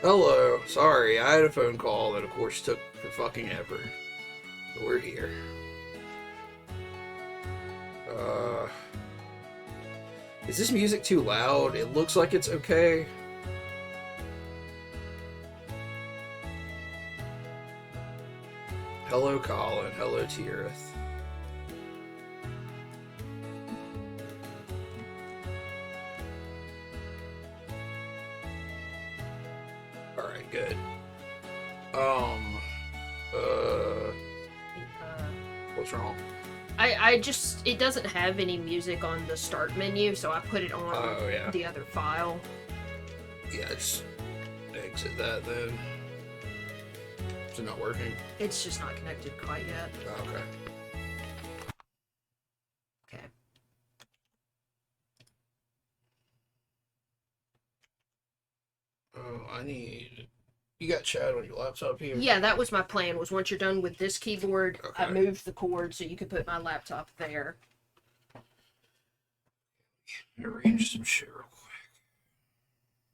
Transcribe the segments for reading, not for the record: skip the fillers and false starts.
Hello. Sorry, I had a phone call that, of course, took for fucking ever. But we're here. Uh, is this music too loud? It looks like it's okay. Hello, Colin. Hello, Tirith. Alright, good. What's wrong? I just, it doesn't have any music on the start menu, so I put it on the other file. Yeah, just exit that then. Is it not working? It's just not connected quite yet. Oh, okay. Okay. Oh, I need... You got chat on your laptop here? Yeah, that was my plan, was once you're done with this keyboard, I Okay. moved the cord so you could put my laptop there. Arrange some shit real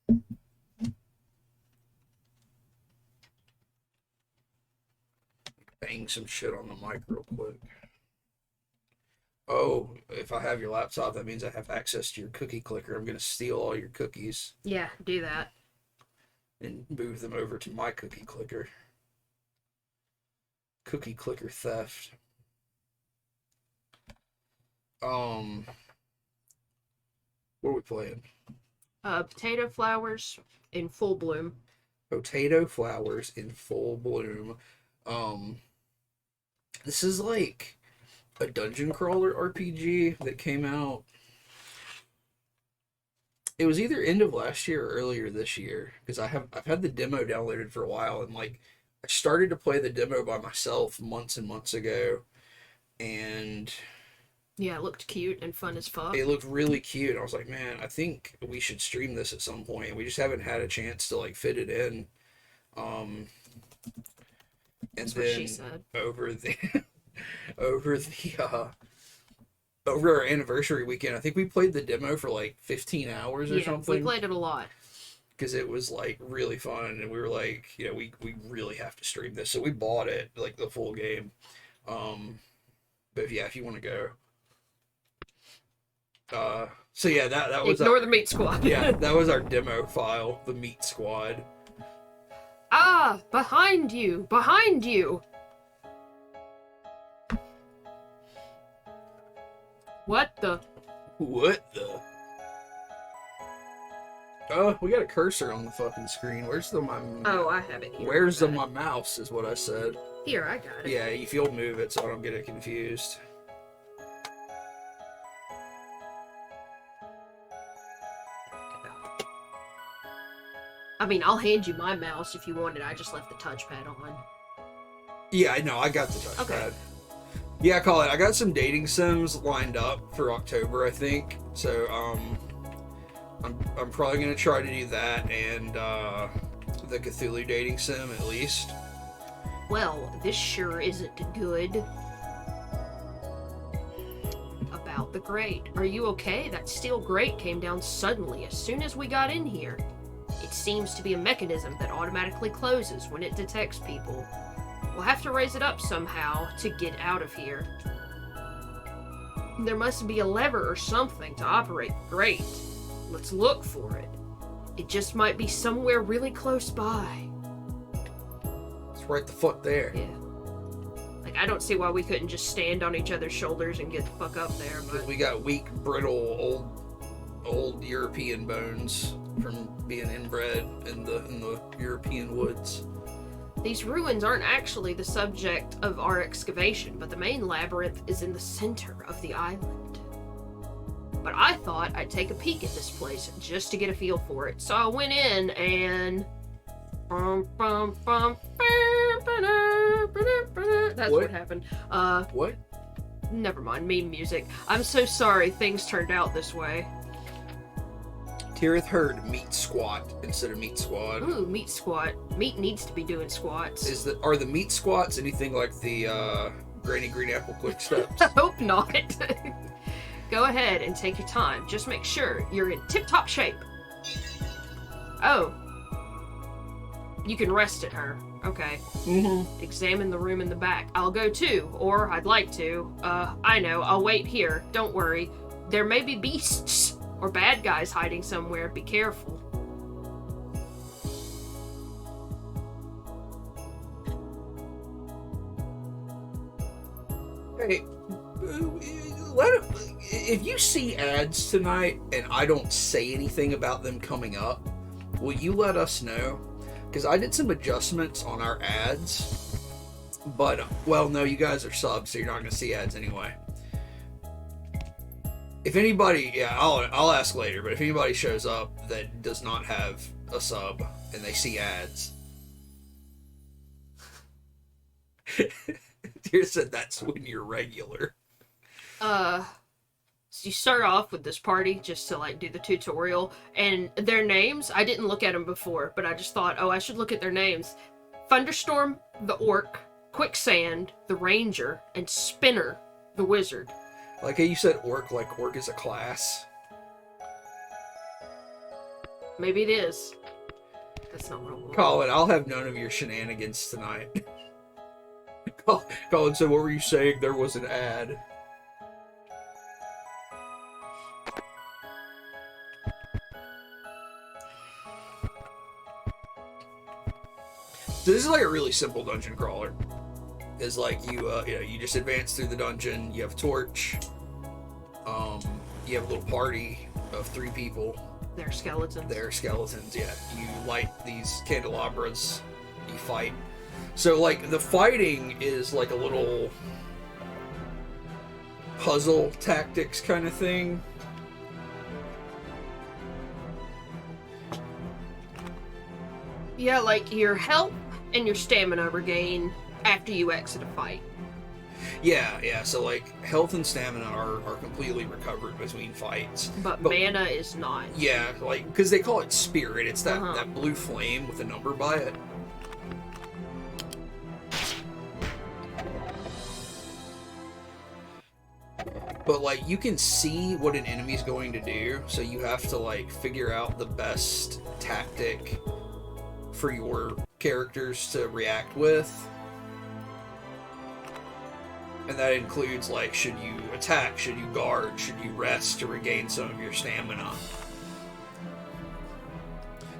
quick. Bang some shit on the mic real quick. Oh, if I have your laptop, that means I have access to your cookie clicker. I'm gonna steal all your cookies Yeah, do that. and move them over to my cookie clicker. Cookie clicker theft. What are we playing? Potato flowers in full bloom. Potato flowers in full bloom. This is like a dungeon crawler RPG that came out. It was either end of last year or earlier this year because I've had the demo downloaded for a while, and like I started to play the demo by myself months and months ago, and Yeah, it looked cute and fun as fuck. it looked really cute. I was like, man, I think we should stream this at some point. We just haven't had a chance to like fit it in. And That's then what she said. over the over the over our anniversary weekend, I think we played the demo for like 15 hours or Yeah, we something played it a lot. because it was like really fun, and we were like, we really have to stream this, so we bought it like the full game. But yeah, if you want to go. So yeah, that was Ignore the meat squad. yeah, that was our demo file, the Meat Squad. Ah, behind you! Behind you! What the? What the? Oh, we got a cursor on the fucking screen. Where's the my? Oh, I have it here. Where's the my my mouse? Is what I said. Here, I got it. Yeah, if you'll move it so I don't get it confused. I mean, I'll hand you my mouse if you want it. I just left the touchpad on. Yeah, I know. I got the touchpad. Okay. Yeah, Colin, I got some dating sims lined up for October, I think. So, I'm probably gonna try to do that and the Cthulhu dating sim at least. Well, this sure isn't good. About the grate. Are you okay? That steel grate came down suddenly as soon as we got in here. It seems to be a mechanism that automatically closes when it detects people. We'll have to raise it up somehow to get out of here. There must be a lever or something to operate the grate. Let's look for it. It just might be somewhere really close by. It's right the fuck there. Yeah. Like, I don't see why we couldn't just stand on each other's shoulders and get the fuck up there, Because but... we got weak, brittle, old European bones from being inbred in the European woods. These ruins aren't actually the subject of our excavation, but the main labyrinth is in the center of the island. But I thought I'd take a peek at this place just to get a feel for it, so I went in and... That's what happened. What? Never mind, meme music. I'm so sorry things turned out this way. Tirith heard Meat Squat instead of Meat Squad. Ooh, meat squat. Meat needs to be doing squats. Are the meat squats anything like the Granny Green Apple Quick Steps? I hope not. Go ahead and take your time. Just make sure you're in tip-top shape. Oh. You can rest at her. Okay. Mm-hmm. Examine the room in the back. I'll go too, or I'd like to. I know, I'll wait here. Don't worry. There may be beasts or bad guys hiding somewhere. Be careful. Hey, if you see ads tonight and I don't say anything about them coming up, will you let us know? Because I did some adjustments on our ads, but, well, no, you guys are subs, so you're not going to see ads anyway. If anybody, yeah, I'll ask later, but if anybody shows up that does not have a sub and they see ads, Dear said that's when you're regular. So you start off with this party just to like do the tutorial, and their names, I didn't look at them before, but I just thought, oh, I should look at their names. Thunderstorm, the orc, Quicksand, the ranger, and Spinner, the wizard. Like how you said orc, like orc is a class. Maybe it is. That's not what I want. Colin, I'll have none of your shenanigans tonight. Colin said, what were you saying? There was an ad. So this is like a really simple dungeon crawler. Is like you just advance through the dungeon. You have a torch. You have a little party of 3 people. They're skeletons. They're skeletons. Yeah, you light these candelabras. You fight. So like the fighting is like a little puzzle tactics kind of thing. Yeah, like your health and your stamina regain after you exit a fight. Yeah, so like health and stamina are completely recovered between fights. But mana is not. Yeah, like, because they call it spirit. It's that blue flame with a number by it. But like you can see what an enemy's going to do, so you have to like figure out the best tactic for your characters to react with. And that includes like, should you attack, should you guard, should you rest to regain some of your stamina.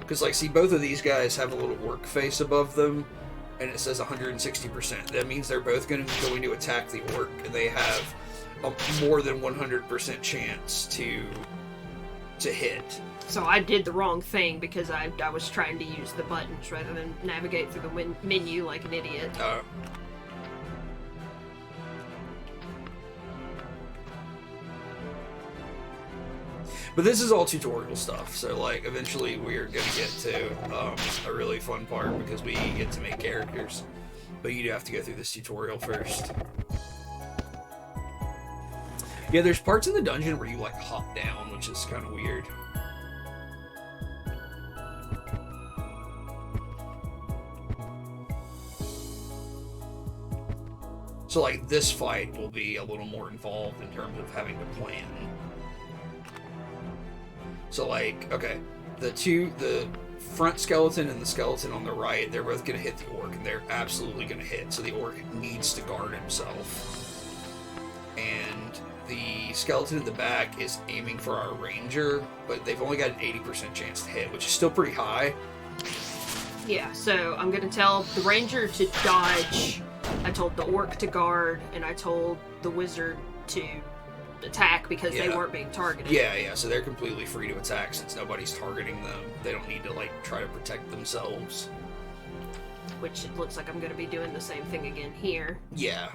Because like, see, both of these guys have a little orc face above them, and it says 160%. That means they're both going to attack the orc, and they have a more than 100% chance to hit. So I did the wrong thing because I was trying to use the buttons rather than navigate through the menu like an idiot. But this is all tutorial stuff, so like eventually we're gonna get to a really fun part because we get to make characters. But you do have to go through this tutorial first. Yeah, there's parts in the dungeon where you like hop down, which is kind of weird. So like this fight will be a little more involved in terms of having to plan. So like, okay, the front skeleton and the skeleton on the right, they're both gonna hit the orc, and they're absolutely gonna hit. So the orc needs to guard himself. And the skeleton in the back is aiming for our ranger, but they've only got an 80% chance to hit, which is still pretty high. Yeah, so I'm gonna tell the ranger to dodge, I told the orc to guard, and I told the wizard to attack because they weren't being targeted. Yeah, so they're completely free to attack since nobody's targeting them. They don't need to like try to protect themselves. Which it looks like I'm gonna be doing the same thing again here. Yeah.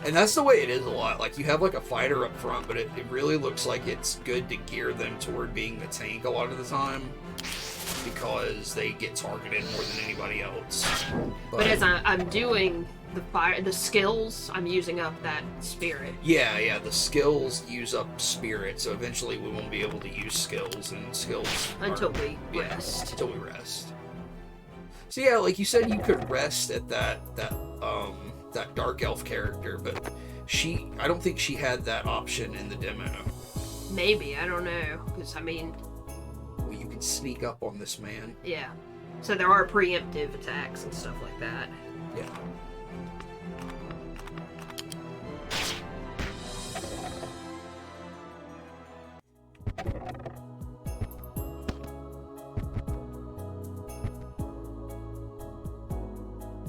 And that's the way it is a lot. Like, you have like a fighter up front, but it really looks like it's good to gear them toward being the tank a lot of the time, because they get targeted more than anybody else. But as I'm doing the skills, I'm using up that spirit. Yeah, the skills use up spirit, so eventually we won't be able to use skills, and skills until we rest. Until we rest. So yeah, like you said, you could rest at that dark elf character, but I don't think she had that option in the demo. Maybe, I don't know, because I mean... Well, you can sneak up on this man. Yeah. So there are preemptive attacks and stuff like that. Yeah.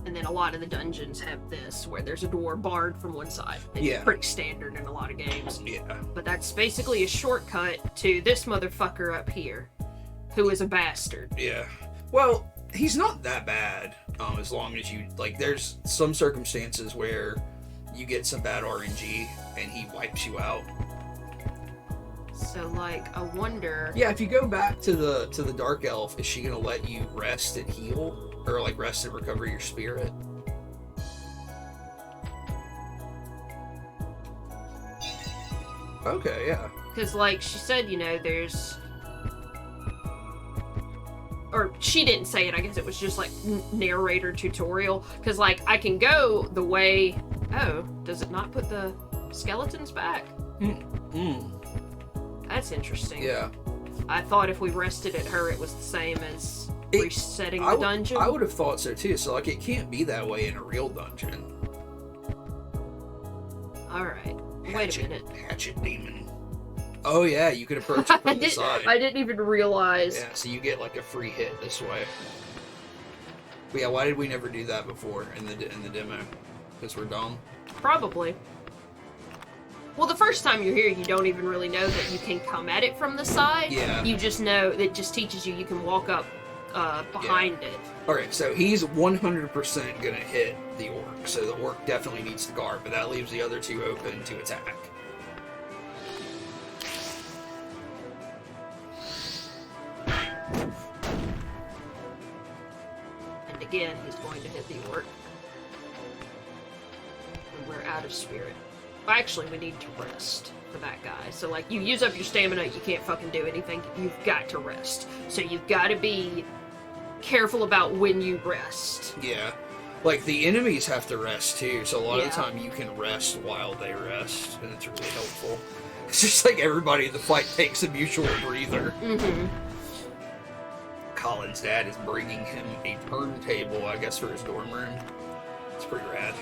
And then a lot of the dungeons have this, where there's a door barred from one side. It's Yeah. pretty standard in a lot of games. Yeah. But that's basically a shortcut to this motherfucker up here, who is a bastard. Yeah. Well, he's not that bad, as long as you, like, there's some circumstances where you get some bad RNG and he wipes you out. So, like, I wonder... Yeah, if you go back to the Dark Elf, is she gonna let you rest and heal? Or, like, rest and recover your spirit? Okay, yeah. Because, like, she said, you know, there's... Or, she didn't say it, I guess it was just, like, narrator tutorial. Because, like, I can go the way... Oh, does it not put the skeletons back? That's interesting. Yeah. I thought if we rested at her, it was the same as resetting the dungeon. I would have thought so, too. So, like, it can't be that way in a real dungeon. Alright. Wait a minute. Hatchet demon. Oh, yeah, you could approach it from the side. I didn't even realize. Yeah, so you get, like, a free hit this way. But yeah, why did we never do that before in the demo? Because we're dumb? Probably. Well, the first time you're here, you don't even really know that you can come at it from the side. Yeah. You just know, it just teaches you can walk up behind it. Alright, so he's 100% gonna hit the orc, so the orc definitely needs to guard, but that leaves the other two open to attack. And again, he's going to hit the orc. And we're out of spirit. Actually, we need to rest for that guy. So, like, you use up your stamina, you can't fucking do anything. You've got to rest. So you've got to be careful about when you rest. Yeah. Like, the enemies have to rest, too, so a lot of the Yeah. time you can rest while they rest, and it's really helpful. It's just like everybody in the fight takes a mutual breather. Mm-hmm. Colin's dad is bringing him a turntable, I guess, for his dorm room. It's pretty rad.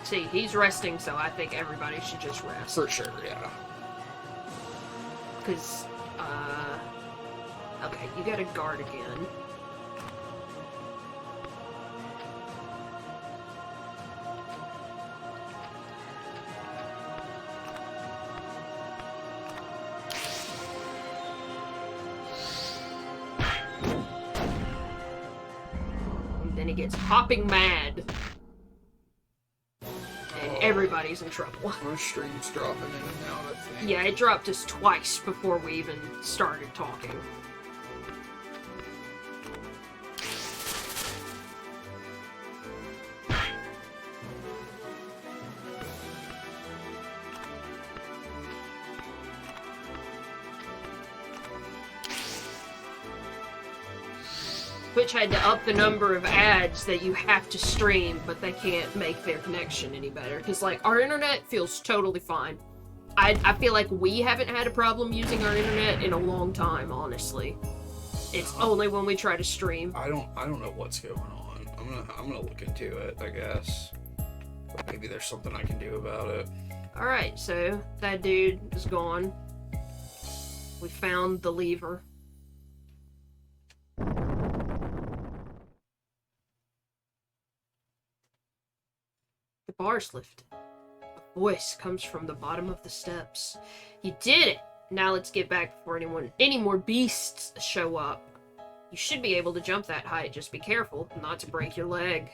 See, he's resting, so I think everybody should just rest. For sure, yeah. Because, okay, you gotta guard again. And then he gets hopping mad. And everybody's in trouble. Our stream's dropping in and out, I think. Yeah, it dropped us twice before we even started talking. Twitch had to up the number of ads that you have to stream, but they can't make their connection any better. Because, like, our internet feels totally fine. I feel like we haven't had a problem using our internet in a long time, honestly. It's only when we try to stream. I don't know what's going on. I'm gonna look into it, I guess. But maybe there's something I can do about it. Alright, so that dude is gone. We found the lever. The bar's lifted. A voice comes from the bottom of the steps. You did it! Now let's get back before any more beasts show up. You should be able to jump that height, just be careful not to break your leg.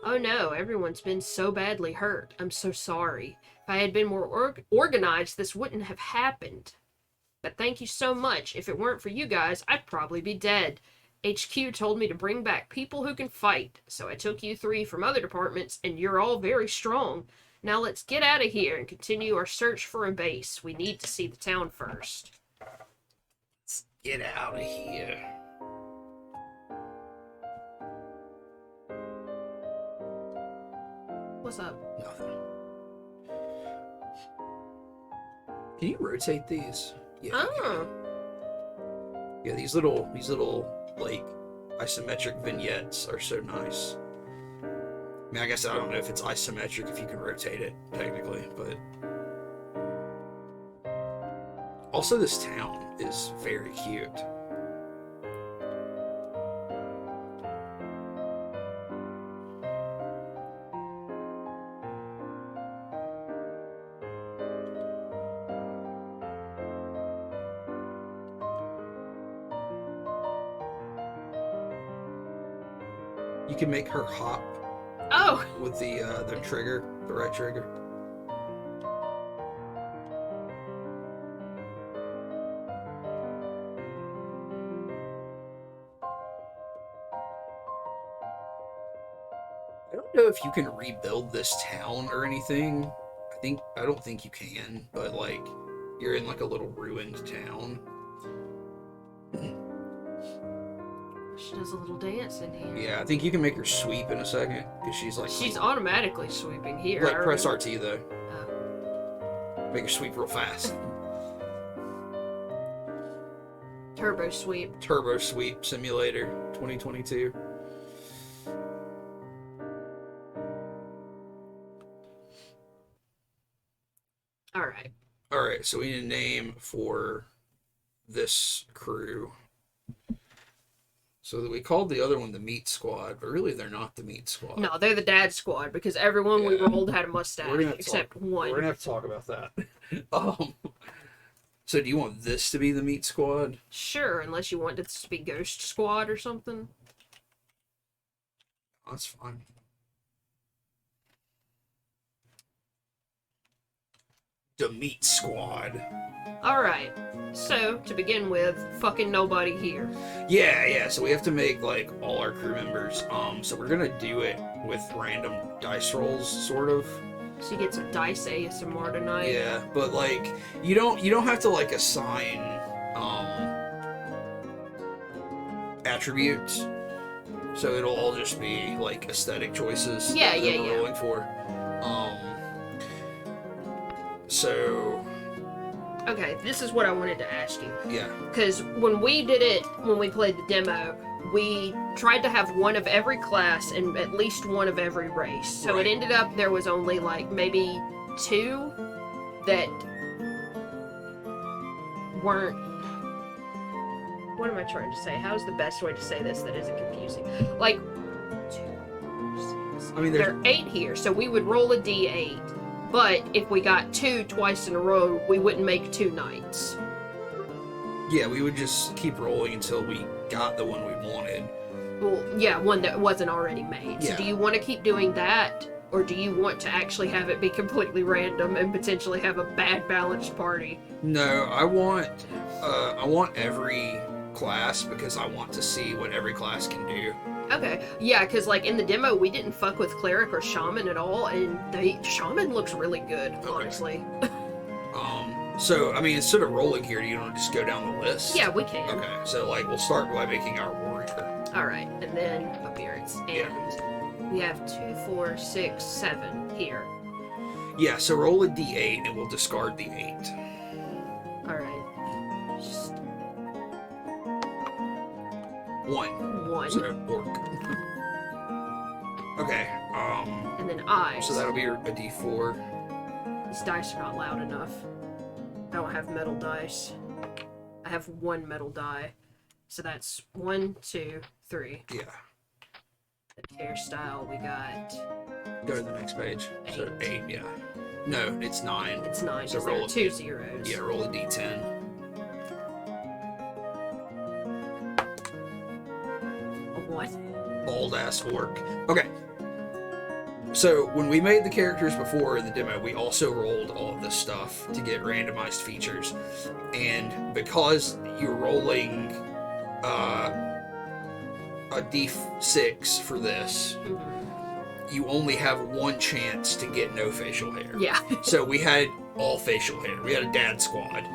Oh no, everyone's been so badly hurt. I'm so sorry. If I had been more organized, this wouldn't have happened. But thank you so much. If it weren't for you guys, I'd probably be dead. HQ told me to bring back people who can fight, so I took you three from other departments, and you're all very strong. Now let's get out of here and continue our search for a base. We need to see the town first. Get out of here. What's up? Nothing. Can you rotate these? Yeah. you Oh. can. Yeah, these little like isometric vignettes are so nice. I mean, I guess I don't know if it's isometric if you can rotate it technically, but also this town is very cute. You can make her hop Oh. with the trigger, the right trigger. I don't know if you can rebuild this town or anything. I don't think you can, but like you're in like a little ruined town. She does a little dance in here. Yeah, I think you can make her sweep in a second because she's like She's automatically sweeping here. like I press remember. RT though. Oh. Make her sweep real fast. Turbo sweep. Turbo Sweep Simulator 2022. Alright. All right, so we need a name for this crew. So that we called the other one the Meat Squad, but really they're not the Meat Squad. No, they're the dad squad because everyone we Yeah. rolled had a mustache We're gonna except one. We're gonna have to talk about that. So do you want this to be the Meat Squad? Sure, unless you want this to be Ghost Squad or something. That's fine. The Meat Squad. Alright. So, to begin with, fucking nobody here. Yeah. So we have to make like all our crew members. So we're gonna do it with random dice rolls, sort of. So you get some dice ASMR tonight. Yeah, but like you don't have to like assign attributes. So it'll all just be like aesthetic choices Yeah, that yeah, we're yeah. rolling for. So Okay, this is what I wanted to ask you. yeah. Because when we played the demo, we tried to have one of every class and at least one of every race. So Right. it ended up there was only like maybe two that weren't. What am I trying to say? How's the best way to say this that isn't confusing? Like, 2, 4, 6. I mean, There are 8 here, so we would roll a d8. But if we got 2 twice in a row, we wouldn't make 2 knights. Yeah, we would just keep rolling until we got the one we wanted. Well, yeah, one that wasn't already made. So Yeah. do you want to keep doing that? Or do you want to actually have it be completely random and potentially have a bad balanced party? No, I want every class because I want to see what every class can do. Okay, yeah, because like in the demo, we didn't fuck with cleric or shaman at all, and the shaman looks really good, honestly. So I mean, instead of rolling here, do you want to just go down the list? Yeah, we can. Okay, so like we'll start by making our warrior. All right, and then appearance, and Yeah. we have 2, 4, 6, 7 here. Yeah, so roll a d8 and we'll discard the 8. All right, just 1. 1, So orc. Okay. and then eyes. So that'll be a d4. These dice are not loud enough. I don't have metal dice. I have 1 metal die. So that's 1, 2, 3. Yeah. The hairstyle we got. Go to the next page. So 8. 8. Yeah. No, it's 9. It's 9 So because there roll are it. 2 zeros. Yeah, roll a d10. A 1. Bald ass orc. Okay. So when we made the characters before in the demo, we also rolled all of this stuff to get randomized features. And because you're rolling a d6 for this, Mhm. you only have 1 chance to get no facial hair. Yeah. So we had all facial hair. We had a dad squad.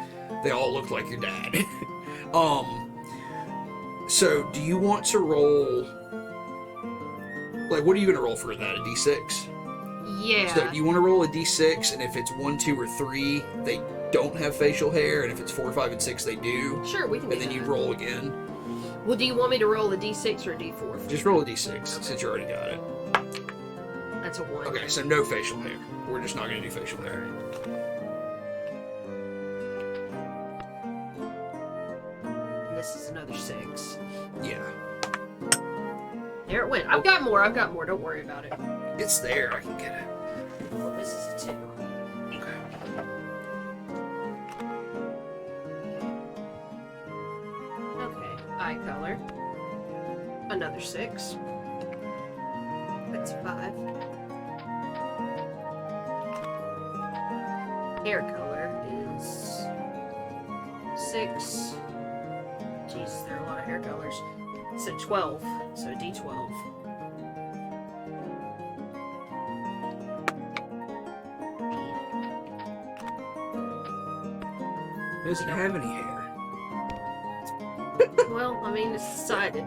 They all looked like your dad. So do you want to roll? Like, what are you gonna roll for that? A d6? Yeah. So you want to roll a d6, and if it's 1, 2, or 3, they don't have facial hair, and if it's 4, 5, and 6, they do. Sure, we can do And then that. you roll again. Well, do you want me to roll a d6 or a d4? Just roll a d6 since you already got it. That's a 1. Okay, so no facial hair. We're just not gonna do facial hair. And this is another 6. Yeah, There it went. I've got more. Don't worry about it. it's there. I can get it. Well, this is a 2. Okay. Okay. Eye color. Another 6. That's 5. Hair color is 6. Jesus, there are a lot of hair colors. So 12. So D12. It doesn't have any hair. Well, I mean, it's decided.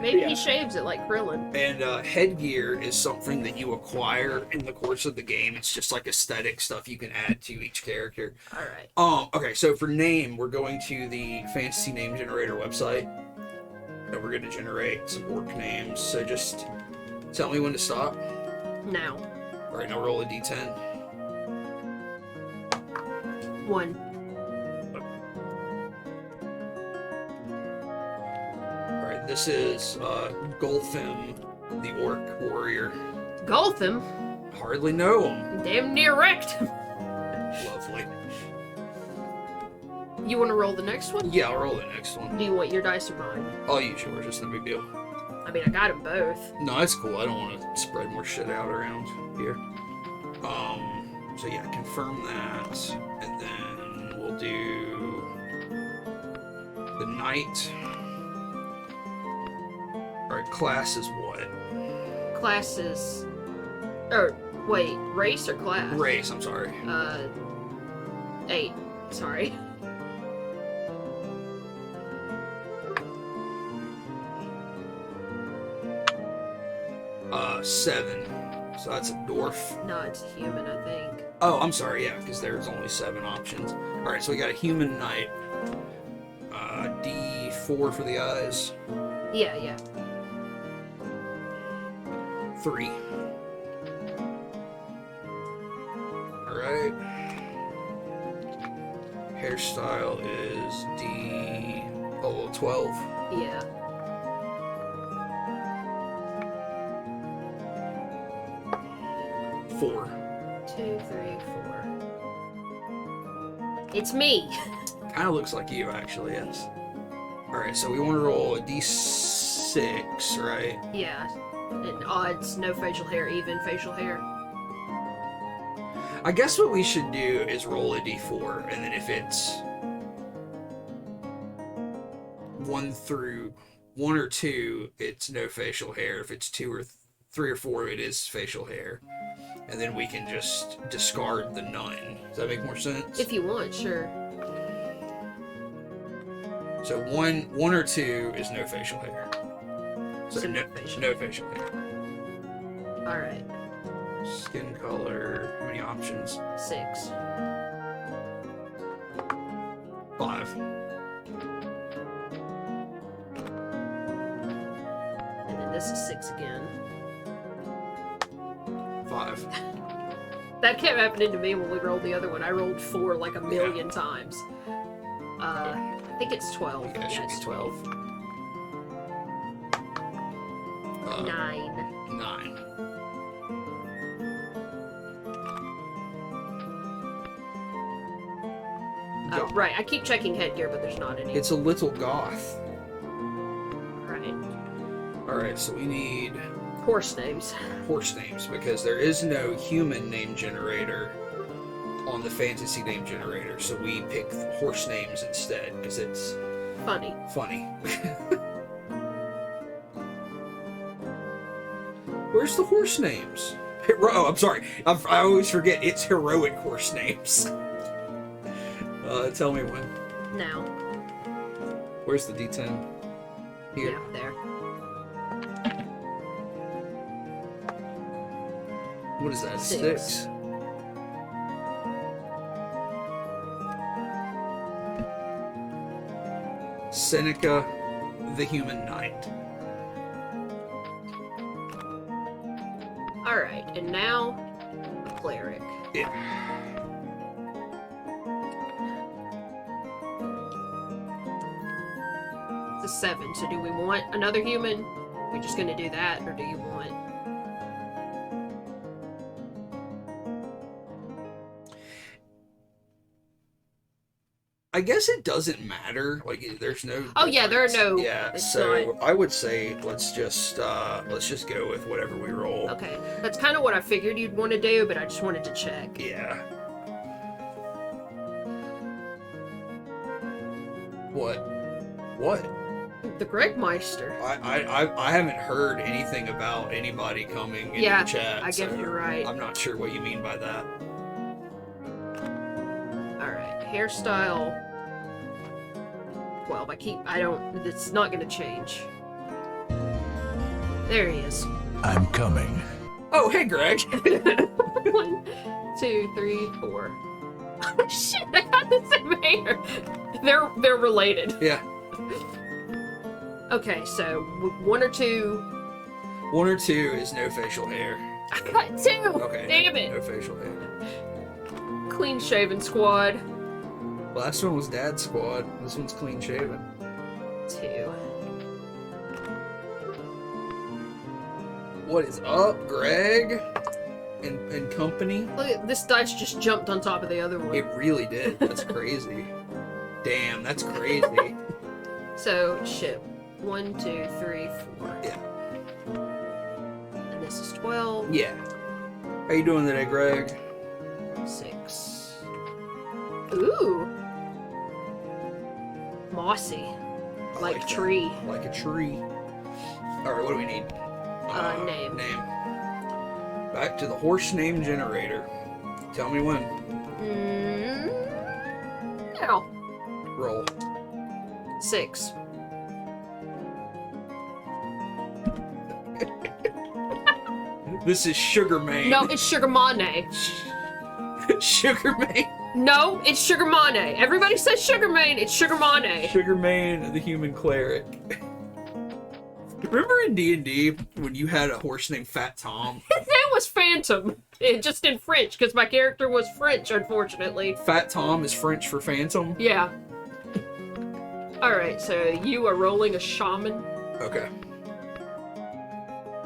Maybe Yeah. he shaves it like Krillin. And headgear is something that you acquire in the course of the game. It's just like aesthetic stuff you can add to each character. Alright. Okay, so for name, we're going to the Fantasy Name Generator website. And we're going to generate some orc names. So just tell me when to stop. Now. Alright, now roll a d10. 1. Alright, this is Goltham, the orc warrior. Goltham? Hardly know him. Damn near wrecked him. Lovely. You want to roll the next one? Yeah, I'll roll the next one. Do you want your dice or mine? I'll use yours, it's no big deal. I mean, I got them both. No, that's cool. I don't want to spread more shit out around here. So yeah, confirm that, and then we'll do the knight. All right, class is what? Classes. Or, wait, race or class? Race. I'm sorry. 8. Sorry. Seven. So that's a dwarf. No, it's a human, I think. Oh, I'm sorry. Yeah, because there's only 7 options. All right, so we got a human knight. D4 for the eyes. Yeah, yeah. 3. All right. Hairstyle is D12. Yeah. 4. 2, 3, 4. It's me. Kind of looks like you, actually. Yes. All right, so we want to roll a D6, right? Yeah. And odds, no facial hair, even facial hair. I guess what we should do is roll a D4, and then if it's 1 or 2, it's no facial hair. If it's 2 or 3 or 4, it is facial hair. And then we can just discard the none. Does that make more sense? If you want, sure. So 1 or 2 is no facial hair. So So no, no facial. no facial hair. Alright. Skin color. How many options? 6. 5. And then this is 6 again. 5. That kept happening to me when we rolled the other one. I rolled 4 like a million times. I think it's 12. Yeah, it should be it's 12. 9. 9. Oh, right. I keep checking headgear, but there's not any. It's a little goth. Right. Alright, so we need Horse names. horse names because there is no human name generator on the fantasy name generator, so we pick horse names instead because it's Funny. funny. Where's the horse names? Oh, I'm sorry. I always forget it's heroic horse names. Tell me when. Now. Where's the D10? Here. Yeah, there. What is that? 6. 6. Seneca, the Human Knight. Alright, and now the cleric. Yeah. It's a 7, so do we want another human? We're just gonna do that, or do you want... I guess it doesn't matter. Like, there's no. Oh, yeah, there are no- Yeah, it's so not- I would say let's just go with whatever we roll. Okay, that's kind of what I figured you'd want to do, but I just wanted to check. Yeah. What? What? The Gregmeister. I haven't heard anything about anybody coming into Yeah, the chat. I guess so you're right. I'm not sure what you mean by that. Alright, hairstyle 12. It's not gonna change. There he is. I'm coming. Oh, hey, Greg. 1, 2, 3, 4. Oh shit, I got the same hair. They're related. Yeah. Okay, so 1 or 2. 1 or 2 is no facial hair. I got 2. Okay. Damn it. No facial hair. Clean shaven squad. Last one was Dad's squad. This one's clean shaven. 2. What is up, Greg? And company? Look at this dice just jumped on top of the other one. It really did. That's crazy. Damn, that's crazy. So shit. 1, 2, 3, 4. Yeah. And this is 12. Yeah. How you doing today, Greg? 6. Ooh. Mossy. I Like that. tree. Like a tree. Alright, what do we need? Name. Name. Back to the horse name generator. Tell me when. Now. Roll. 6. This is Sugar Mane. No, it's Sugar Mane. Sugar Mane. No, it's Sugar Mane. Everybody says Sugar Mane. It's Sugar Mane. Sugar Mane, the human cleric. Remember in D&D when you had a horse named Fat Tom? His name was Phantom. Just in French, because my character was French, unfortunately. Fat Tom is French for phantom? Yeah. Alright, so you are rolling a shaman. Okay.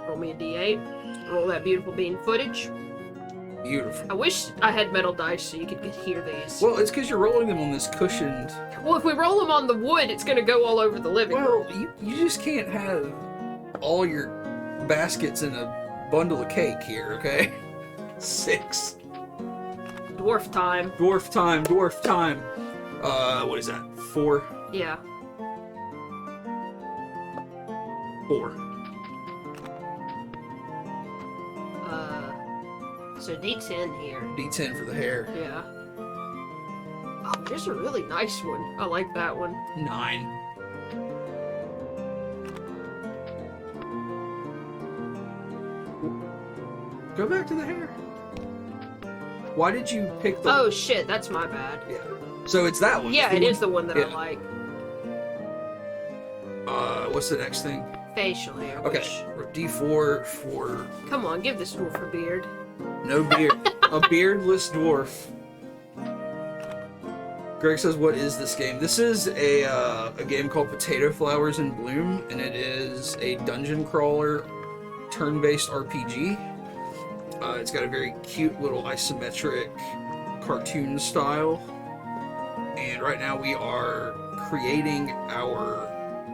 Roll me a d8. Roll that beautiful bean footage. Beautiful. I wish I had metal dice so you could hear these. Well, it's because you're rolling them on this cushioned... Well, if we roll them on the wood, it's gonna go all over the living room. Well, you just can't have all your baskets in a bundle of cake here, okay? 6. Dwarf time. Dwarf time, dwarf time. What is that? 4? Yeah. 4. So D10 here. D10 for the hair. Yeah. Oh, there's a really nice one. I like that one. 9. Go back to the hair. Why did you pick the... Oh shit, that's my bad. Yeah. So it's that one. Yeah, it is the one that I Yeah. like. What's the next thing? Facial hair. Okay. Which... D4 for Come on, give this dwarf a beard. no beard. A beardless dwarf. Greg says, what is this game? This is a game called Potato Flowers in Bloom, and it is a dungeon crawler turn-based RPG. It's got a very cute little isometric cartoon style. And right now we are creating our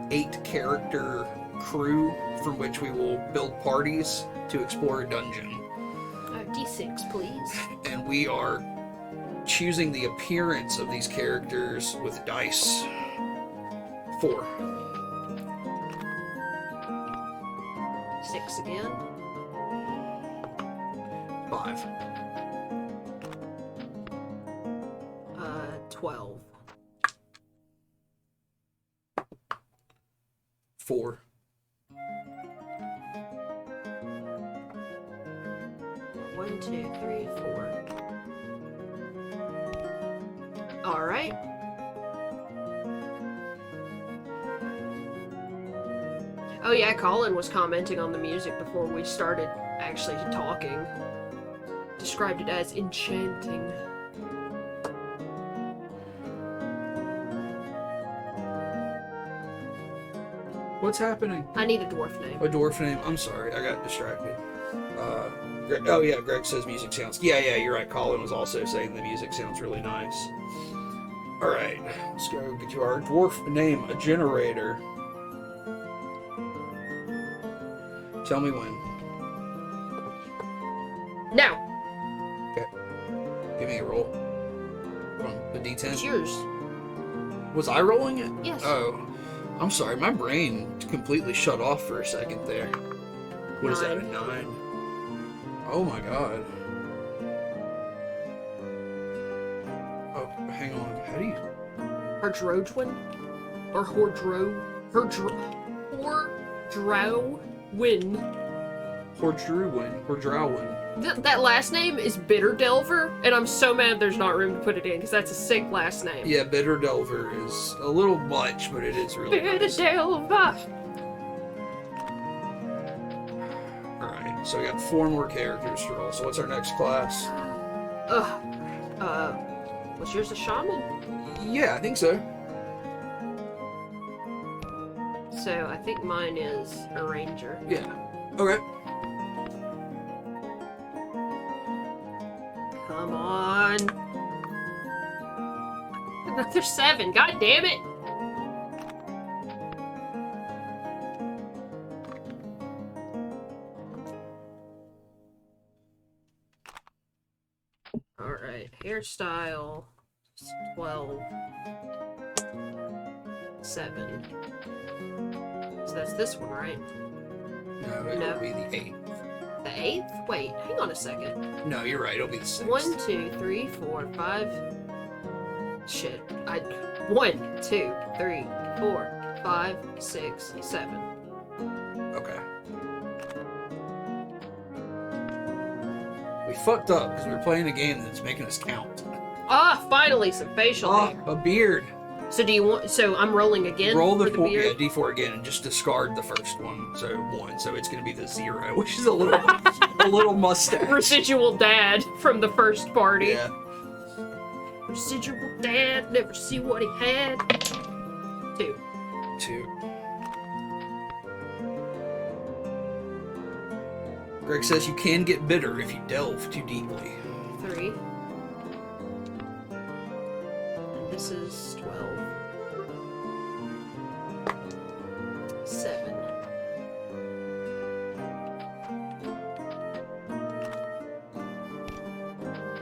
8-character crew from which we will build parties to explore a dungeon. D6, please. And we are choosing the appearance of these characters with dice. 4. 6 again. 5. 12. 4. One, two, three, 4. All right. Oh yeah, Colin was commenting on the music before we started actually talking. Described it as enchanting. What's happening? I need a dwarf name. A dwarf name? I'm sorry, I got distracted. Oh yeah, Greg says music sounds... Yeah, you're right. Colin was also saying the music sounds really nice. Alright, let's go get you our dwarf name, a generator. Tell me when. Now! Okay. Give me a roll. From the D10. It's yours. Was I rolling it? Yes. Oh. I'm sorry, my brain completely shut off for a second there. What is that, a 9? Oh my god. Oh, hang on. How do you... Herdrowin? Or Hordrowin? Hordrowin. That last name is Bitter Delver, and I'm so mad there's not room to put it in, because that's a sick last name. Yeah, Bitter Delver is a little much, but it is really Bitter nice. Delver! Alright, so we got 4 more characters to roll. So what's our next class? Was yours a shaman? Yeah, I think so. So, I think mine is a ranger. Yeah. Okay. Come on. Another 7. God damn it. Alright, hairstyle 12. 7. So that's this one, right? No, it'll No. be the 8th. The 8th? Wait, hang on a second. No, you're right. It'll be the 6th. 1, 2, 3, 4, 5. Shit. 1, 2, 3, 4, 5, 6, 7. Okay. We fucked up because we were playing a game that's making us count. Ah, finally some facial hair. A beard. So do you want? So I'm rolling again. Roll the for 4, beard? yeah, D4 again, and just discard the first one. So 1. So it's gonna be the 0, which is a little, a little mustache. Residual dad from the first party. Yeah. Residual dad, never see what he had. 2. 2. Greg says you can get bitter if you delve too deeply. 3. And this is 12. 7.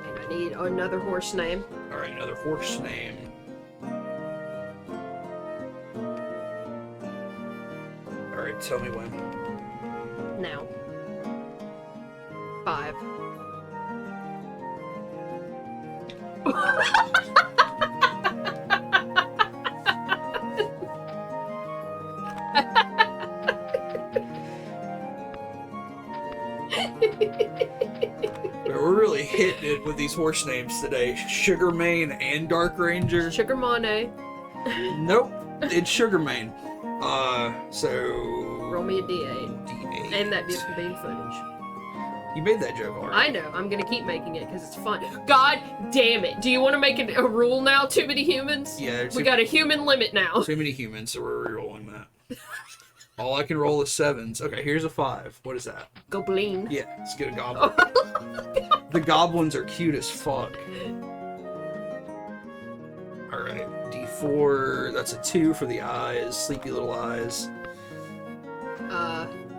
And I need another horse name. Alright, another horse name. Alright, tell me when. Now. 5. We're really hitting it with these horse names today. Sugarmane and Dark Ranger. Sugar Monet. Nope, it's Sugarmane. So... Roll me a D8. D8. And that beautiful bean footage. You made that joke already. I know. I'm gonna keep making it because it's fun. God damn it! Do you want to make it a rule now? Too many humans? Yeah, We got a human limit now. too many humans, so we're re-rolling that. All I can roll is 7s. Okay, here's a 5. What is that? Goblin. Yeah, let's get a goblin. The goblins are cute as fuck. Alright, D4. That's a 2 for the eyes. Sleepy little eyes.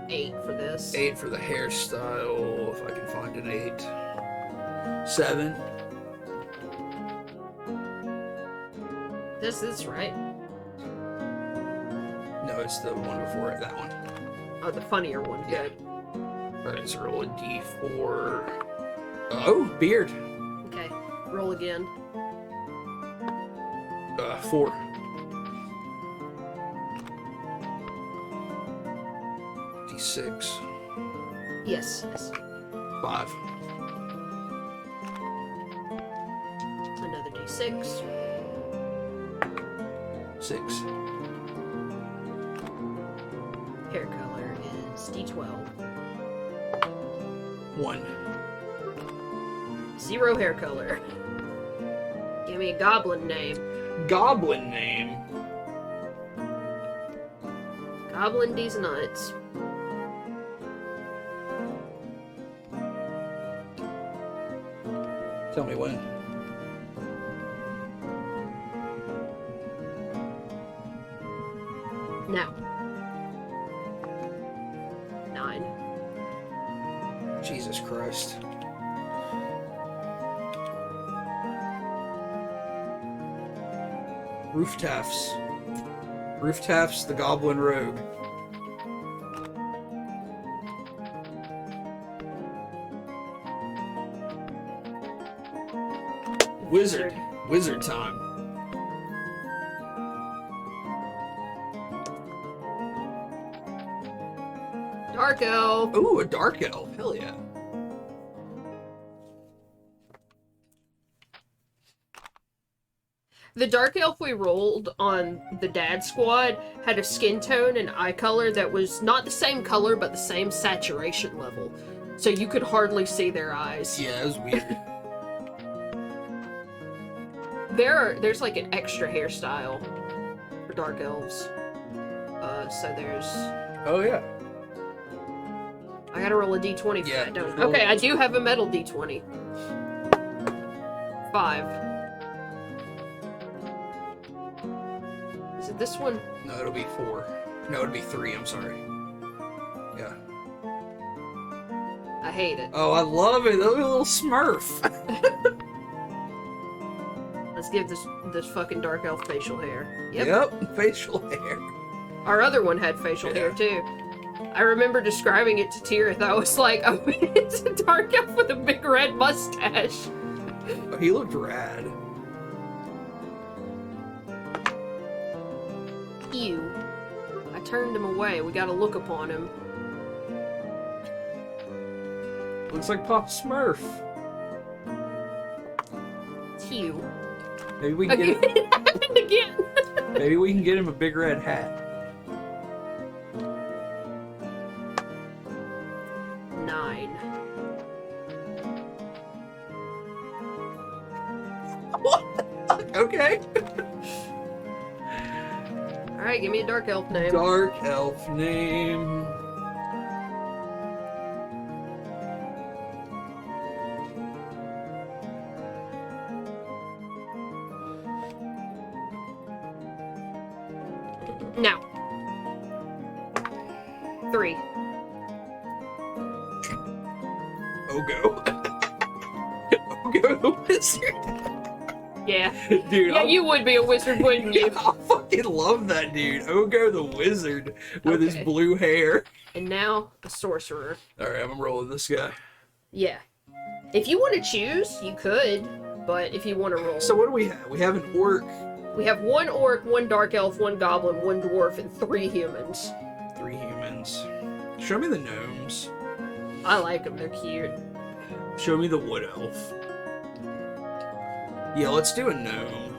8 for this. 8 for the hairstyle, if I can find an 8. 7. This is right. No, it's the one before it, that one. Oh, the funnier one. Yeah. Good. Alright, so roll a D4. Oh, beard. Okay. Roll again. 4. D6. Yes. 5. Another D6. 6. Hair color is D12. 1. 0 hair color. Give me a goblin name. Goblin name. Goblin D's nuts. Tell me when. Now. 9. Jesus Christ. Roof Taffs. Roof Taffs, the Goblin Rogue. Wizard. Wizard time. Dark Elf. Ooh, a Dark Elf. Hell yeah. The Dark Elf we rolled on the Dad Squad had a skin tone and eye color that was not the same color, but the same saturation level. So you could hardly see their eyes. Yeah, it was weird. There's like an extra hairstyle for Dark Elves. So there's... Oh, yeah. I gotta roll a d20 for Yeah, that, don't I? roll Okay, it. I do have a metal d20. 5. Is it this one? No, it'll be 4. No, it'll be 3, I'm sorry. Yeah. I hate it. Oh, I love it. Look at a little Smurf. Let's give this fucking Dark Elf facial hair. Yep. Yep, facial hair. Our other one had facial hair too. I remember describing it to Tirith. I was like, oh, it's a Dark Elf with a big red mustache. Oh, he looked rad. Ew. I turned him away. We gotta look upon him. Looks like Pop Smurf. Ew. Maybe we can Again, get him, it happened again. maybe we can get him a big red hat. 9. Okay. Alright, give me a Dark Elf name. Dark Elf name. Now. 3. Ogo. Ogo the Wizard. Yeah. Dude, Yeah, you would be a wizard, wouldn't you? I fucking love that dude. Ogo the Wizard with his Okay. blue hair. And now, a sorcerer. Alright, I'm rolling this guy. Yeah. If you want to choose, you could. But if you want to roll... So what do we have? We have an orc, We have 1 orc, 1 dark elf, 1 goblin, 1 dwarf, and 3 humans. 3 humans. Show me the gnomes. I like them, they're cute. Show me the wood elf. Yeah, let's do a gnome.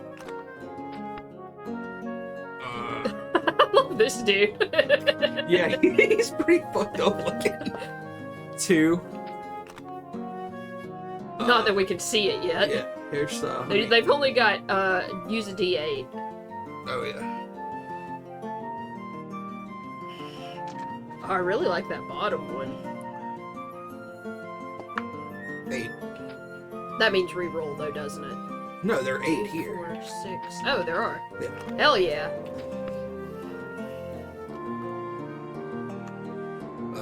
I love this dude. Yeah, he's pretty fucked up looking. 2. Not that we can see it yet. Yeah, hairstyle. They've only got, use a d8. Oh, yeah. Oh, I really like that bottom one. 8. That means re-roll, though, doesn't it? No, there are 8 here. 4, 6. Oh, there are. Yeah. Hell yeah.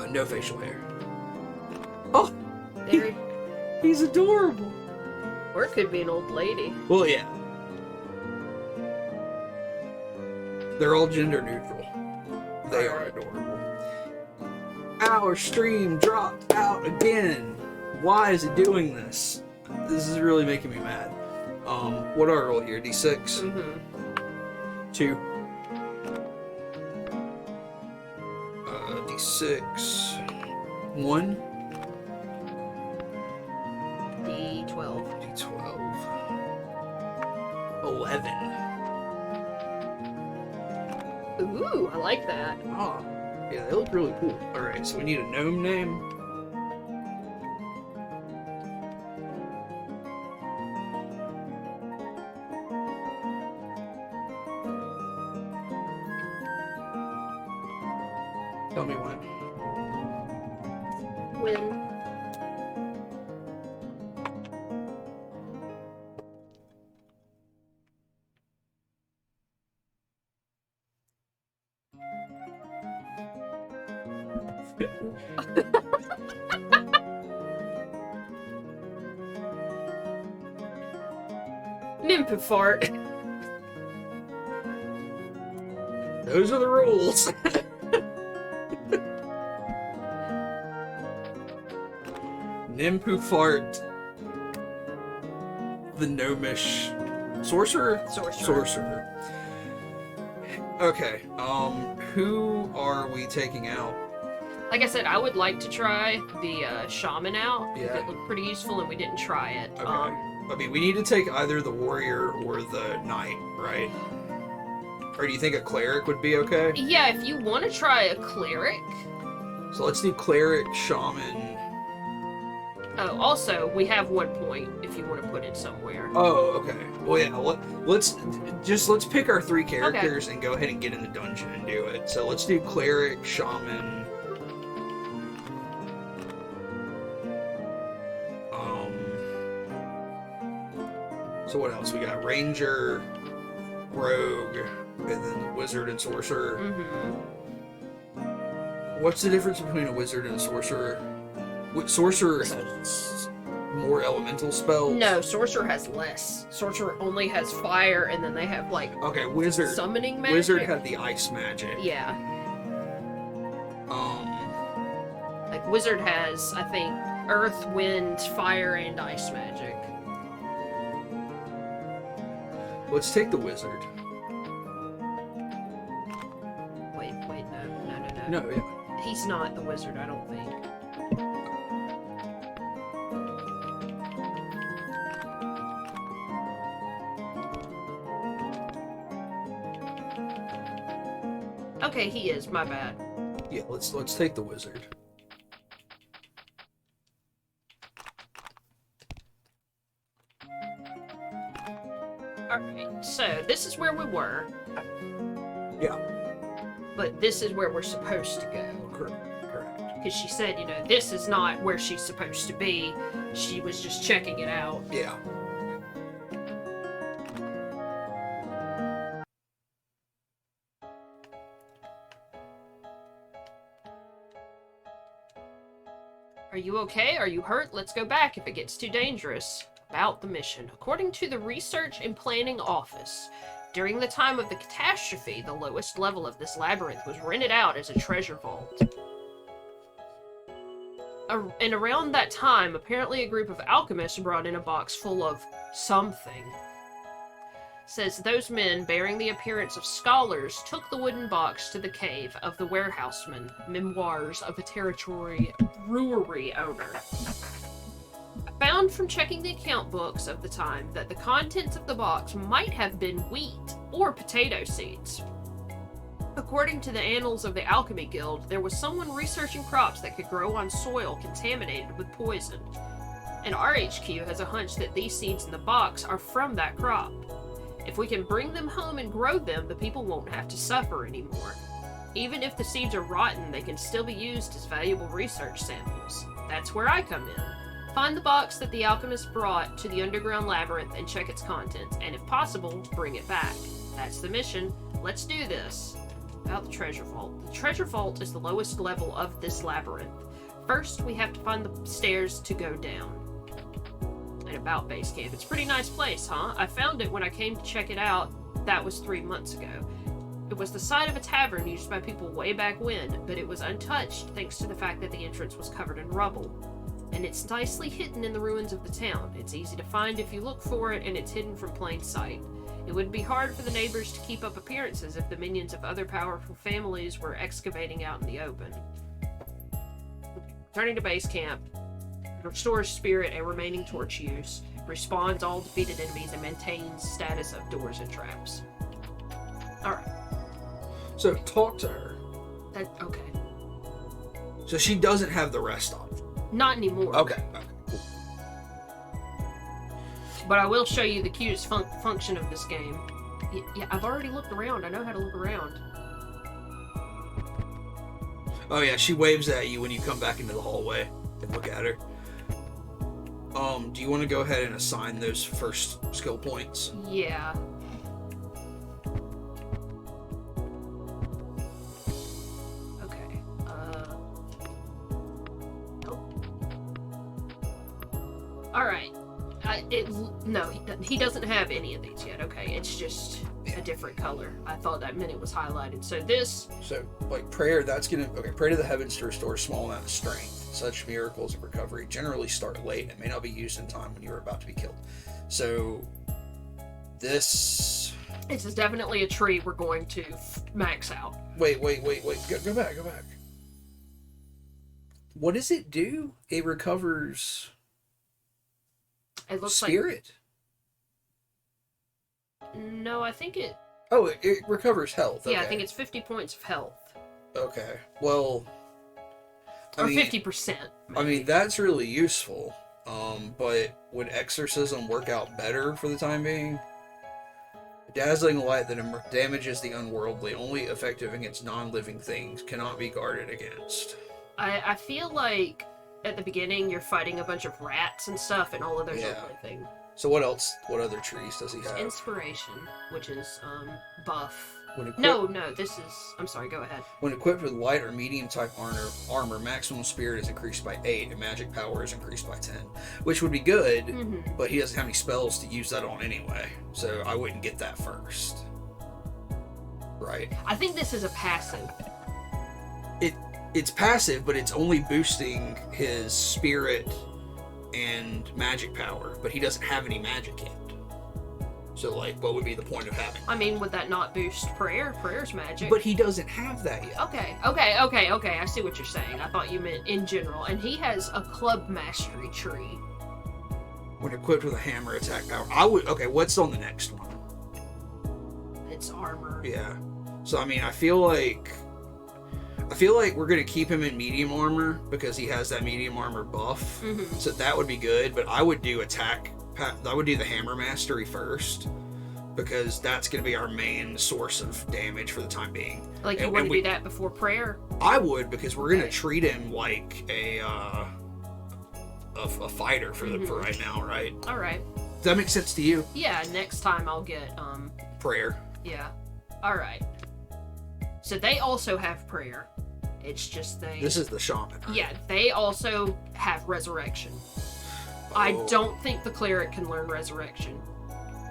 No facial hair. Oh, There. he's adorable. Or it could be an old lady. Well, yeah. They're all gender neutral. They are adorable. Our stream dropped out again. Why is it doing this? This is really making me mad. What do I roll here? D6? Mm-hmm. 2. D6. 1. D12. D12. 11. Ooh, I like that. Ah, yeah, they look really cool. Alright, so we need a gnome name. Tell me when. When? Nymphophart. Those are the rules. Nymphophart, the gnomish sorcerer? Sorcerer. Okay, who are we taking out? Like I said, I would like to try the shaman out. Yeah. It looked pretty useful and we didn't try it. Okay. I mean, we need to take either the warrior or the knight, right? Or do you think a cleric would be okay? Yeah, if you want to try a cleric. So let's do cleric, shaman. Oh, also, we have 1 point if you want to put it somewhere. Oh, okay. Well, yeah. Let's pick our 3 characters and go ahead and get in the dungeon and do it. So let's do cleric, shaman. So what else? We got ranger, rogue, and then wizard and sorcerer. Mm-hmm. What's the difference between a wizard and a sorcerer? Sorcerer has more elemental spells. No, sorcerer has less. Sorcerer only has fire, and then they have like Okay, wizard. summoning magic. Wizard had the ice magic. Yeah. Like wizard has, I think, earth, wind, fire, and ice magic. Let's take the wizard. Wait, no. No, yeah. He's not the wizard, I don't think. Okay, he is, my bad. Yeah, let's take the wizard. Alright, so this is where we were. Yeah. But this is where we're supposed to go. Correct. Because she said, this is not where she's supposed to be. She was just checking it out. Yeah. Are you okay? Are you hurt? Let's go back if it gets too dangerous. About the mission. According to the Research and Planning Office, during the time of the catastrophe, the lowest level of this labyrinth was rented out as a treasure vault. And around that time, apparently a group of alchemists brought in a box full of something. Says those men, bearing the appearance of scholars, took the wooden box to the cave of the warehouseman, memoirs of a territory brewery owner. I found from checking the account books of the time that the contents of the box might have been wheat or potato seeds. According to the annals of the Alchemy Guild, there was someone researching crops that could grow on soil contaminated with poison. And RHQ has a hunch that these seeds in the box are from that crop. If we can bring them home and grow them, the people won't have to suffer anymore. Even if the seeds are rotten, they can still be used as valuable research samples. That's where I come in. Find the box that the alchemist brought to the underground labyrinth and check its contents, and if possible, bring it back. That's the mission. Let's do this. About the treasure vault. The treasure vault is the lowest level of this labyrinth. First, we have to find the stairs to go down. And about base camp. It's a pretty nice place, huh? I found it when I came to check it out. That was 3 months ago. It was the site of a tavern used by people way back when, but it was untouched thanks to the fact that the entrance was covered in rubble. And it's nicely hidden in the ruins of the town. It's easy to find if you look for it, and it's hidden from plain sight. It would be hard for the neighbors to keep up appearances if the minions of other powerful families were excavating out in the open. Returning to base camp. Restores spirit and remaining torch use. Respawns all defeated enemies and maintains status of doors and traps. Alright. So talk to her. Okay. So she doesn't have the rest on. Not anymore. Okay. Cool. But I will show you the cutest function of this game. Yeah, I've already looked around. I know how to look around. Oh yeah, she waves at you when you come back into the hallway and look at her. Do you want to go ahead and assign those first skill points? Yeah. Okay. Alright. No, he doesn't have any of these yet. Okay, it's just a different color. I thought that meant it was highlighted. So this... So, like, prayer, that's gonna... Okay, pray to the heavens to restore a small amount of strength. Such miracles of recovery generally start late and may not be used in time when you are about to be killed. So, this... This is definitely a tree we're going to max out. Wait. Go back. What does it do? It recovers... It looks spirit? Like... No, I think it... Oh, it recovers health. Okay. Yeah, I think it's 50 points of health. Okay, well... Or 50%. I mean, that's really useful. But would exorcism work out better for the time being? A dazzling light that damages the unworldly, only effective against non-living things, cannot be guarded against. I feel like at the beginning you're fighting a bunch of rats and stuff, and all of those are one thing. So what else? What other trees does he have? Inspiration, which is buff. No, this is... I'm sorry, go ahead. When equipped with light or medium type armor, maximum spirit is increased by 8 and magic power is increased by 10. Which would be good, but he doesn't have any spells to use that on anyway. So I wouldn't get that first. Right? I think this is a passive. It's passive, but it's only boosting his spirit and magic power. But he doesn't have any magic yet. So, like, what would be the point of having? I mean, would that not boost prayer? Prayer's magic. But he doesn't have that yet. Okay. I see what you're saying. I thought you meant in general. And he has a club mastery tree. When equipped with a hammer attack power. Okay, what's on the next one? It's armor. Yeah. So, I mean, I feel like we're going to keep him in medium armor because he has that medium armor buff. So that would be good, but I would do I would do the hammer mastery first because that's going to be our main source of damage for the time being. Like, you want to do that before prayer? I would, because we're going to treat him like a fighter for right now, right? All right. Does that make sense to you? Yeah, next time I'll get prayer. Yeah. All right. So they also have prayer. It's just This is the shaman. Right? Yeah, they also have resurrection. I don't think the cleric can learn resurrection.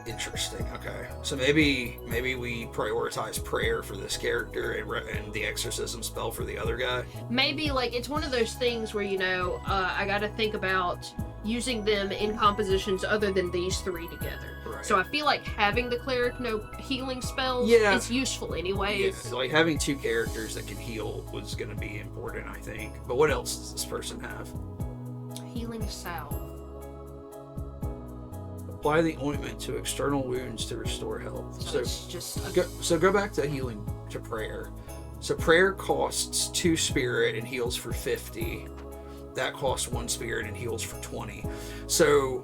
Interesting. Okay, so maybe we prioritize prayer for this character and the exorcism spell for the other guy. Maybe, like, it's one of those things where, I got to think about using them in compositions other than these three together. Right. So I feel like having the cleric know healing spells is useful anyways. Yeah, like having two characters that can heal was going to be important, I think. But what else does this person have? Healing salve. Apply the ointment to external wounds to restore health. So it's just... go back to healing, to prayer. So prayer costs 2 spirit and heals for 50. That costs 1 spirit and heals for 20. So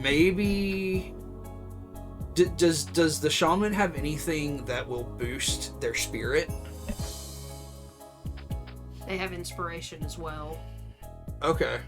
maybe... Does the shaman have anything that will boost their spirit? They have inspiration as well. Okay.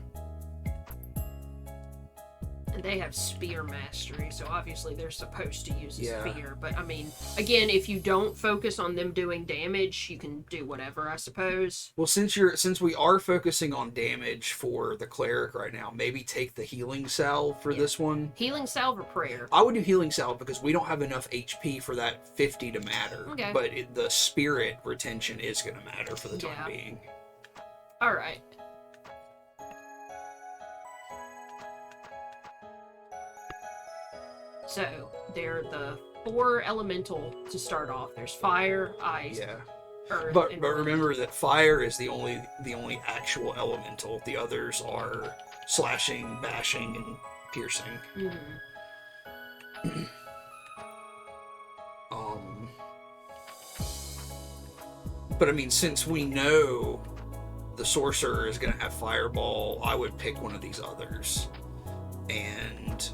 And they have spear mastery, so obviously they're supposed to use a spear. But, I mean, again, if you don't focus on them doing damage, you can do whatever, I suppose. Well, since we are focusing on damage for the cleric right now, maybe take the healing salve for this one. Healing salve or prayer? I would do healing salve because we don't have enough HP for that 50 to matter. Okay. But the spirit retention is going to matter for the time being. All right. So, they're the 4 elemental to start off. There's fire, ice, earth. But and remember that fire is the only actual elemental. The others are slashing, bashing, and piercing. Mhm. But I mean, since we know the sorcerer is going to have fireball, I would pick one of these others. And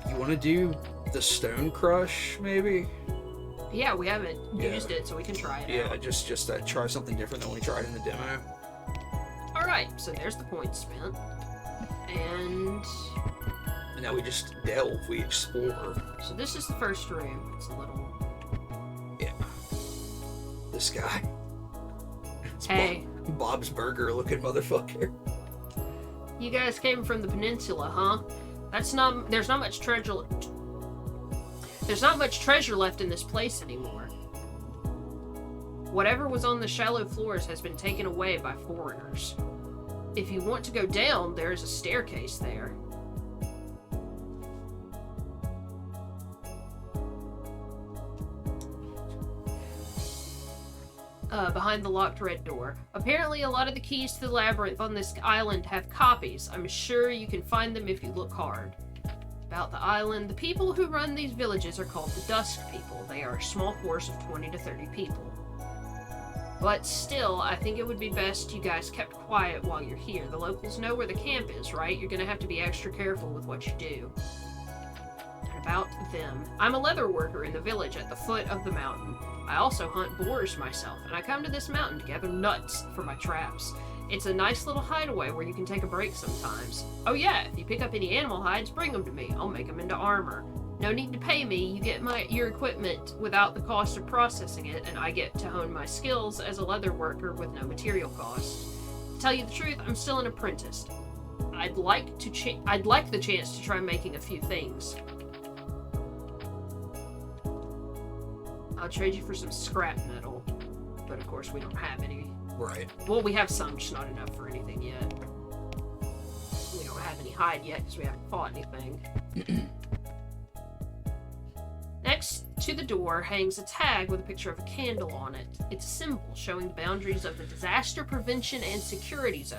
you want to do the stone crush, maybe? Yeah, we haven't Yeah. used it, so we can try it Yeah, out. just try something different than we tried in the demo. Alright, so there's the points spent. And And now we just delve, we explore. so this is the first room. It's a little... Yeah. This guy. It's Hey, Bob's Burger looking motherfucker. you guys came from the peninsula, huh? There's not much treasure... There's not much treasure left in this place anymore. Whatever was on the shallow floors has been taken away by foreigners. If you want to go down, there is a staircase there. Behind the locked red door. Apparently, a lot of the keys to the labyrinth on this island have copies. I'm sure you can find them if you look hard. About the island, the people who run these villages are called the Dusk People. They are a small force of 20 to 30 people. But still, I think it would be best you guys kept quiet while you're here. The locals know where the camp is, right? You're gonna have to be extra careful with what you do. And about them. I'm a leather worker in the village at the foot of the mountain. I also hunt boars myself, and I come to this mountain to gather nuts for my traps. It's a nice little hideaway where you can take a break sometimes. Oh yeah, if you pick up any animal hides, bring them to me. I'll make them into armor. No need to pay me, you get your equipment without the cost of processing it, and I get to hone my skills as a leather worker with no material cost. To tell you the truth, I'm still an apprentice. I'd like the chance to try making a few things. I'll trade you for some scrap metal, but of course we don't have any. Right. Well, we have some, just not enough for anything yet. We don't have any hide yet because we haven't fought anything. Next to the door hangs a tag with a picture of a candle on it. It's a symbol showing the boundaries of the Disaster Prevention and Security Zone.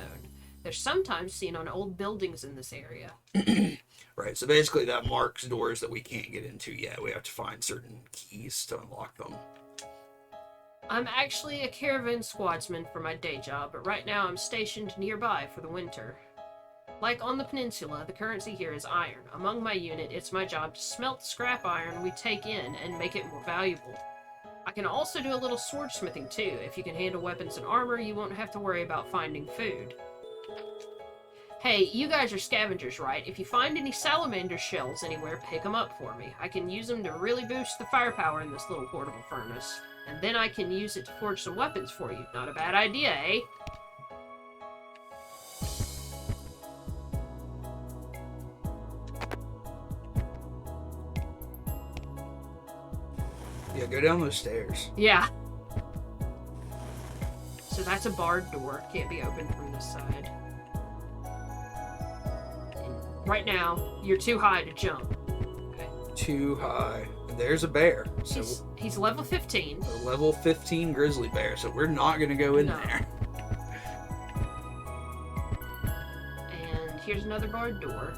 They're sometimes seen on old buildings in this area. Right, so basically that marks doors that we can't get into yet. We have to find certain keys to unlock them. I'm actually a caravan squadsman for my day job, but right now I'm stationed nearby for the winter. Like on the peninsula, the currency here is iron. Among my unit, it's my job to smelt the scrap iron we take in and make it more valuable. I can also do a little swordsmithing too. If you can handle weapons and armor, you won't have to worry about finding food. Hey, you guys are scavengers, right? If you find any salamander shells anywhere, pick them up for me. I can use them to really boost the firepower in this little portable furnace. And then I can use it to forge some weapons for you. Not a bad idea, eh? Yeah, go down those stairs. Yeah. So that's a barred door. Can't be opened from this side. And right now, you're too high to jump. Okay. Too high. And there's a bear. So He's level 15. a level 15 grizzly bear, so we're not going to go in No. there. And here's another barred door.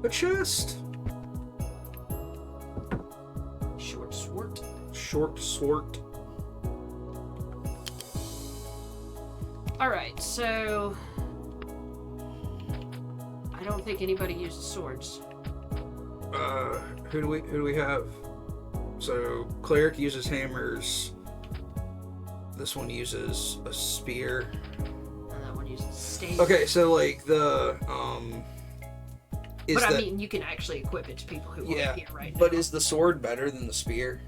A chest. Short sword. Short sword. Alright, so... I don't think anybody uses swords. Who do we have? So cleric uses hammers. This one uses a spear. And that one uses stave. Okay, so like the is But I that, mean, you can actually equip it to people who yeah, aren't here right now. but is the sword better than the spear?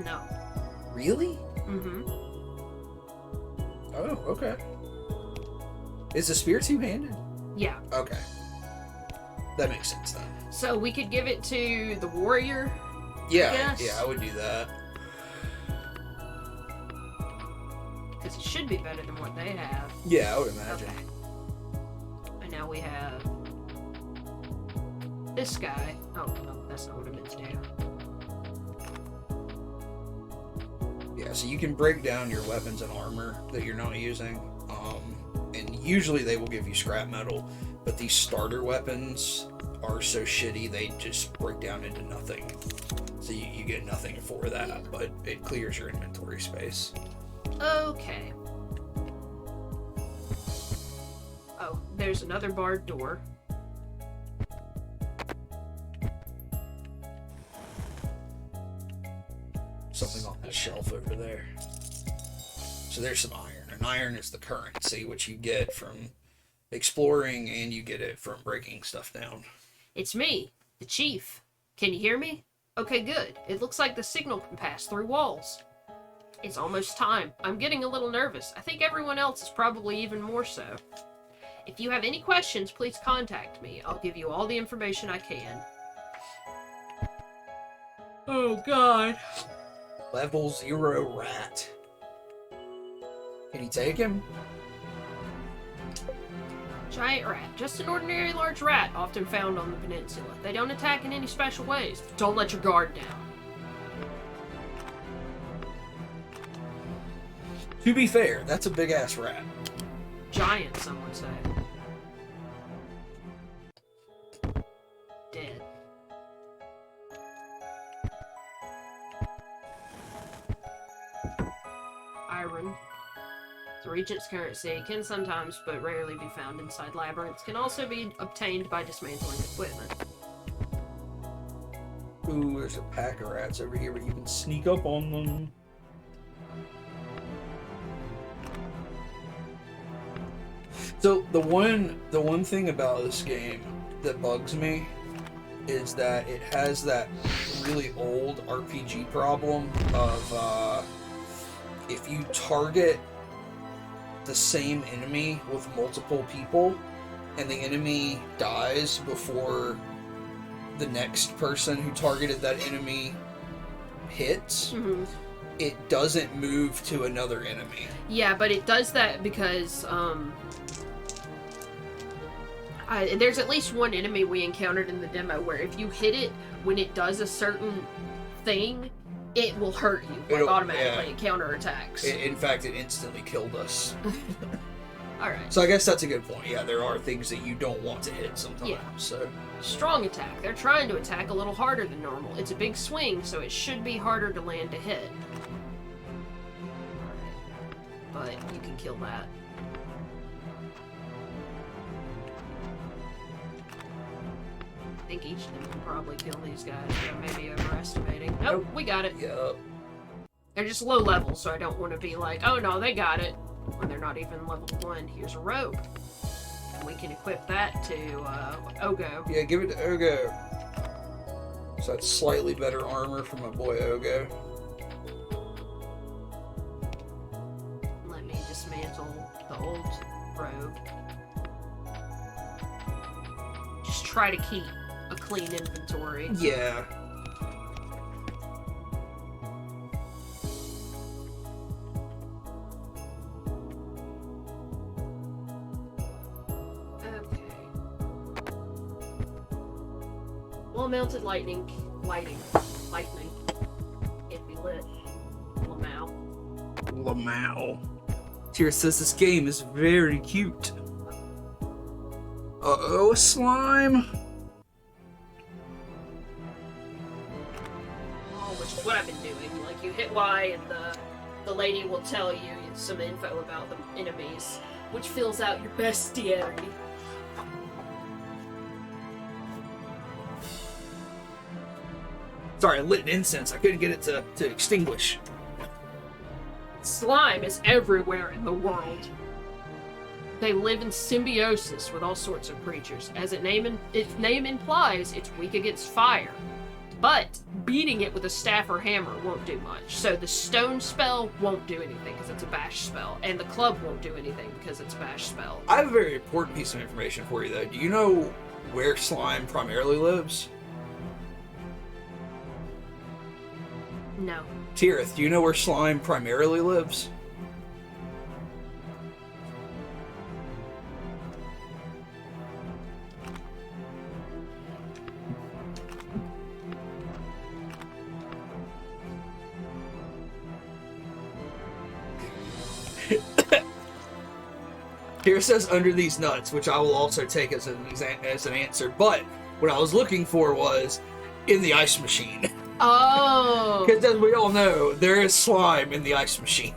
No. Really? Mm-hmm. Oh, okay. Is the spear two-handed? Yeah. Okay. That makes sense then. So we could give it to the warrior? Yeah, Yes. yeah, I would do that. Because it should be better than what they have. Yeah, I would imagine. Okay. And now we have this guy. Oh, no, that's not what I meant to do. Yeah, so you can break down your weapons and armor that you're not using. And usually they will give you scrap metal, but these starter weapons are so shitty they just break down into nothing. So you get nothing for that, but it clears your inventory space. Okay. Oh, there's another barred door. Something on that shelf over there. So there's some iron. And iron is the currency, which you get from exploring, and you get it from breaking stuff down. It's me, the chief. Can you hear me? Okay, good. It looks like the signal can pass through walls. It's almost time. I'm getting a little nervous. I think everyone else is probably even more so. If you have any questions, please contact me. I'll give you all the information I can. Oh, God. Level 0 rat. Can you take him? Giant rat. Just an ordinary large rat, often found on the peninsula. They don't attack in any special ways. Don't let your guard down. To be fair, that's a big ass rat. Giant, some would say. Dead. Iron. The Regent's currency can sometimes, but rarely, be found inside labyrinths. Can also be obtained by dismantling equipment. Ooh, there's a pack of rats over here, but you can sneak up on them. So the one thing about this game that bugs me is that it has that really old RPG problem of if you target the same enemy with multiple people and the enemy dies before the next person who targeted that enemy hits, it doesn't move to another enemy. Yeah, but it does that because there's at least one enemy we encountered in the demo where if you hit it when it does a certain thing, it will hurt you automatically. It counterattacks. In fact, it instantly killed us. Alright. So I guess that's a good point. Yeah, there are things that you don't want to hit sometimes. Yeah. So Strong attack. They're trying to attack a little harder than normal. It's a big swing, so it should be harder to land a hit. But you can kill that. I think each of them can probably kill these guys, but I may be overestimating. Nope, we got it. Yup. They're just low level, so I don't want to be like, oh no, they got it, when they're not even level 1. Here's a rope. And we can equip that to Ogo. Yeah, give it to Ogo. So that's slightly better armor for my boy Ogo. Let me dismantle the old robe. Just try to keep a clean inventory. Yeah. Well-mounted lightning can't be lit. Lamau. Tira says this game is very cute. Uh-oh, a slime. Oh, which is what I've been doing. Like, you hit Y and the lady will tell you some info about the enemies, which fills out your bestiary. Sorry, I lit an incense. I couldn't get it to extinguish. Slime is everywhere in the world. They live in symbiosis with all sorts of creatures. As its name implies, it's weak against fire. But beating it with a staff or hammer won't do much. So the stone spell won't do anything because it's a bash spell. And the club won't do anything because it's a bash spell. I have a very important piece of information for you, though. Do you know where slime primarily lives? No. Tirith, do you know where slime primarily lives? Here says under these nuts, which I will also take as an answer. But what I was looking for was in the ice machine. Oh. Because as we all know, there is slime in the ice machine.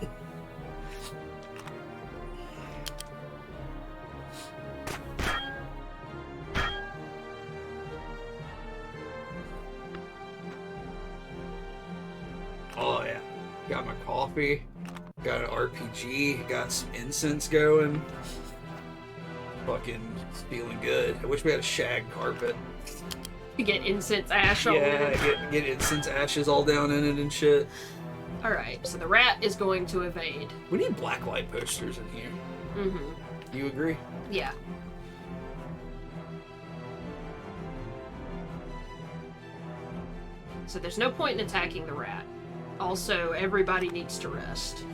Oh yeah. Got my coffee. Got an RPG. Got some incense going. Fucking feeling good. I wish we had a shag carpet. You get incense ash all over Yeah, it. get incense ashes all down in it and shit. Alright, so the rat is going to evade. We need blacklight posters in here. Mm-hmm. You agree? Yeah. So there's no point in attacking the rat. Also, everybody needs to rest.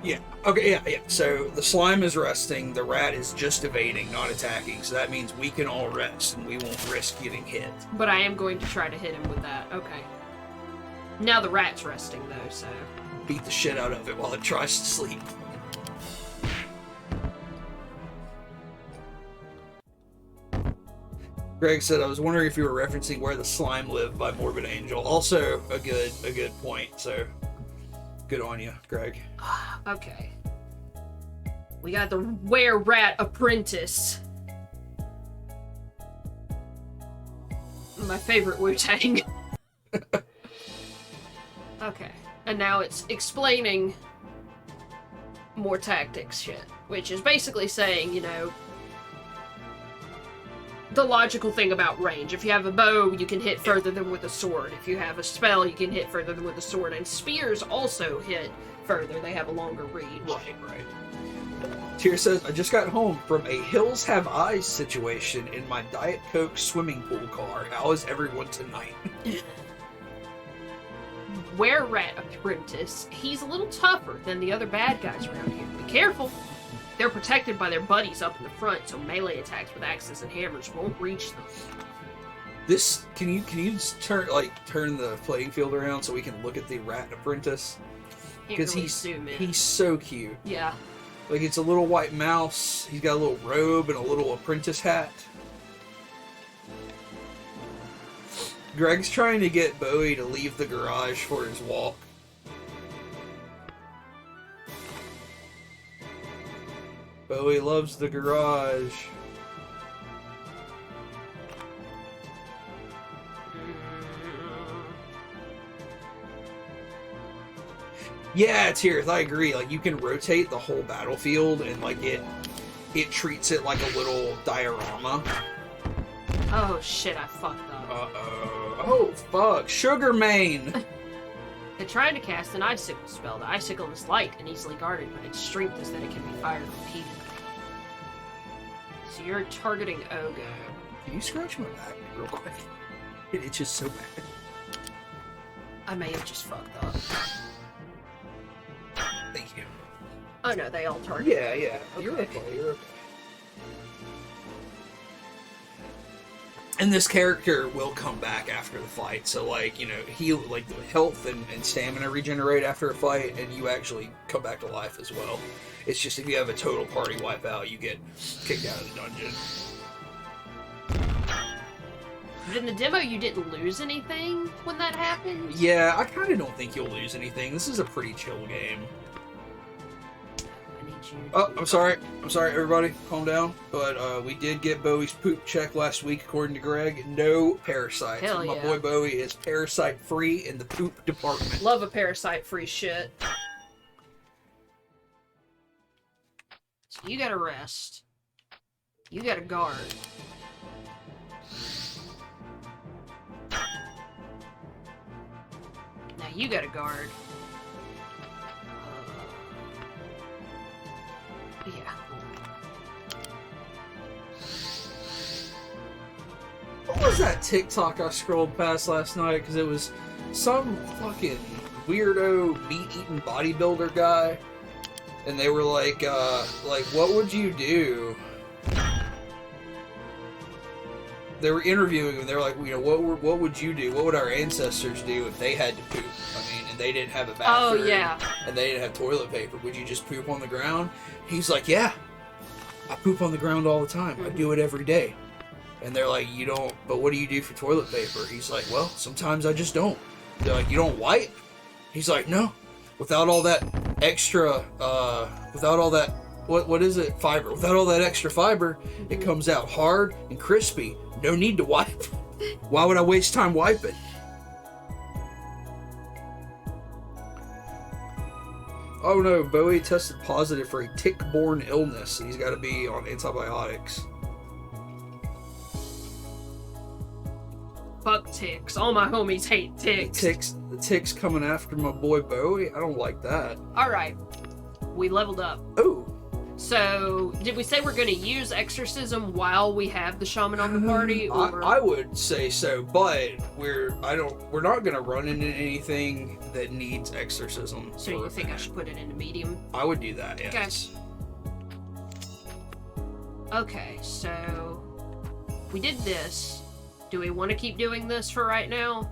Yeah. Okay, yeah. So the slime is resting, the rat is just evading, not attacking. So that means we can all rest and we won't risk getting hit. But I am going to try to hit him with that. Okay. Now the rat's resting, though, so... Beat the shit out of it while it tries to sleep. Greg said, I was wondering if you were referencing Where the Slime Lived by Morbid Angel. Also a good point, so good on you, Greg. Okay. We got the Were-Rat Apprentice. My favorite Wu-Tang. Okay. And now it's explaining more tactics shit. Which is basically saying, you know, the logical thing about range. If you have a bow, you can hit further than with a sword. If you have a spell, you can hit further than with a sword. And spears also hit further. They have a longer reach. Right. Tyr says, I just got home from a Hills Have Eyes situation in my Diet Coke swimming pool car. How is everyone tonight? Were-Rat Apprentice, he's a little tougher than the other bad guys around here. Be careful. They're protected by their buddies up in the front, so melee attacks with axes and hammers won't reach them. This can you just turn the playing field around so we can look at the Rat Apprentice? Because he's so cute. Yeah. Like, it's a little white mouse. He's got a little robe and a little apprentice hat. Greg's trying to get Bowie to leave the garage for his walk. Bowie loves the garage. Yeah, it's here. I agree. Like, you can rotate the whole battlefield and, like, it treats it like a little diorama. Oh shit, I fucked up. Uh-oh. Oh, fuck. Sugar Mane! They're trying to cast an icicle spell. The icicle is light and easily guarded, but its strength is that it can be fired repeatedly. So you're targeting Ogo. Can you scratch my back real quick? It itches so bad. I may have just fucked up. Thank you. Oh no, they all target. Yeah. You're okay. You're okay. And this character will come back after the fight, so, like, you know, the health and stamina regenerate after a fight, and you actually come back to life as well. It's just if you have a total party wipeout, you get kicked out of the dungeon. But in the demo, you didn't lose anything when that happened? Yeah, I kind of don't think you'll lose anything. This is a pretty chill game. I need you. Oh, I'm sorry, everybody. Calm down. But we did get Bowie's poop check last week, according to Greg. No parasites. Hell My yeah. boy Bowie is parasite-free in the poop department. Love a parasite-free shit. So you gotta rest. You gotta guard. Now you gotta guard. Yeah. was that TikTok I scrolled past last night? Because it was some fucking weirdo meat-eating bodybuilder guy, and they were like, what would you do? They were interviewing him. They were like, you know, what would you do? What would our ancestors do if they had to poop? I mean, and they didn't have a bathroom. Oh, yeah. And they didn't have toilet paper. Would you just poop on the ground? He's like, yeah, I poop on the ground all the time. I do it every day. And they're like, you don't, but what do you do for toilet paper? He's like, well, sometimes I just don't. They're like, you don't wipe? He's like, no. Without all that extra, without all that, what is it? Fiber. Without all that extra fiber, it comes out hard and crispy. No need to wipe. Why would I waste time wiping? Oh no, Bowie tested positive for a tick-borne illness. He's got to be on antibiotics. Fuck ticks. All my homies hate ticks. The ticks coming after my boy Bowie. I don't like that. Alright. We leveled up. Ooh. So, did we say we're going to use exorcism while we have the shaman on the party? Or... I would say so, but we're not going to run into anything that needs exorcism. So you think I should put it into medium? I would do that, yes. Okay, so we did this. Do we want to keep doing this for right now?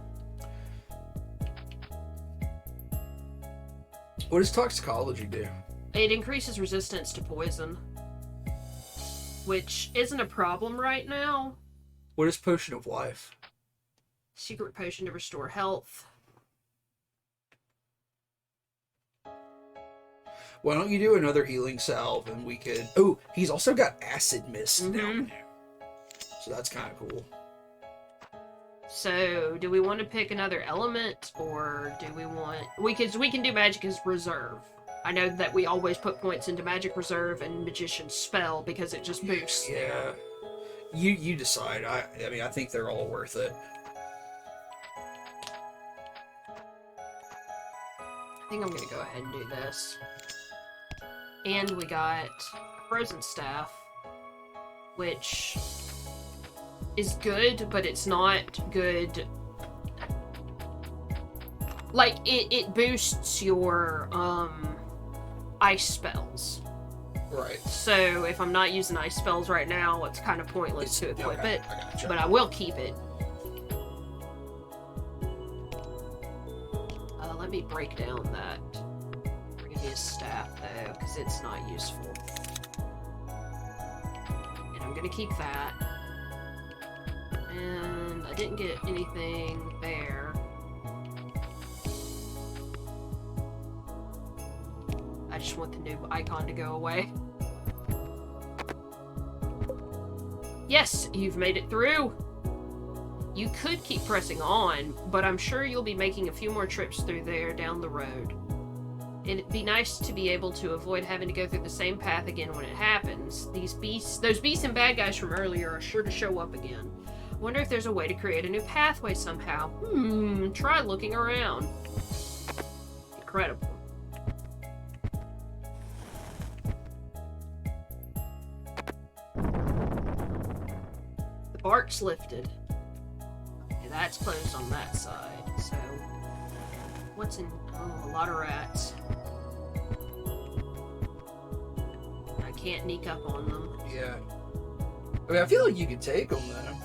What does toxicology do? It increases resistance to poison, which isn't a problem right now. What is potion of life? Secret potion to restore health. Why don't you do another healing salve and we could... Oh, he's also got acid mist down there. So that's kind of cool. So, do we want to pick another element, or do we want... We can do magic as reserve. I know that we always put points into magic reserve and magician's spell because it just boosts. Yeah. You decide. I mean, I think they're all worth it. I think I'm going to go ahead and do this. And we got Frozen Staff, which is good, but it's not good. Like, it boosts your, ice spells. Right. So, if I'm not using ice spells right now, it's kind of pointless to equip it. I gotcha. But I will keep it. Let me break down that previous staff, though, because it's not useful. And I'm going to keep that. And I didn't get anything there. I just want the new icon to go away. Yes, you've made it through! You could keep pressing on, but I'm sure you'll be making a few more trips through there down the road. It'd be nice to be able to avoid having to go through the same path again when it happens. Those beasts and bad guys from earlier are sure to show up again. Wonder if there's a way to create a new pathway somehow. Try looking around. Incredible. The bark's lifted. Okay, that's closed on that side, so... What's in... Oh, a lot of rats. I can't sneak up on them. Yeah. I mean, I feel like you could take them, though.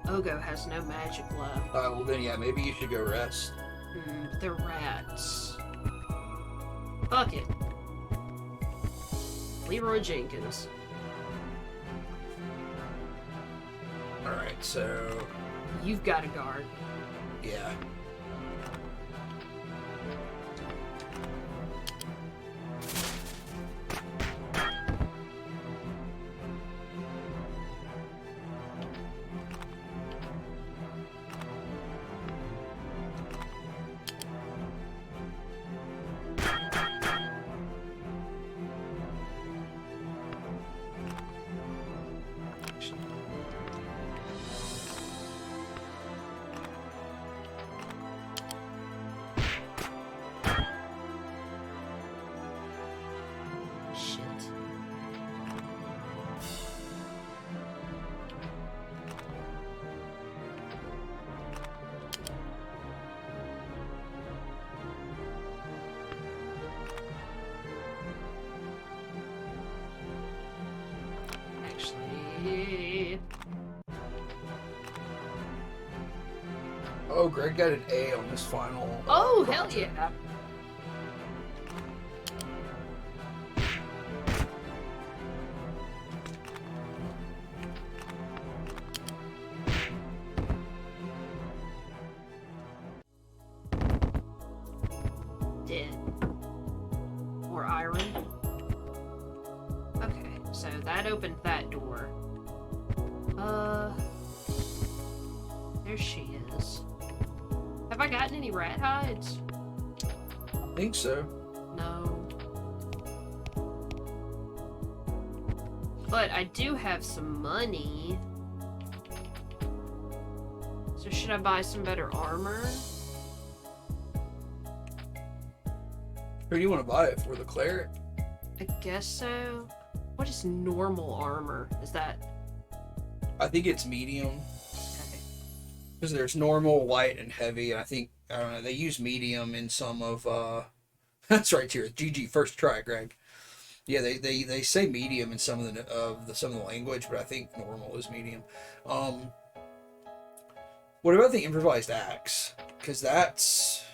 Ogo has no magic left. Well then, yeah, maybe you should go rest. They're rats. Fuck it. Leroy Jenkins. Alright, so... You've got a guard. Yeah. Oh, Greg got an A on his final. Oh, hell project. yeah. Dead. Or iron. Okay, so that opened that door. There she is. Have I gotten any rat hides? I think so. No. But I do have some money. So should I buy some better armor? Who do you want to buy it for? The cleric? I guess so. What is normal armor? Is that... I think it's medium. Okay. Because there's normal, light, and heavy. And I don't know, they use medium in some of, that's right here. GG, first try, Greg. Yeah, they say medium in some of the language, but I think normal is medium. What about the improvised axe? Because that's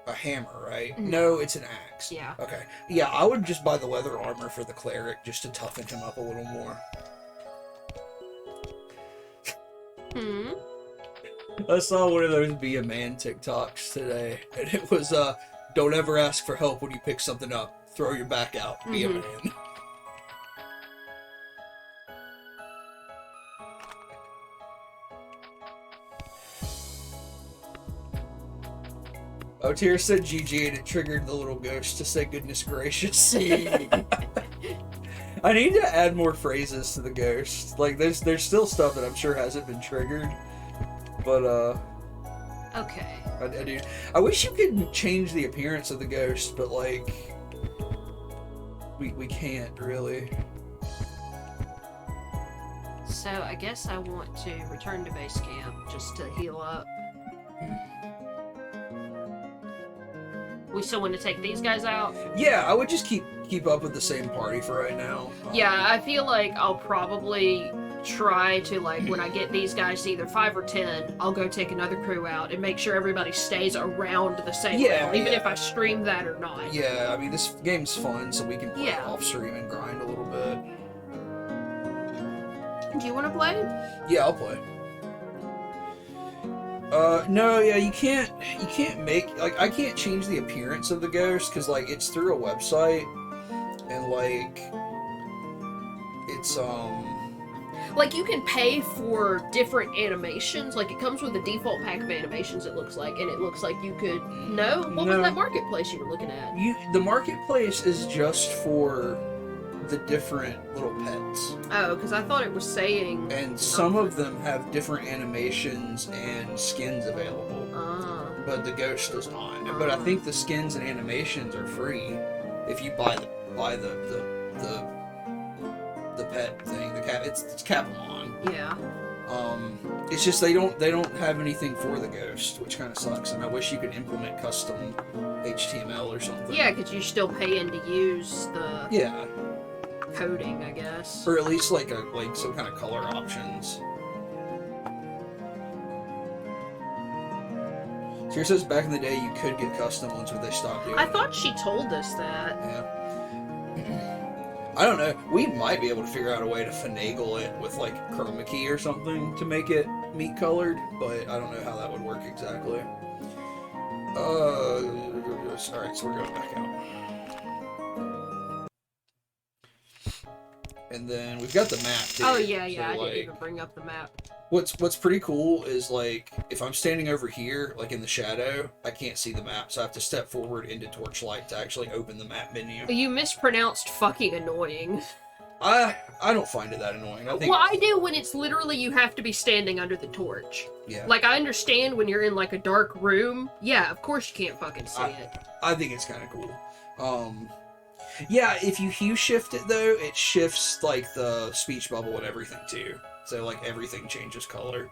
a hammer, right? No, it's an axe. Yeah. Okay. Yeah, I would just buy the leather armor for the cleric just to toughen him up a little more. I saw one of those Be a Man TikToks today, and it was, don't ever ask for help when you pick something up. Throw your back out. Be a man. Oh, Tyr said GG and it triggered the little ghost to say goodness gracious. I need to add more phrases to the ghost. Like, there's still stuff that I'm sure hasn't been triggered. But, Okay. I do. I wish you could change the appearance of the ghost, but, like, we can't, really. So I guess I want to return to base camp just to heal up. We still want to take these guys out? Yeah, I would just keep up with the same party for right now. Yeah, I feel like I'll probably try to, like, when I get these guys to either 5 or 10, I'll go take another crew out and make sure everybody stays around the same level, even if I stream that or not. Yeah, I mean, this game's fun, so we can play Yeah. off stream and grind a little bit. Do you want to play? Yeah, I'll play. No, yeah, you can't make, like, I can't change the appearance of the ghost, because, like, it's through a website, and, like, it's, Like, you can pay for different animations. Like, it comes with a default pack of animations, it looks like, and it looks like you could... No? What was No. that marketplace you were looking at? the marketplace is just for the different little pets. Oh, because I thought it was saying... And some of them have different animations and skins available, but the ghost does not. But I think the skins and animations are free if you buy the pet thing. The cat, it's Capamon. Yeah. It's just they don't have anything for the ghost, which kind of sucks. And I wish you could implement custom HTML or something. Yeah, because you're still paying to use the Yeah. coding, I guess. Or at least like some kind of color options. So it says back in the day you could get custom ones, but they stopped doing I it. thought she told us that. Yeah. I don't know. We might be able to figure out a way to finagle it with like chroma key or something to make it meat colored, but I don't know how that would work exactly. Alright, so we're going back out. And then we've got the map too. Oh yeah, So, I didn't like, even bring up the map. What's pretty cool is like if I'm standing over here, like in the shadow, I can't see the map, so I have to step forward into torchlight to actually open the map menu. You mispronounced fucking annoying. I don't find it that annoying. I think Well, I do when it's literally you have to be standing under the torch. yeah. Like, I understand when you're in, like, a dark room. Yeah, of course you can't fucking see it. I think it's kind of cool. Yeah, if you hue shift it though, it shifts like the speech bubble and everything too. So like everything changes color.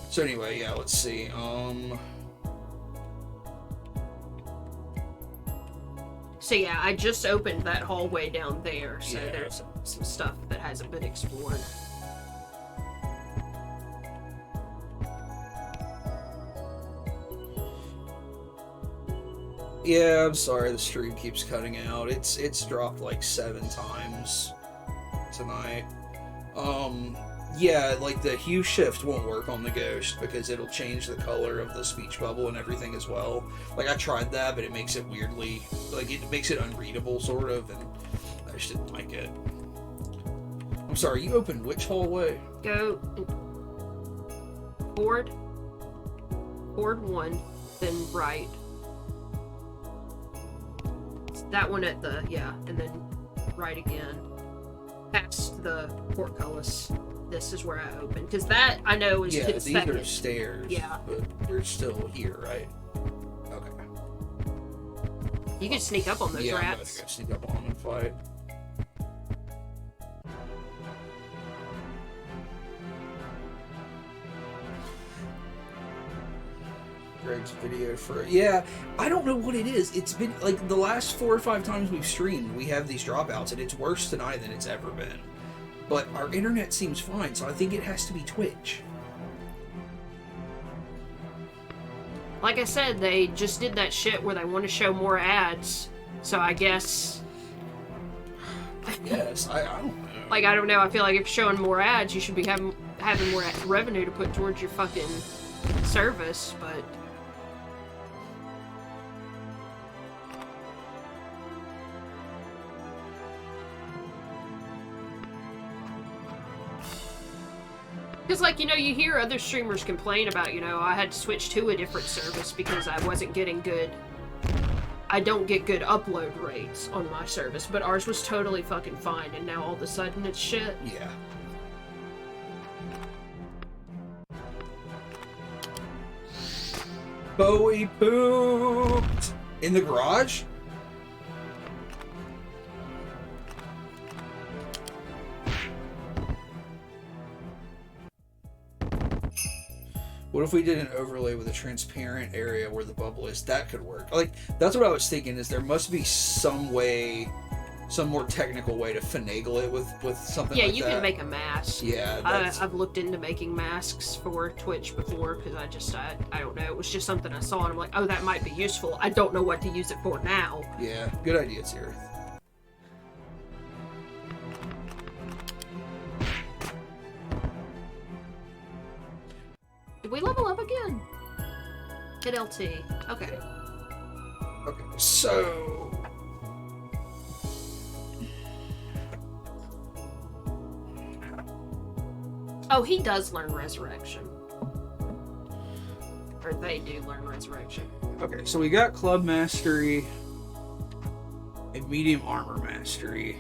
So anyway, yeah, let's see. So yeah, I just opened that hallway down there, so Yeah. there's some stuff that hasn't been explored. Yeah, I'm sorry the stream keeps cutting out. It's dropped like 7 times tonight. Yeah, like the hue shift won't work on the Ghost because it'll change the color of the speech bubble and everything as well. Like I tried that, but it makes it weirdly, like it makes it unreadable sort of, and I just didn't like it. I'm sorry, you opened which hallway? Go forward 1, then right. That one at the, yeah, and then right again. Past the portcullis. This is where I open. Because that, I know, is to the these second. are stairs. Yeah. But we're still here, right? Okay. You can sneak up on those yeah, rats. I'm gonna go sneak up on them and fight. Greg's video for I don't know what it is. It's been like the last 4 or 5 times we've streamed, we have these dropouts, and it's worse tonight than it's ever been. But our internet seems fine, so I think it has to be Twitch. Like I said, they just did that shit where they want to show more ads. So I guess. Yes, I don't know. Like, I don't know. I feel like if you're showing more ads, you should be having more revenue to put towards your fucking service, but. Because, like, you know, you hear other streamers complain about, you know, I had to switch to a different service because I wasn't getting good... I don't get good upload rates on my service, but ours was totally fucking fine, and now all of a sudden it's shit. Yeah. Bowie pooped! In the garage? What if we did an overlay with a transparent area where the bubble is? That could work. Like, that's what I was thinking, is there must be some way, some more technical way to finagle it with something like that. Yeah, you can make a mask. Yeah, I've looked into making masks for Twitch before, because I don't know, it was just something I saw, and I'm like, oh, that might be useful. I don't know what to use it for now. Yeah, good idea, Sirith. Did we level up again? Hit LT. Okay. Okay, so... Oh, he does learn Resurrection. Or they do learn Resurrection. Okay, so we got Club Mastery and Medium Armor Mastery.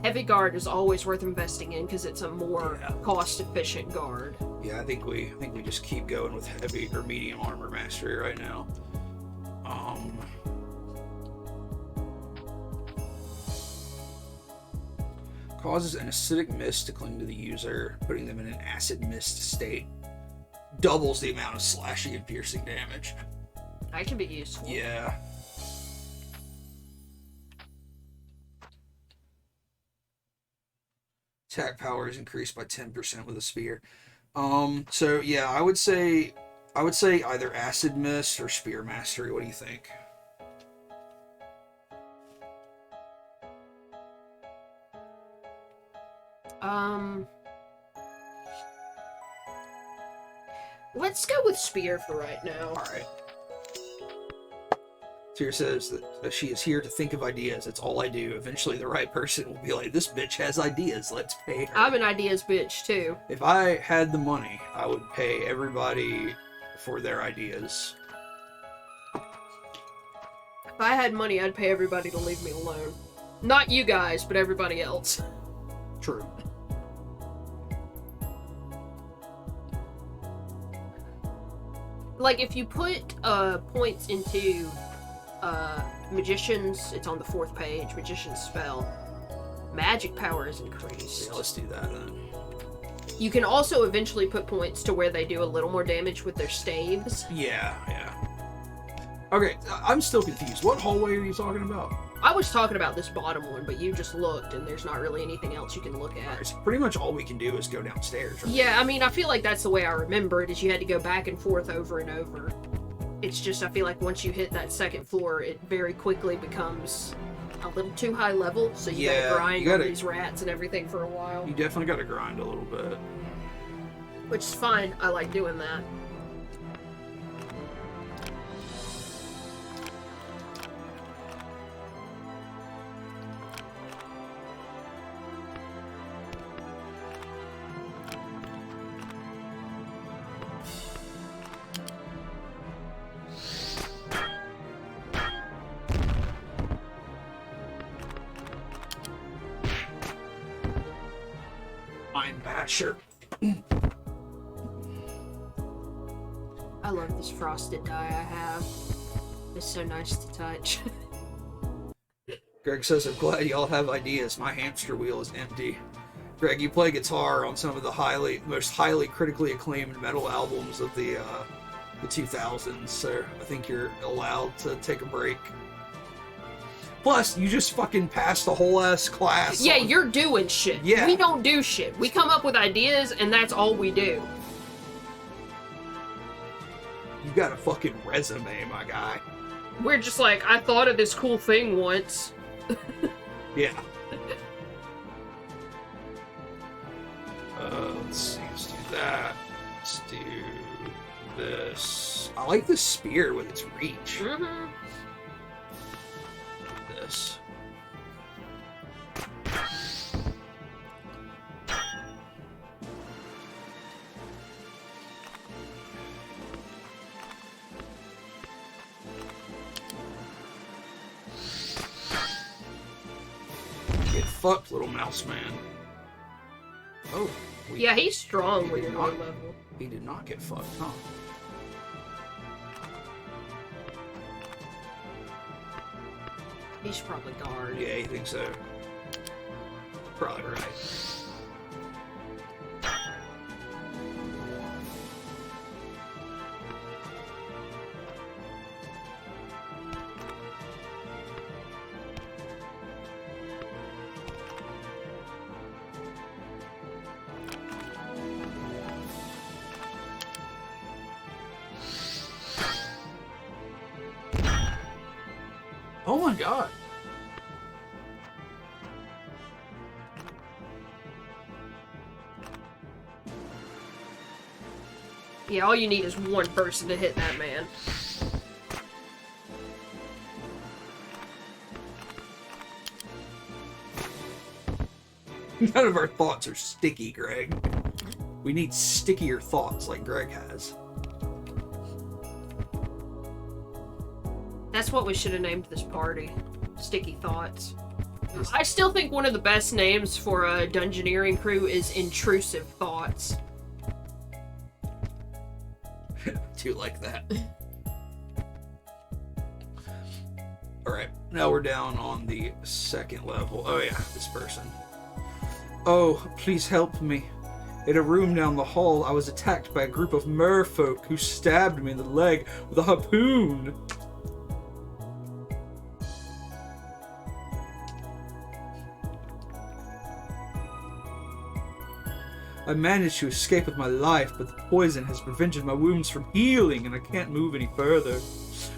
Heavy Guard is always worth investing in because it's a more Yeah. cost-efficient guard. Yeah, I think we just keep going with Heavy or Medium Armor Mastery right now. Causes an acidic mist to cling to the user, putting them in an acid mist state. Doubles the amount of slashing and piercing damage. That can be useful. Yeah. Attack power is increased by 10% with a spear. So yeah, I would say either Acid Mist or Spear Mastery. What do you think? Let's go with Spear for right now. Alright. Tyr says that she is here to think of ideas. It's all I do. Eventually the right person will be like, this bitch has ideas. Let's pay her. I'm an ideas bitch, too. If I had the money, I would pay everybody for their ideas. If I had money, I'd pay everybody to leave me alone. Not you guys, but everybody else. True. Like, if you put points into Magician's, it's on the 4th page, Magician's spell, magic power is increased. Yeah, let's do that then. You can also eventually put points to where they do a little more damage with their staves. Yeah. Okay, I'm still confused. What hallway are you talking about? I was talking about this bottom one, but you just looked, and there's not really anything else you can look at. Alright, so pretty much all we can do is go downstairs, right? Yeah, I mean, I feel like that's the way I remember it, is you had to go back and forth over and over. It's just, I feel like once you hit that second floor, it very quickly becomes a little too high level, so you gotta grind on these rats and everything for a while. You definitely gotta grind a little bit. Which is fine, I like doing that. Iron Basher. I love this frosted dye I have. It's so nice to touch. Greg says, I'm glad y'all have ideas. My hamster wheel is empty. Greg, you play guitar on some of the most highly critically acclaimed metal albums of the 2000s, so I think you're allowed to take a break. Plus, you just fucking passed the whole ass class. Yeah, you're doing shit. Yeah. We don't do shit. We come up with ideas, and that's all we do. You got a fucking resume, my guy. We're just like, I thought of this cool thing once. Yeah. Let's see, let's do that. Let's do this. I like this spear with its reach. Mm-hmm. This. Get fucked, little mouse man. Oh. Yeah, he's strong when you're low not- level. He did not get fucked, huh? He should probably guard. Yeah, you think so? Probably right. Oh my god. Yeah, all you need is one person to hit that man. None of our thoughts are sticky, Greg. We need stickier thoughts like Greg has. That's what we should have named this party. Sticky Thoughts. I still think one of the best names for a Dungeoneering crew is Intrusive Thoughts. Do like that. Alright, now we're down on the second level. Oh yeah, this person. Oh, please help me. In a room down the hall, I was attacked by a group of merfolk who stabbed me in the leg with a harpoon. I managed to escape with my life, but the poison has prevented my wounds from healing and I can't move any further.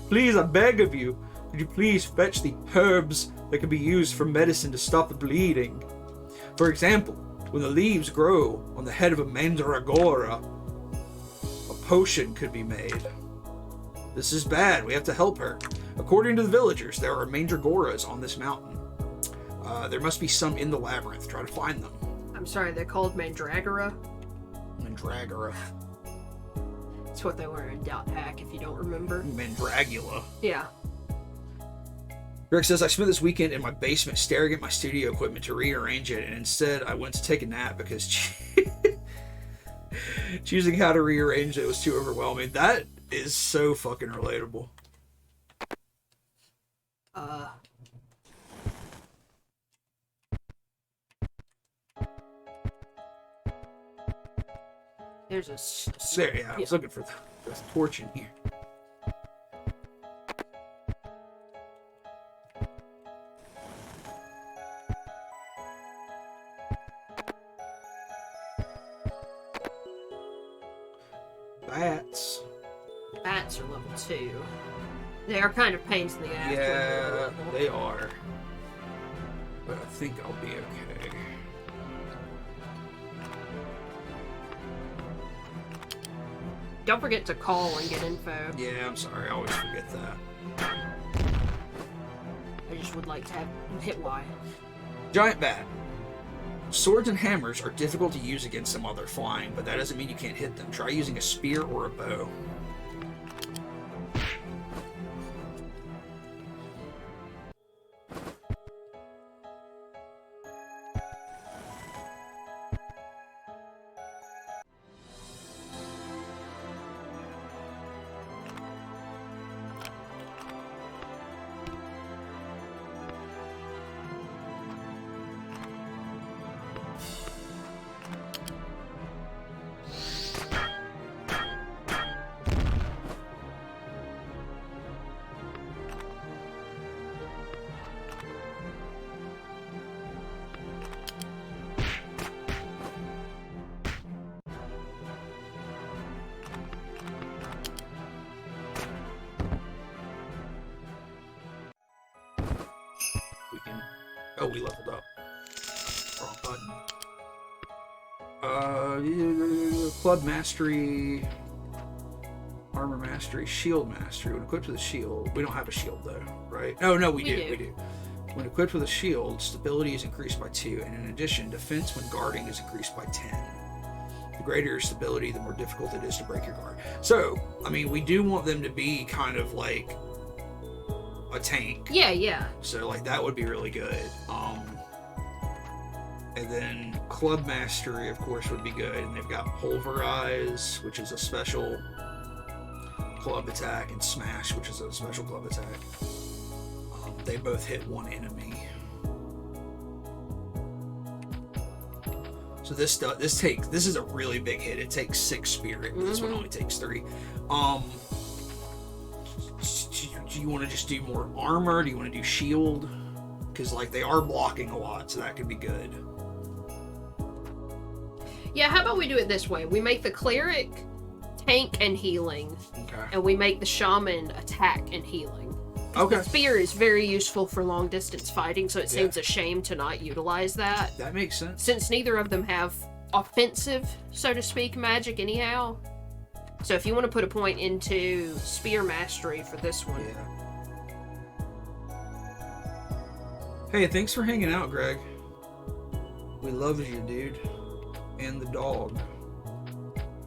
Please, I beg of you, could you please fetch the herbs that can be used for medicine to stop the bleeding? For example, when the leaves grow on the head of a mandragora, a potion could be made. This is bad, we have to help her. According to the villagers, there are mandragoras on this mountain. There must be some in the labyrinth, try to find them. I'm sorry, they're called Mandragora. Mandragora. That's what they were in Dot Hack, if you don't remember. Mandragula. Yeah. Greg says, I spent this weekend in my basement staring at my studio equipment to rearrange it, and instead I went to take a nap because choosing how to rearrange it was too overwhelming. That is so fucking relatable. There's a... There, yeah, I was looking for the torch in here. Bats. Bats are level 2. They are kind of pains in the ass. Yeah, they are. But I think I'll be okay. Don't forget to call and get info. Yeah, I'm sorry. I always forget that. I just would like to have hit Y. Giant bat. Swords and hammers are difficult to use against them while they're flying, but that doesn't mean you can't hit them. Try using a spear or a bow. Oh, we leveled up. Wrong button. Club mastery, armor mastery, shield mastery. When equipped with a shield, we don't have a shield though, right? Oh no, we do. When equipped with a shield, stability is increased by 2, and in addition, defense when guarding is increased by 10. The greater your stability, the more difficult it is to break your guard. So, I mean, we do want them to be kind of like a tank. Yeah. So like that would be really good. And then club mastery, of course, would be good. And they've got pulverize, which is a special club attack, and smash, which is a special club attack. They both hit one enemy. So this is a really big hit. It takes 6 spirit. But this one only takes 3. Do you want to just do more armor? Do you want to do shield? Because like they are blocking a lot, so that could be good. Yeah, how about we do it this way? We make the cleric tank and healing, Okay. and we make the shaman attack and healing. Okay. The spear is very useful for long distance fighting, so it seems a shame to not utilize that. That makes sense. Since neither of them have offensive, so to speak, magic anyhow. So if you want to put a point into spear mastery for this one. Yeah. Hey, thanks for hanging out, Greg. We love you, dude. And the dog.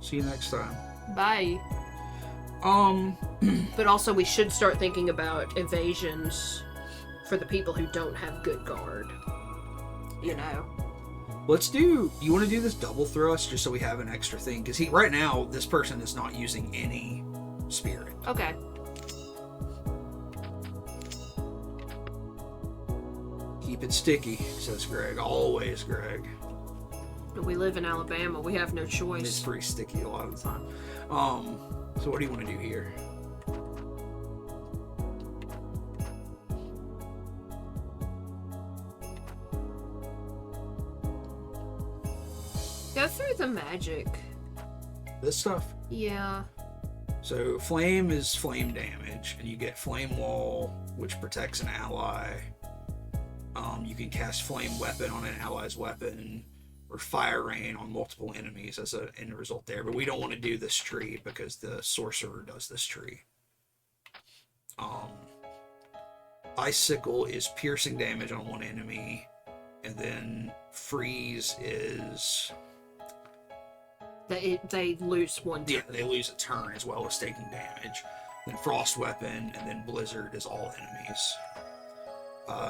See you next time. Bye. But also we should start thinking about evasions for the people who don't have good guard. You know. You want to do this double thrust just so we have an extra thing? Because right now, this person is not using any spirit. Okay. Keep it sticky, says Greg. Always, Greg. We live in Alabama. We have no choice. It's pretty sticky a lot of the time. So what do you want to do here? Go through the magic. This stuff? Yeah. So flame is flame damage, and you get flame wall, which protects an ally. You can cast flame weapon on an ally's weapon, or fire rain on multiple enemies as an end result there. But we don't want to do this tree because the sorcerer does this tree. Icicle is piercing damage on one enemy, and then freeze is they lose one turn. Yeah, they lose a turn as well as taking damage. Then frost weapon, and then blizzard is all enemies.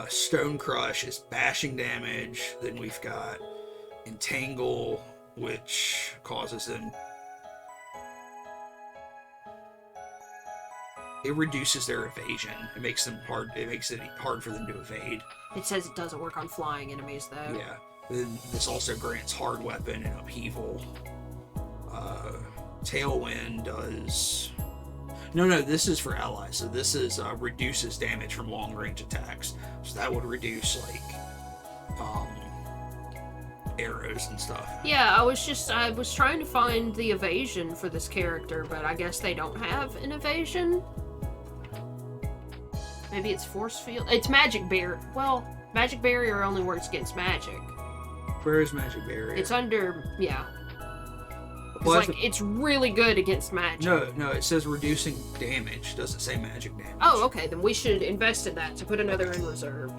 Stone crush is bashing damage. Then we've got entangle, which causes them. It reduces their evasion. It makes it hard for them to evade. It says it doesn't work on flying enemies though. Yeah. Then this also grants hard weapon and upheaval. Tailwind does. No, this is for allies. So this is reduces damage from long range attacks. So that would reduce like arrows and stuff. Yeah, I was trying to find the evasion for this character, but I guess they don't have an evasion. Maybe it's force field. It's magic barrier. Well, magic barrier only works against magic. Where is magic barrier? It's under, yeah. Well, it's really good against magic. No, it says reducing damage. Doesn't say magic damage. Oh, okay, then we should invest in that to put another in reserve.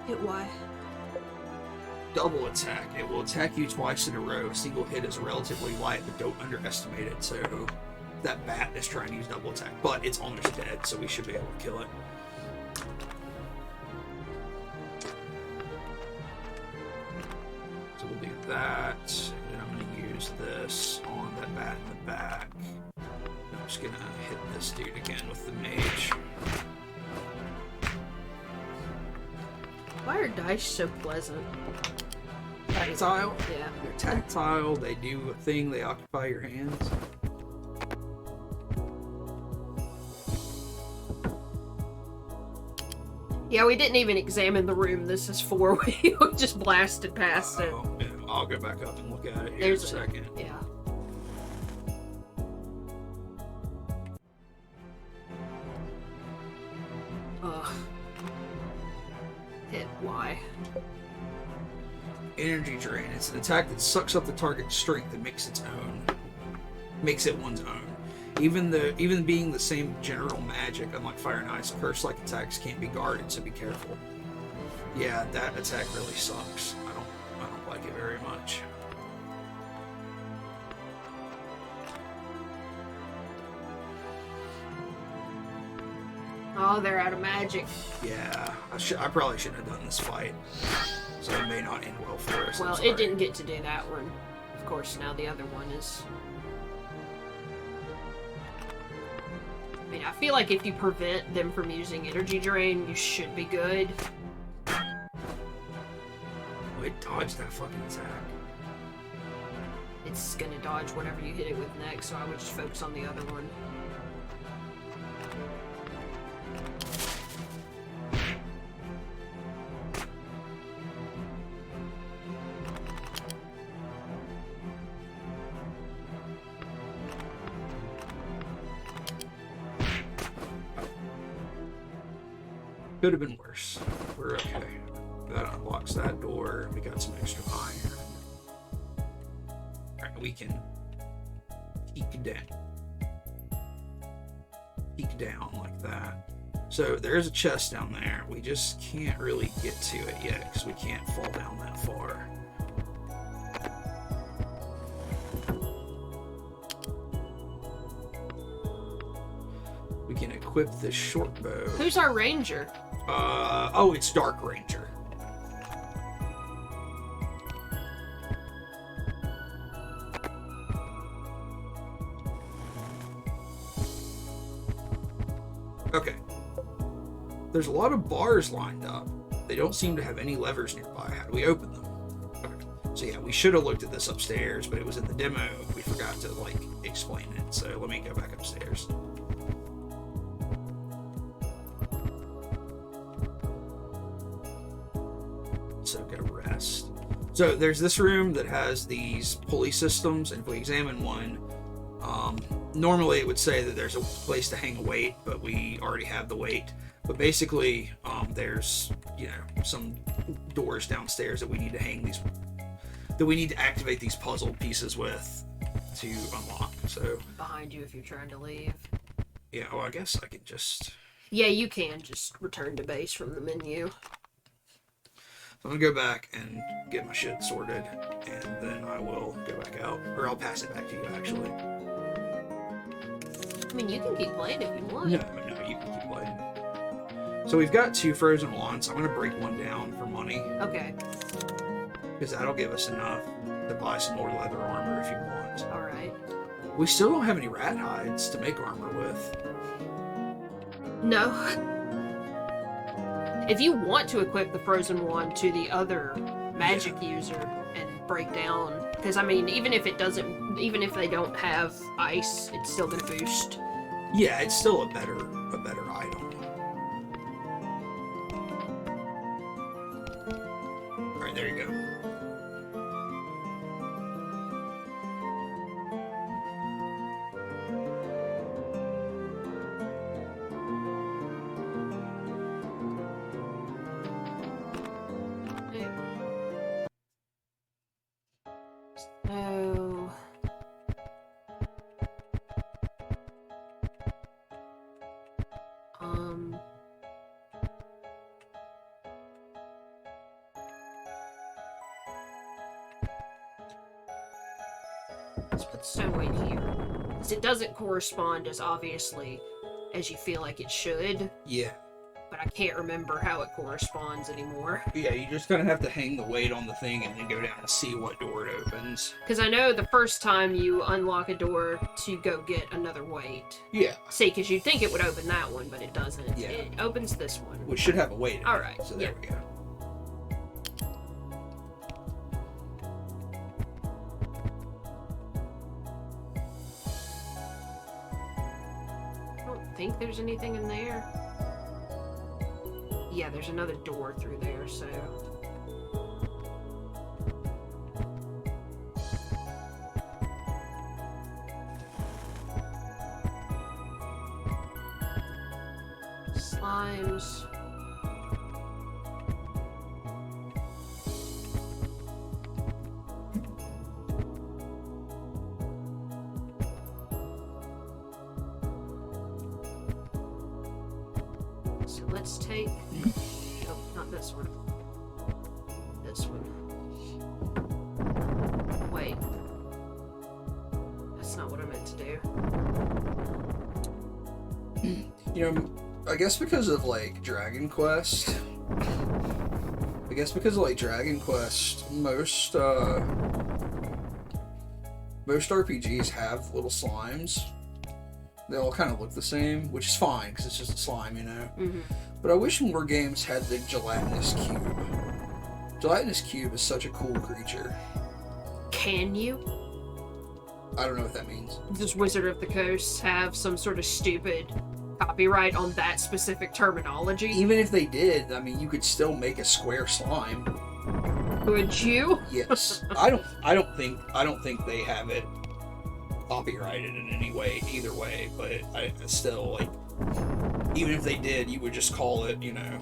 Hit Y. Double attack. It will attack you twice in a row. A single hit is relatively light, but don't underestimate it. So that bat is trying to use double attack, but it's almost dead, so we should be able to kill it. So we'll do that, and then I'm going to use this on that bat in the back. I'm just going to hit this dude again with the mage. Why are dice so pleasant? Tactile? Yeah. They're tactile, they do a thing, they occupy your hands. Yeah, we didn't even examine the room this is for. We just blasted past it. Yeah, I'll go back up and look at it here There's in a second. Yeah. Ugh. Hit Y. Energy drain. It's an attack that sucks up the target's strength and makes it one's own. Even being the same general magic, unlike Fire and Ice, curse-like attacks can't be guarded, so be careful. Yeah, that attack really sucks. I don't like it very much. Oh, they're out of magic. Yeah, I probably shouldn't have done this fight. So it may not end well for us. Well, it didn't get to do that one. Of course, now the other one is... I mean, I feel like if you prevent them from using energy drain, you should be good. Oh, it dodged that fucking attack. It's gonna dodge whatever you hit it with next, so I would just focus on the other one. Could have been worse. We're okay. That unlocks that door. We got some extra iron. Alright, we can peek down like that. So there's a chest down there. We just can't really get to it yet because we can't fall down that far. We can equip this short bow. Who's our ranger? Oh, it's Dark Ranger. Okay. There's a lot of bars lined up. They don't seem to have any levers nearby. How do we open them? Okay. So yeah, we should have looked at this upstairs, but it was in the demo. We forgot to, explain it. So let me go back upstairs. So get a rest. So there's this room that has these pulley systems, and if we examine one, normally it would say that there's a place to hang a weight, but we already have the weight. But basically, there's some doors downstairs that we need to activate these puzzle pieces with to unlock. So Behind you if you're trying to leave. yeah, well, I guess I could just. Yeah, you can just return to base from the menu. So I'm gonna go back and get my shit sorted, and then I will go back out, or I'll pass it back to you actually. I mean, you can keep playing if you want. No, you can keep playing. So we've got 2 frozen wands. I'm gonna break one down for money. Okay. Because that'll give us enough to buy some more leather armor if you want. Alright. We still don't have any rat hides to make armor with. No. If you want to equip the frozen wand to the other magic user and break down, because I mean, even if they don't have ice, it's still gonna boost. Yeah, it's still a better item. Alright, there you go. So... Let's put stone weight here. Because it doesn't correspond as obviously as you feel like it should, Yeah. but I can't remember how it corresponds anymore. Yeah, you just kind of have to hang the weight on the thing and then go down and see what door it opens. Because I know the first time you unlock a door to go get another weight. Yeah. See, because you'd think it would open that one, but it doesn't. Yeah. It opens this one. Which should have a weight in it. Alright, So there we go. I don't think there's anything in there. Yeah, there's another door through there, so... Slimes... So let's take... Oh, not this one. This one. Wait. That's not what I meant to do. You know, I guess because of, like, Dragon Quest... most RPGs have little slimes. They all kind of look the same, which is fine, because it's just a slime, you know? Mm-hmm. But I wish more games had the gelatinous cube. Gelatinous cube is such a cool creature. Can you? I don't know what that means. Does Wizard of the Coast have some sort of stupid copyright on that specific terminology? Even if they did, I mean, you could still make a square slime. Could you? Yes. I don't think they have it copyrighted in any way, either way, but I still, like, even if they did, you would just call it, you know,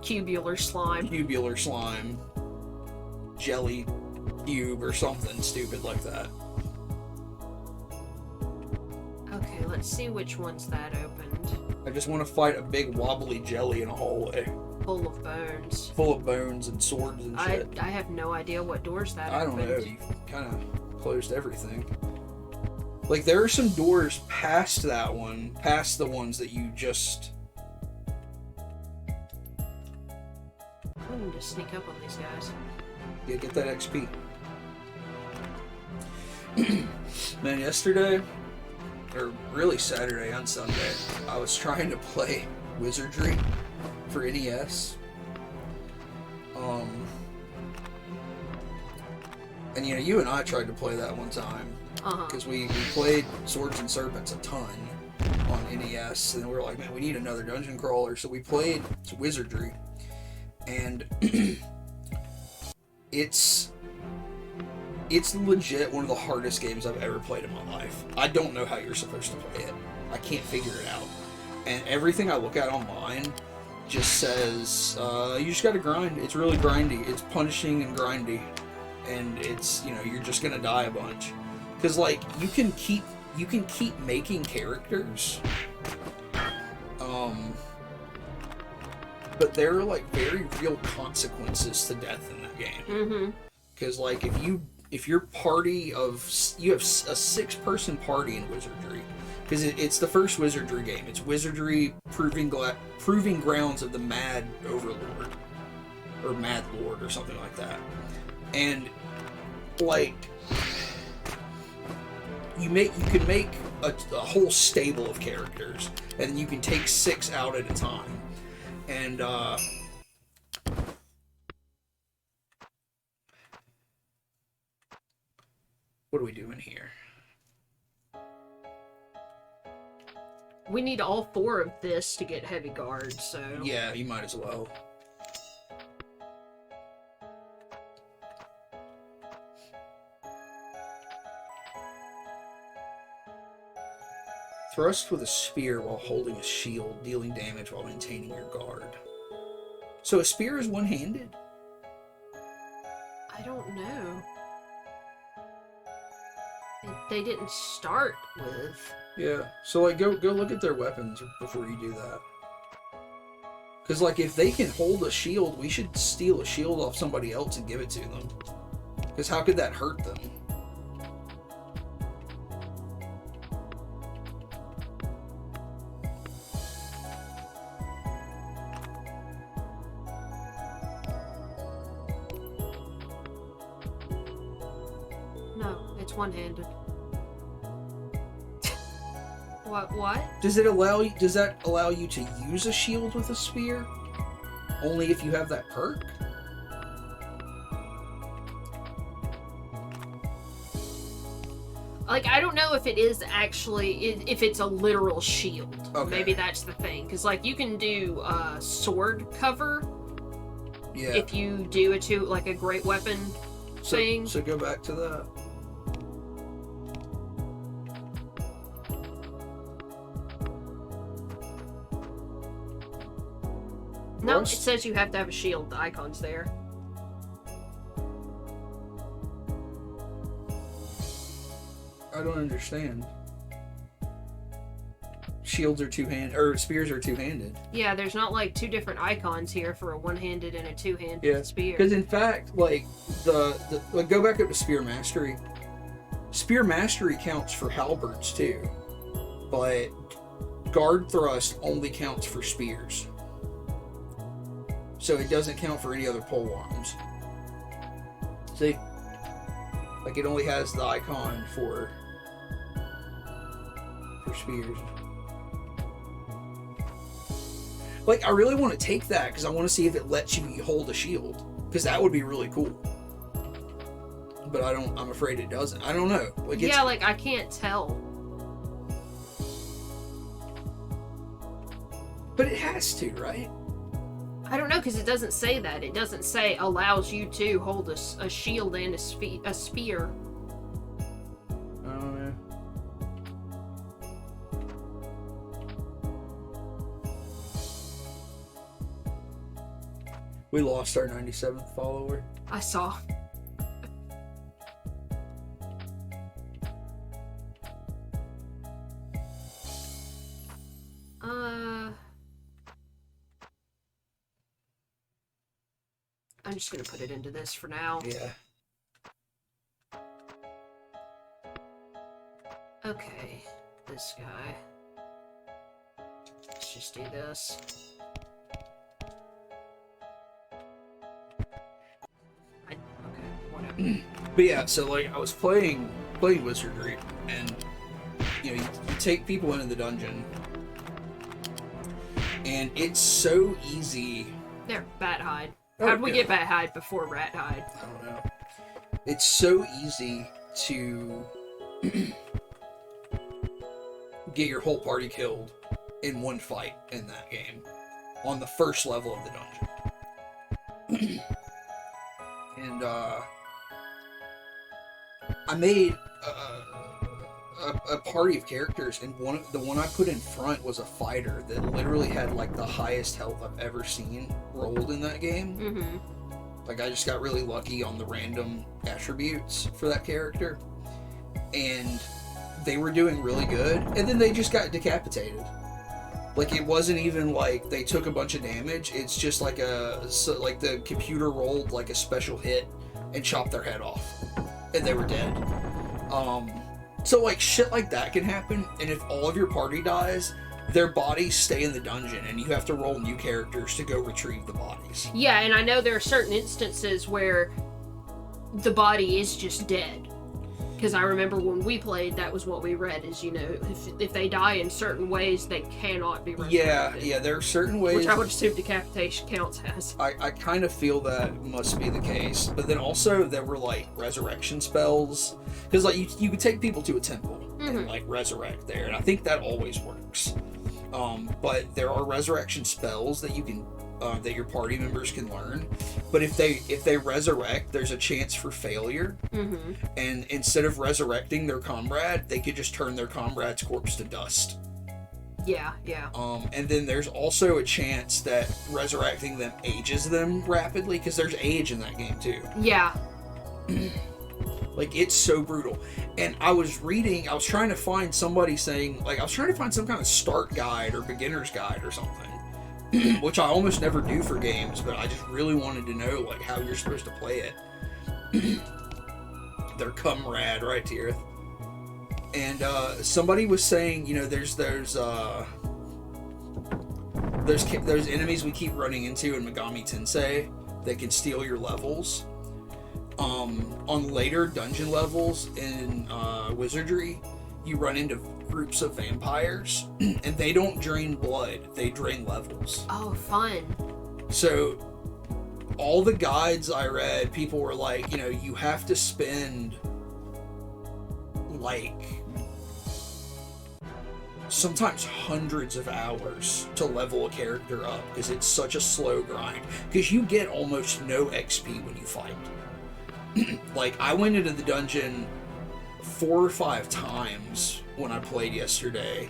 Cubular slime. cubular slime, jelly cube, or something stupid like that. Okay, let's see which one's that opened. I just want to fight a big wobbly jelly in a hallway, Full of bones. full of bones and swords and shit. I have no idea what doors that I don't opened. know, you kind of closed everything. Like, there are some doors past that one, past the ones that you just... I need to sneak up on these guys. Yeah, get that XP. Man, yesterday, or really Saturday and Sunday, I was trying to play Wizardry for NES. And you know, you and I tried to play that one time. Uh-huh. Because we played Swords and Serpents a ton on NES, and we were like, man, we need another dungeon crawler, so we played Wizardry. And it's legit one of the hardest games I've ever played in my life. I don't know how you're supposed to play it. I can't figure it out. And everything I look at online just says, you just gotta grind. It's really grindy. It's punishing and grindy. And it's, you know, you're just gonna die a bunch. Because, like, you can keep making characters. But there are, like, very real consequences to death in that game. Mm-hmm. Because, like, if your party of... You have a 6-person party in Wizardry. because it's the first Wizardry game. It's Wizardry Proving Grounds of the Mad Overlord, or Mad Lord, or something like that. And like, you can make a whole stable of characters, and you can take 6 out at a time. And what are we doing here? We need all 4 of this to get heavy guard, so... Yeah, you might as well. Thrust with a spear while holding a shield, dealing damage while maintaining your guard. So a spear is one-handed? I don't know. They didn't start with... Yeah, so like go look at their weapons before you do that. Because like if they can hold a shield, we should steal a shield off somebody else and give it to them. Because how could that hurt them? No, it's one-handed. What? Does that allow you to use a shield with a spear? Only if you have that perk? Like, I don't know if it is actually, if it's a literal shield. Okay. Maybe that's the thing. Because, like, you can do sword cover. Yeah. If you do a great weapon thing. So go back to that. No, Rust? it says you have to have a shield. The icon's there. I don't understand. Shields are two-handed, or spears are two-handed. Yeah, there's not like 2 different icons here for a one-handed and a two-handed spear. Because in fact, like like go back up to Spear Mastery. Spear Mastery counts for halberds too, but Guard Thrust only counts for spears. So it doesn't count for any other polearms. See? Like it only has the icon for spears. Like I really want to take that because I want to see if it lets you hold a shield. Because that would be really cool. But I'm afraid it doesn't. I don't know. Like yeah, like I can't tell. But it has to, right? I don't know, because it doesn't say that. It doesn't say allows you to hold a shield and a spear. I don't know. We lost our 97th follower. I saw. I'm just gonna put it into this for now. Yeah. Okay, this guy. Let's just do this. Okay, whatever. But yeah, so like I was playing Wizardry, and you take people into the dungeon, and it's so easy. There, Bat Hide. Oh, How'd we good. get Bat Hide before Rat Hide? I don't know. It's so easy to get your whole party killed in one fight in that game on the first level of the dungeon. And I made a party of characters, and the one I put in front was a fighter that literally had like the highest health I've ever seen rolled in that game. Mm-hmm. Like I just got really lucky on the random attributes for that character, and they were doing really good, and then they just got decapitated. Like it wasn't even like they took a bunch of damage. It's just like like the computer rolled like a special hit and chopped their head off, and they were dead. So, like, shit like that can happen, and if all of your party dies, their bodies stay in the dungeon, and you have to roll new characters to go retrieve the bodies. Yeah, and I know there are certain instances where the body is just dead. Because I remember when we played, that was what we read, is, you know, if they die in certain ways, they cannot be resurrected. Yeah, there are certain ways... Which I would assume decapitation counts as. I kind of feel that must be the case. But then also, there were, like, resurrection spells. Because, like, you could take people to a temple and, like, resurrect there. And I think that always works. But there are resurrection spells that you can... that your party members can learn, but if they resurrect, there's a chance for failure. And instead of resurrecting their comrade, they could just turn their comrade's corpse to dust. Yeah. And then there's also a chance that resurrecting them ages them rapidly, because there's age in that game too. Yeah. Like, it's so brutal. And I was trying to find somebody saying, like, I was trying to find some kind of start guide or beginner's guide or something. Which I almost never do for games, but I just really wanted to know, like, how you're supposed to play it. Their comrade, right here. And somebody was saying, you know, there's enemies we keep running into in Megami Tensei that can steal your levels. On later dungeon levels in Wizardry, you run into groups of vampires, and they don't drain blood, they drain levels. Oh, fun. So, all the guides I read, people were like, you know, you have to spend, like, sometimes hundreds of hours to level a character up, because it's such a slow grind. Because you get almost no XP when you fight. Like, I went into the dungeon 4 or 5 times when I played yesterday,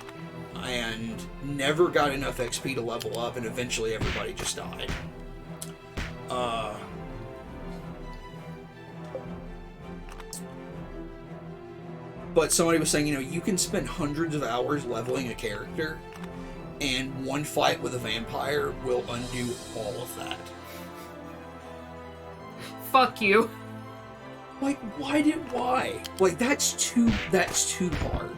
and never got enough XP to level up, and eventually everybody just died. But somebody was saying, you know, you can spend hundreds of hours leveling a character, and one fight with a vampire will undo all of that. Fuck you. Like, why? Like, that's too hard.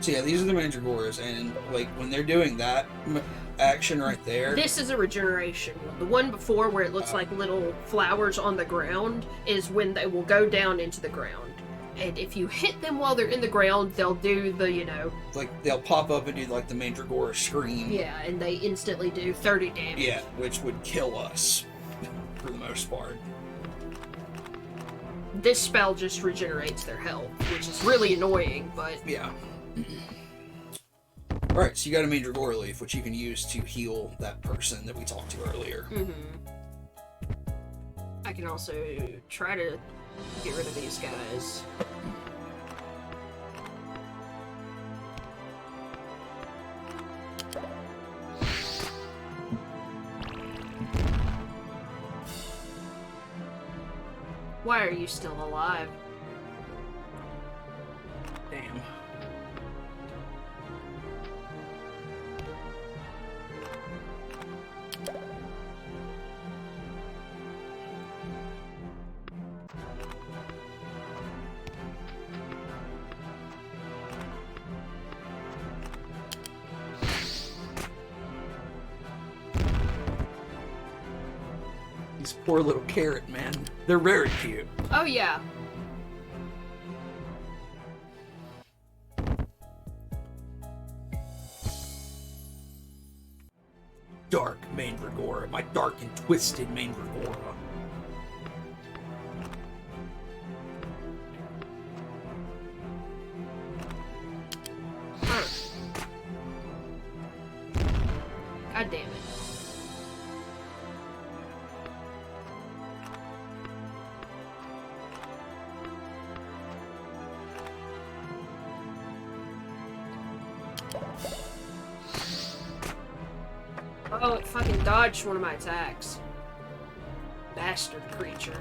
So yeah, these are the Mandragoras, and like when they're doing that action right there. This is a regeneration one. The one before, where it looks like little flowers on the ground, is when they will go down into the ground. And if you hit them while they're in the ground, they'll do the, you know... Like, they'll pop up and do, like, the Mandragora scream. Yeah, and they instantly do 30 damage. Yeah, which would kill us, for the most part. This spell just regenerates their health, which is really annoying, but... Yeah. Alright, so you got a Mandragora leaf, which you can use to heal that person that we talked to earlier. I can also try to get rid of these guys. Why are you still alive? Damn. These poor little carrot men. They're very cute. Oh, yeah. Dark Mandragora. My dark and twisted Mandragora. God damn it. Oh, it fucking dodged one of my attacks. bastard creature.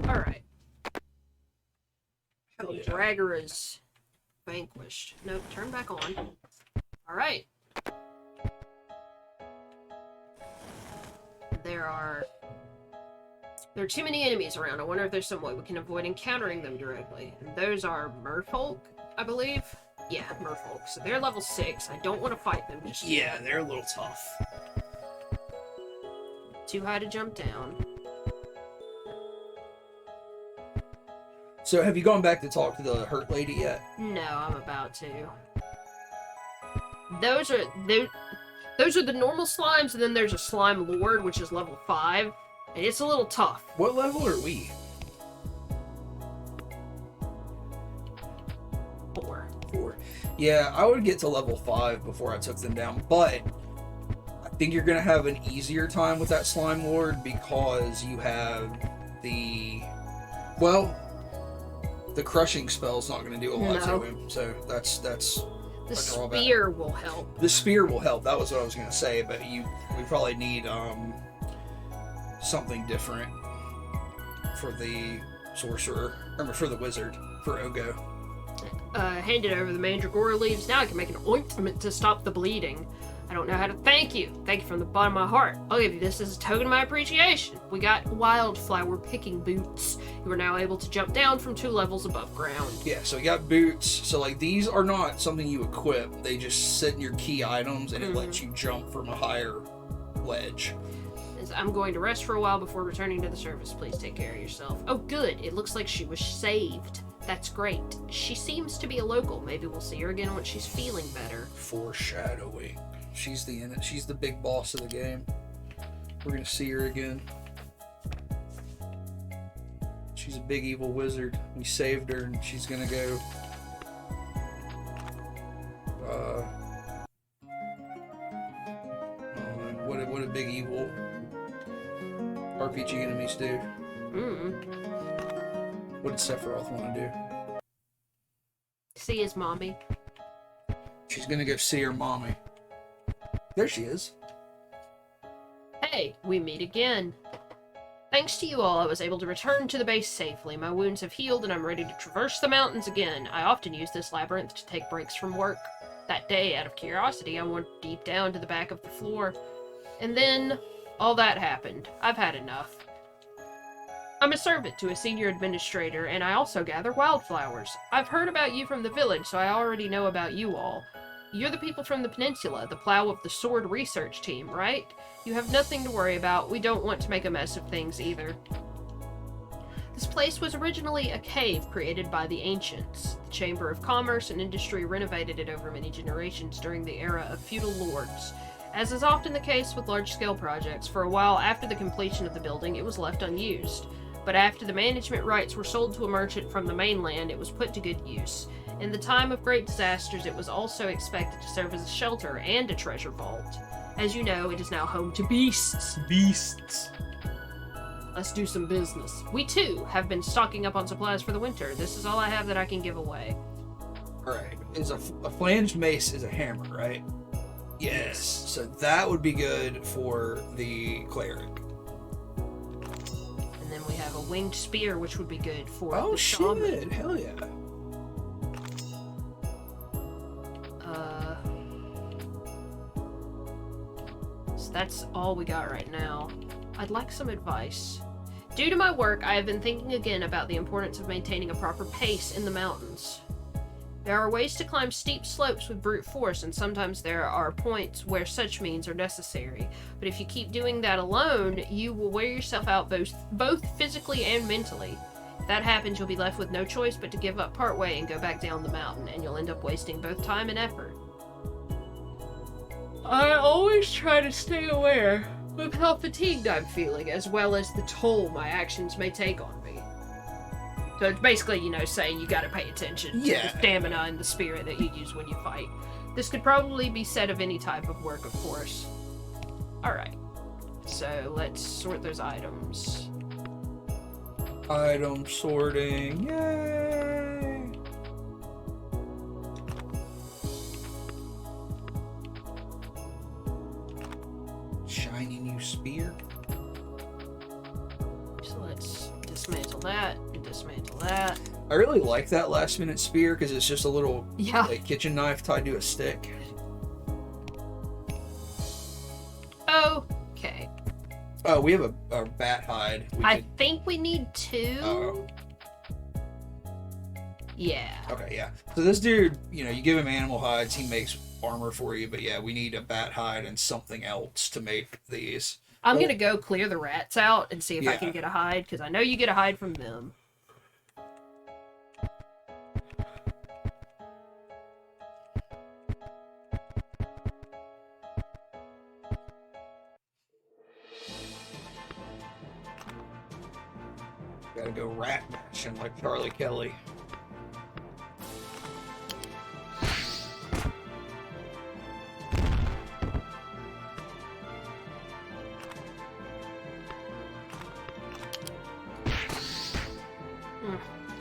Alright. Hell yeah. Dragger is vanquished. Nope, turn back on. Alright. There are too many enemies around. I wonder if there's some way we can avoid encountering them directly. And those are merfolk, I believe. Yeah, merfolk. So they're level 6. I don't want to fight them just Yeah, they're a little tough. too high to jump down. So have you gone back to talk to the hurt lady yet? No, I'm about to. Those are the normal slimes, and then there's a slime lord, which is level 5, and it's a little tough. What level are we? 4. 4. Yeah, I would get to level 5 before I took them down, but I think you're gonna have an easier time with that slime lord because you have the crushing spell's not gonna do a lot No. to him, so that's The a drawback. spear will help. The spear will help. That was what I was gonna say, but we probably need something different for the sorcerer, or for the wizard, for Ogo. Handed over the mandragora leaves. Now I can make an ointment to stop the bleeding. I don't know how to thank you. Thank you from the bottom of my heart. I'll give you this as a token of my appreciation. We got wildflower picking boots. You are now able to jump down from 2 levels above ground. Yeah, so you got boots. So like these are not something you equip. They just sit in your key items, and it lets you jump from a higher ledge. I'm going to rest for a while before returning to the surface. Please take care of yourself. Oh, good. It looks like she was saved. That's great. She seems to be a local. Maybe we'll see her again when she's feeling better. Foreshadowing. She's the big boss of the game. We're gonna see her again. She's a big evil wizard. We saved her, and she's gonna go. What a big evil RPG enemies do. What did Sephiroth want to do? See his mommy. She's gonna go see her mommy. There she is. Hey, we meet again. Thanks to you all, I was able to return to the base safely. My wounds have healed and I'm ready to traverse the mountains again. I often use this labyrinth to take breaks from work. That day, out of curiosity, I went deep down to the back of the floor. And then, all that happened. I've had enough. I'm a servant to a senior administrator, and I also gather wildflowers. I've heard about you from the village, so I already know about you all. You're the people from the peninsula, the Plow of the Sword research team, right? You have nothing to worry about. We don't want to make a mess of things either. This place was originally a cave created by the ancients. The Chamber of Commerce and Industry renovated it over many generations during the era of feudal lords. As is often the case with large-scale projects, for a while after the completion of the building, it was left unused. But after the management rights were sold to a merchant from the mainland, it was put to good use. In the time of great disasters, it was also expected to serve as a shelter and a treasure vault. As you know, it is now home to beasts. Beasts. Let's do some business. We, too, have been stocking up on supplies for the winter. This is all I have that I can give away. Alright, is a flanged mace is a hammer, right? Yes. So that would be good for the cleric. And then we have a winged spear, which would be good for Oh the shaman. shit! Hell yeah! So that's all we got right now. I'd like some advice. Due to my work, I have been thinking again about the importance of maintaining a proper pace in the mountains. There are ways to climb steep slopes with brute force, and sometimes there are points where such means are necessary. But if you keep doing that alone, you will wear yourself out both physically and mentally. If that happens, you'll be left with no choice but to give up partway and go back down the mountain, and you'll end up wasting both time and effort. I always try to stay aware with how fatigued I'm feeling, as well as the toll my actions may take on me. So it's basically, saying you gotta pay attention to the stamina and the spirit that you use when you fight. This could probably be said of any type of work, of course. Alright. So let's sort those items. Item sorting. Yay! Shiny new spear. So let's dismantle that and dismantle that. I really like that last minute spear because it's just a little like kitchen knife tied to a stick. Okay. Oh, we have a bat hide. I think we need 2. Oh. Yeah. Okay, yeah. So this dude, you give him animal hides, he makes armor for you, but yeah, we need a bat hide and something else to make these. I'm gonna go clear the rats out and see if I can get a hide, because I know you get a hide from them. Gotta go rat matching like Charlie Kelly.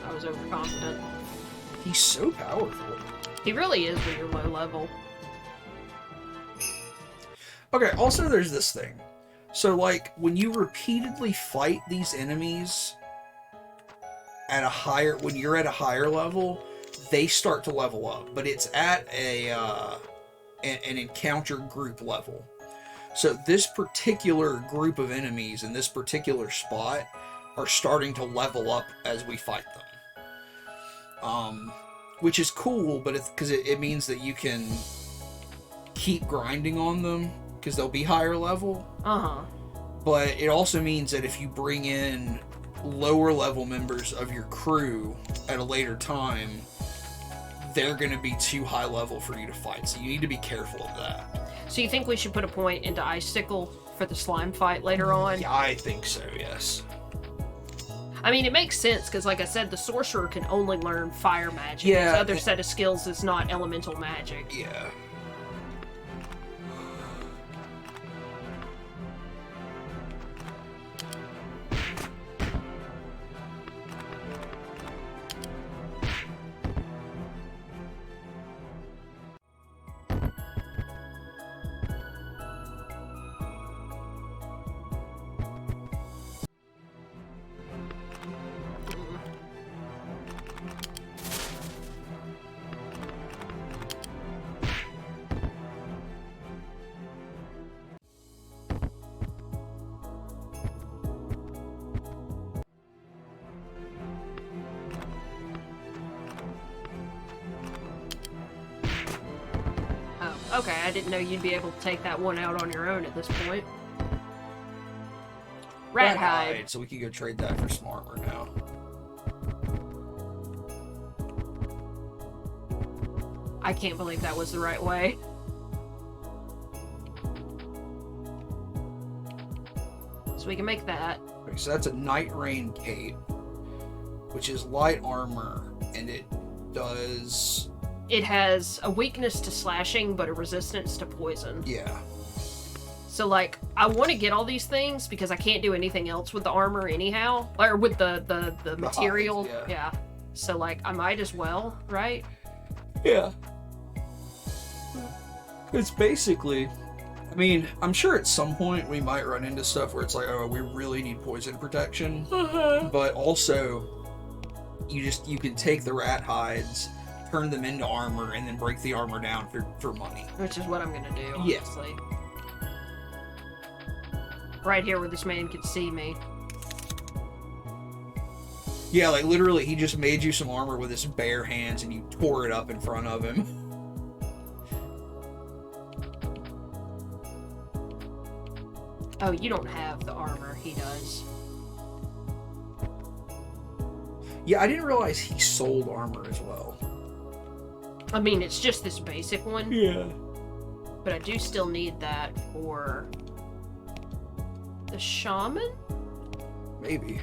I was overconfident. He's so powerful. He really is when you're low level. Okay, also there's this thing. So, like, when you repeatedly fight these enemies at a higher, when you're at a higher level, they start to level up. But it's at an encounter group level. So this particular group of enemies in this particular spot are starting to level up as we fight them. Which is cool, but it's because it means that you can keep grinding on them because they'll be higher level. But it also means that if you bring in lower level members of your crew at a later time, they're going to be too high level for you to fight. So you need to be careful of that. So you think we should put a point into Icicle for the slime fight later on? Yeah, I think so, yes. I mean, it makes sense, because like I said, the sorcerer can only learn fire magic. Yeah. His other set of skills is not elemental magic. Yeah. Okay, I didn't know you'd be able to take that one out on your own at this point. Rat hide. So we can go trade that for some armor now. I can't believe that was the right way. So we can make that. Okay, so that's a Night Rain cape, which is light armor, and it does... It has a weakness to slashing, but a resistance to poison. Yeah. So, like, I want to get all these things because I can't do anything else with the armor anyhow. Or with the material. Hide, yeah. So, like, I might as well, right? Yeah. It's basically... I mean, I'm sure at some point we might run into stuff where it's like, oh, we really need poison protection. But also, you can take the rat hides, turn them into armor, and then break the armor down for money. Which is what I'm gonna do, Yeah. honestly. Right here where this man could see me. Yeah, like literally he just made you some armor with his bare hands and you tore it up in front of him. Oh, you don't have the armor, he does. Yeah, I didn't realize he sold armor as well. I mean, it's just this basic one. Yeah. But I do still need that for The shaman? Maybe.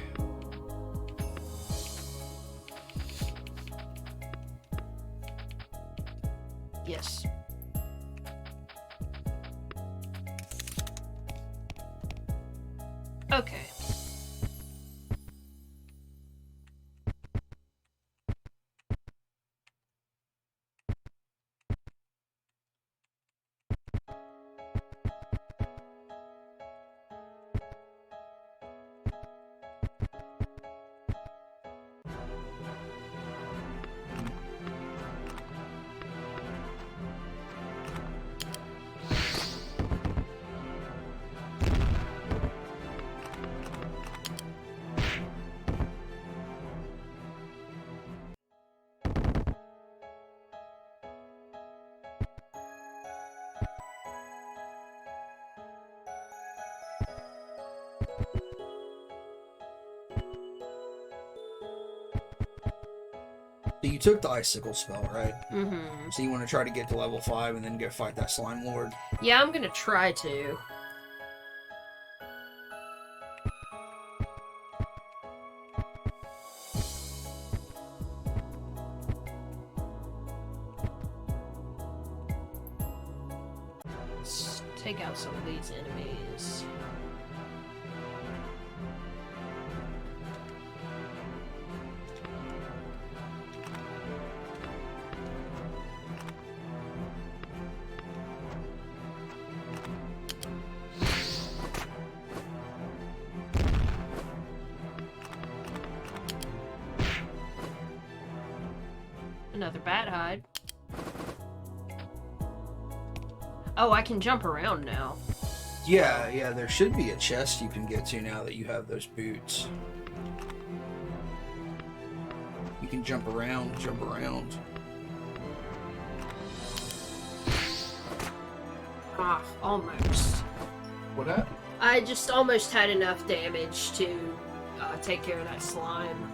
Yes. Okay. So you took the icicle spell, right? Mm-hmm. So you want to try to get to level 5 and then go fight that slime lord? Yeah, I'm gonna try to. Let's take out some of these enemies. Another bat hide. Oh, I can jump around now. Yeah, there should be a chest you can get to now that you have those boots. You can jump around. Ah, almost. What happened? I just almost had enough damage to take care of that slime.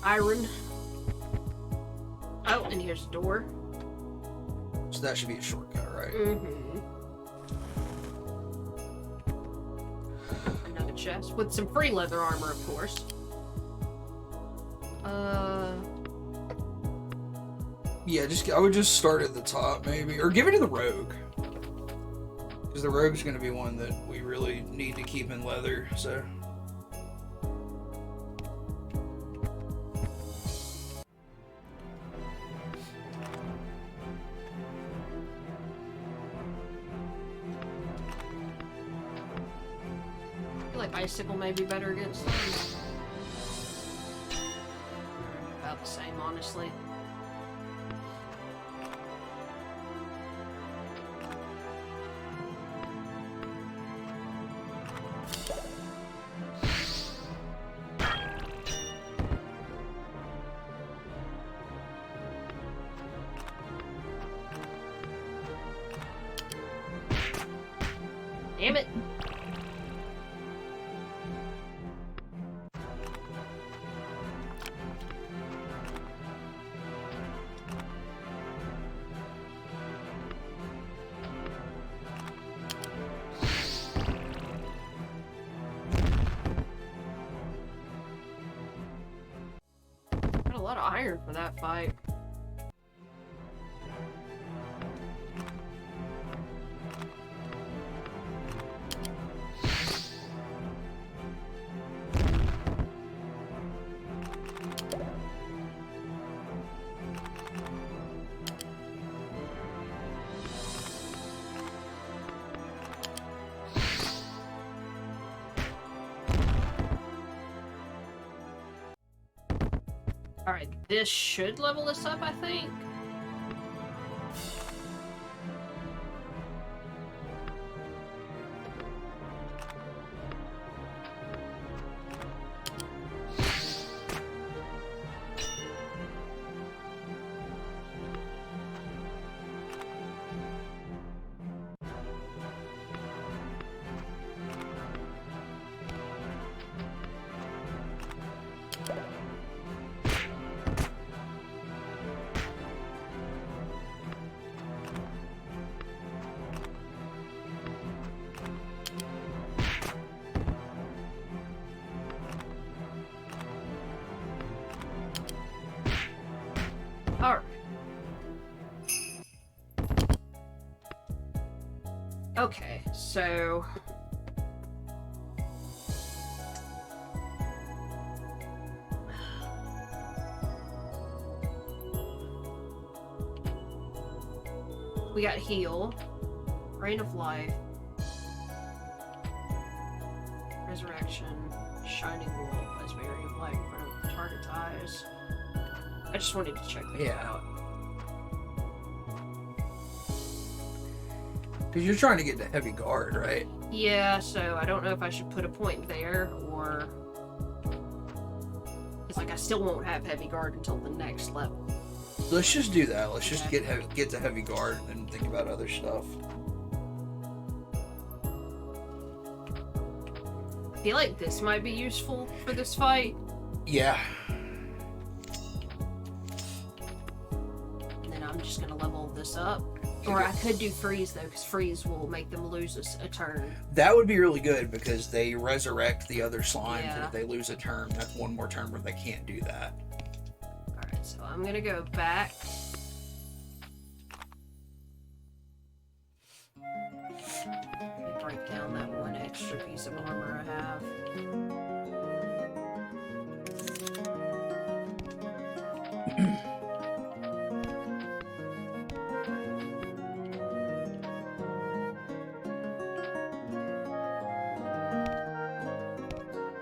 Iron. Oh, and here's a door. So that should be a shortcut, right? Mm-hmm. Another chest with some free leather armor, of course. Yeah, I would just start at the top, maybe. Or give it to the rogue. Because the rogue's going to be one that we really need to keep in leather, so... I feel like icicle may be better against them. About the same, honestly. Damn it! Got a lot of iron for that fight. Alright, this should level us up, I think. Alright. Okay, so... we got Heal, Rain of Life, Resurrection, Shining Wolf as Barrier of Light in front of the target's eyes. I just wanted to check that out. Because you're trying to get to Heavy Guard, right? Yeah, so I don't know if I should put a point there, or... It's like I still won't have Heavy Guard until the next level. Let's just do that. Let's just get to Heavy Guard and think about other stuff. I feel like this might be useful for this fight. Yeah. And then I'm just gonna level this up. Or I could do Freeze, though, because Freeze will make them lose a turn. That would be really good, because they resurrect the other slimes, and Yeah. if they lose a turn, that's one more turn where they can't do that. Alright, so I'm gonna go back. Let me break down that one extra piece of armor I have.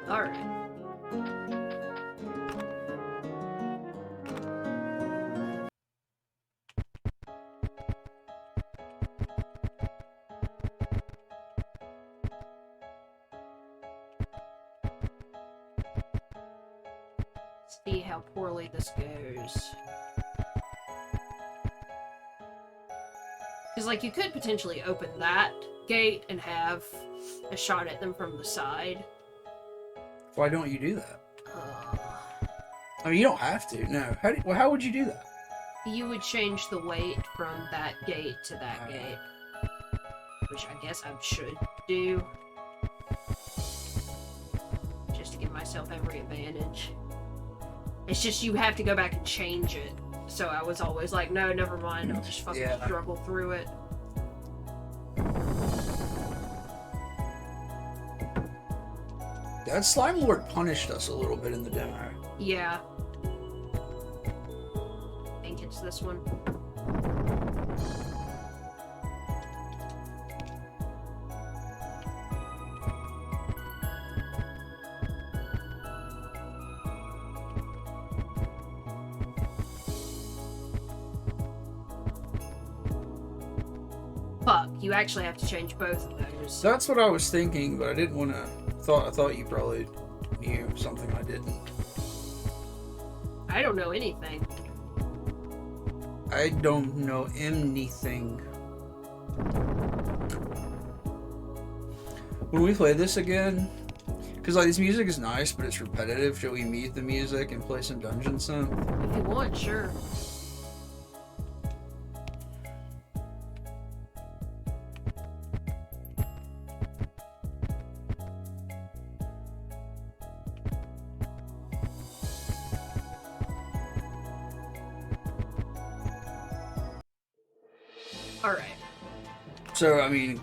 Alright. See how poorly this goes. Because, like, you could potentially open that gate and have a shot at them from the side. Why don't you do that? I mean, you don't have to. No. How would you do that? You would change the weight from that gate to that gate. Which I guess I should do. Just to give myself every advantage. It's just you have to go back and change it. So I was always like, no, never mind. I'll just fucking struggle through it. That Slime Lord punished us a little bit in the demo. Yeah. I think it's this one. Fuck, you actually have to change both of those. That's what I was thinking, but I didn't want to... I thought you probably knew something I didn't. I don't know anything. I don't know anything. When we play this again, because like this music is nice, but it's repetitive. Shall we mute the music and play some Dungeon Sim? If you want, sure. Alright. So, I mean,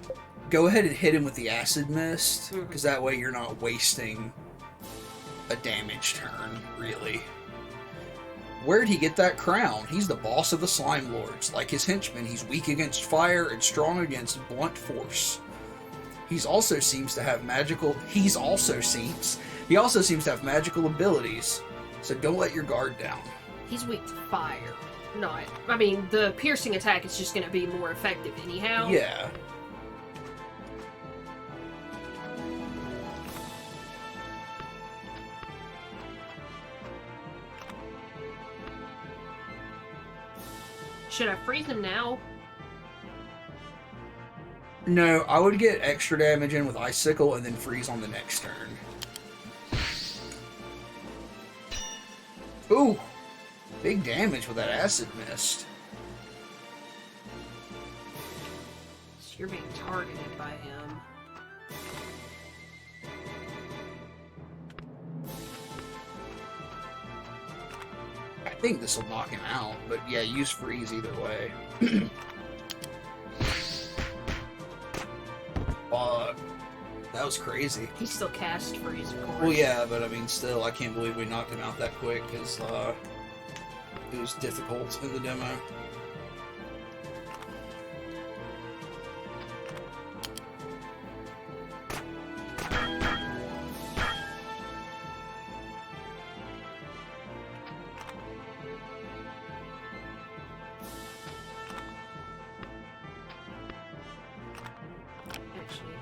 go ahead and hit him with the Acid Mist, because that way you're not wasting a damage turn, really. Where'd he get that crown? He's the boss of the Slime Lords. Like his henchmen, he's weak against fire and strong against blunt force. He also seems to have magical abilities. So don't let your guard down. He's weak to fire. Not. I mean, the piercing attack is just going to be more effective anyhow. Yeah. Should I freeze him now? No, I would get extra damage in with Icicle and then freeze on the next turn. Ooh! Big damage with that Acid Mist. So you're being targeted by him. I think this will knock him out, but yeah, use freeze either way. That was crazy. He still cast freeze, of course. Well, yeah, but I mean, still, I can't believe we knocked him out that quick because it was difficult in the demo. Actually.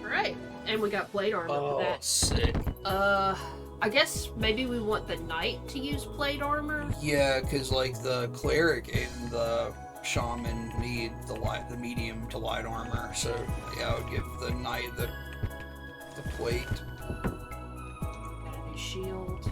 Alright, and we got plate armor for Oh, that. sick. I guess maybe we want the knight to use plate armor. Yeah, because like the cleric and the shaman need the medium to light armor. So yeah, I would give the knight the plate. Got a new shield.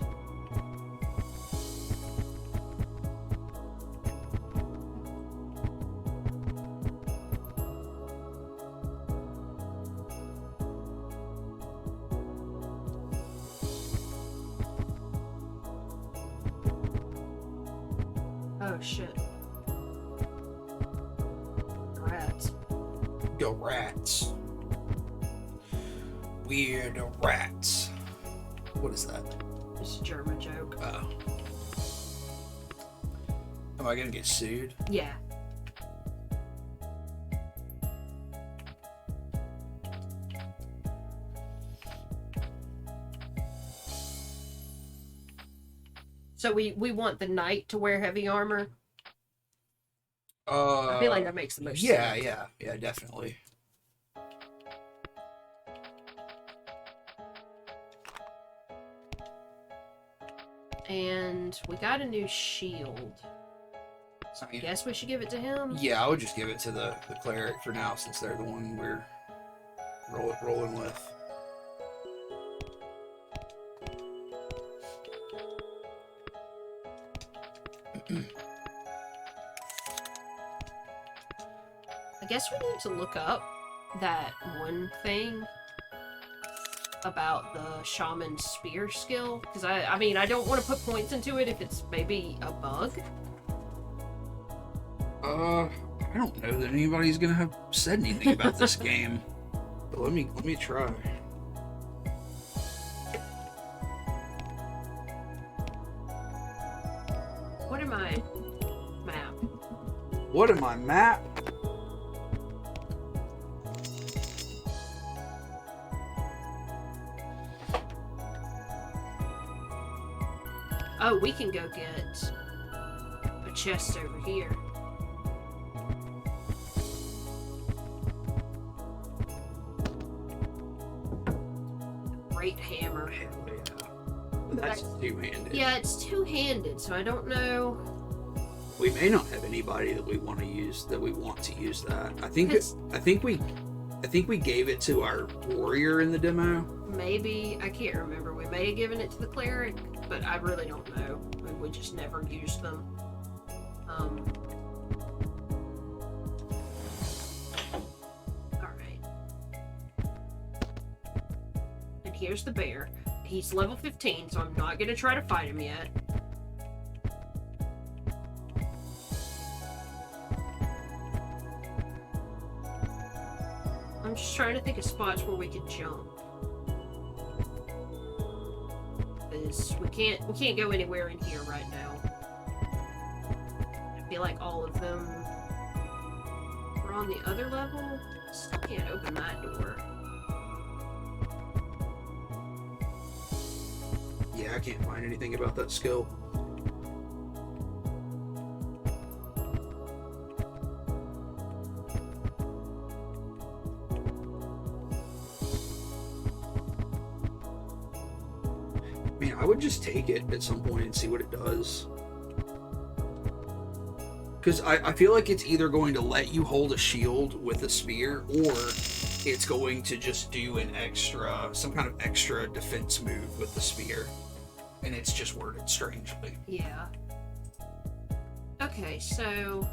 Oh shit. Rats. Yo, rats. Weird rats. What is that? It's a German joke. Oh. Am I gonna get sued? Yeah. So we want the knight to wear heavy armor. I feel like that makes the most Yeah, sense. yeah, definitely. And we got a new shield. So I guess we should give it to him. Yeah, I would just give it to the cleric for now, since they're the one we're rolling with. I guess we need to look up that one thing about the shaman spear skill, because I mean, I don't want to put points into it if it's maybe a bug. I don't know that anybody's gonna have said anything about this game, but let me try. What am I? Map. What am I, map? Oh, we can go get a chest over here. Great hammer. Hell yeah. That's two-handed. Yeah, it's two-handed, so I don't know. We may not have anybody that we want to use that. I think It's- I think we gave it to our warrior in the demo. Maybe, I can't remember. We may have given it to the cleric, but I really don't know. We just never used them. Alright. And here's the bear. He's level 15, so I'm not gonna try to fight him yet. I'm just trying to think of spots where we could jump. Because we can't go anywhere in here right now. I feel like all of them are on the other level. Still can't open that door. Yeah, I can't find anything about that skill. I mean, I would just take it at some point and see what it does. Because I feel like it's either going to let you hold a shield with a spear, or it's going to just do some kind of extra defense move with the spear. And it's just worded strangely. Yeah. Okay, so...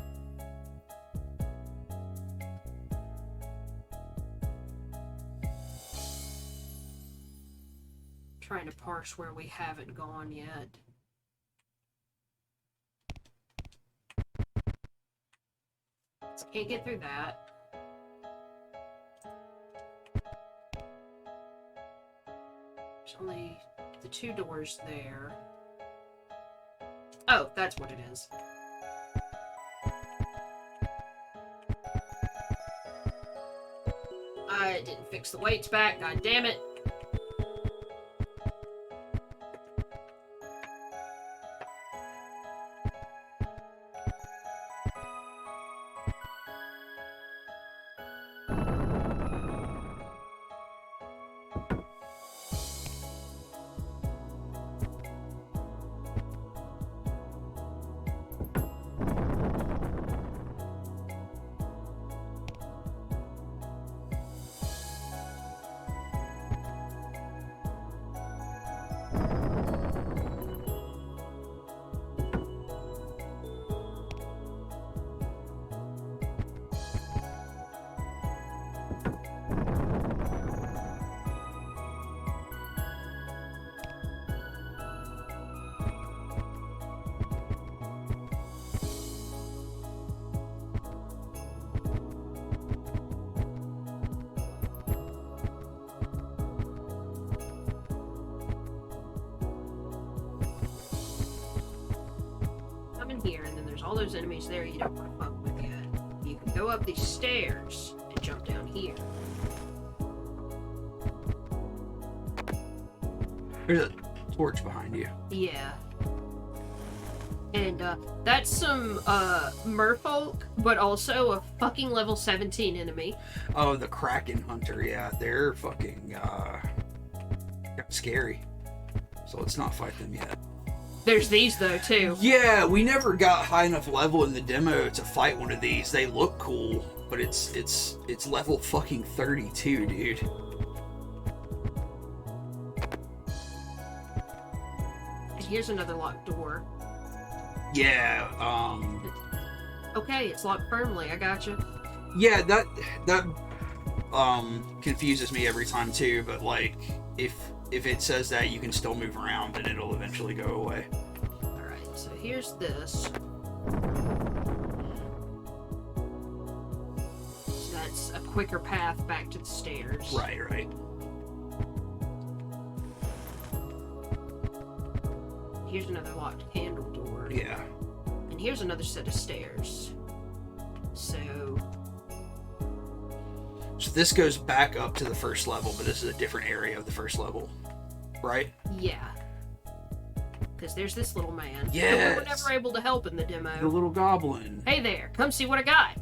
trying to parse where we haven't gone yet. So can't get through that. There's only the 2 doors there. Oh, that's what it is. I didn't fix the weights back, god damn it. Here, and then there's all those enemies there you don't want to fuck with yet. You can go up these stairs and jump down here. There's a torch behind you. Yeah. And that's some merfolk, but also a fucking level 17 enemy. Oh, the Kraken Hunter, yeah. They're fucking scary. So let's not fight them yet. There's these, though, too. Yeah, we never got high enough level in the demo to fight one of these. They look cool, but it's level fucking 32, dude. And here's another locked door. Yeah, Okay, it's locked firmly, I gotcha. Yeah, that confuses me every time, too, but, like, if it says that, you can still move around and it'll eventually go away. Alright, so here's this. So that's a quicker path back to the stairs. Right. Here's another locked handle door. Yeah. And here's another set of stairs. So this goes back up to the first level, but this is a different area of the first level. Right? yeah. Because there's this little man. Yes. That we were never able to help in the demo. The little goblin. Hey there, come see what I got.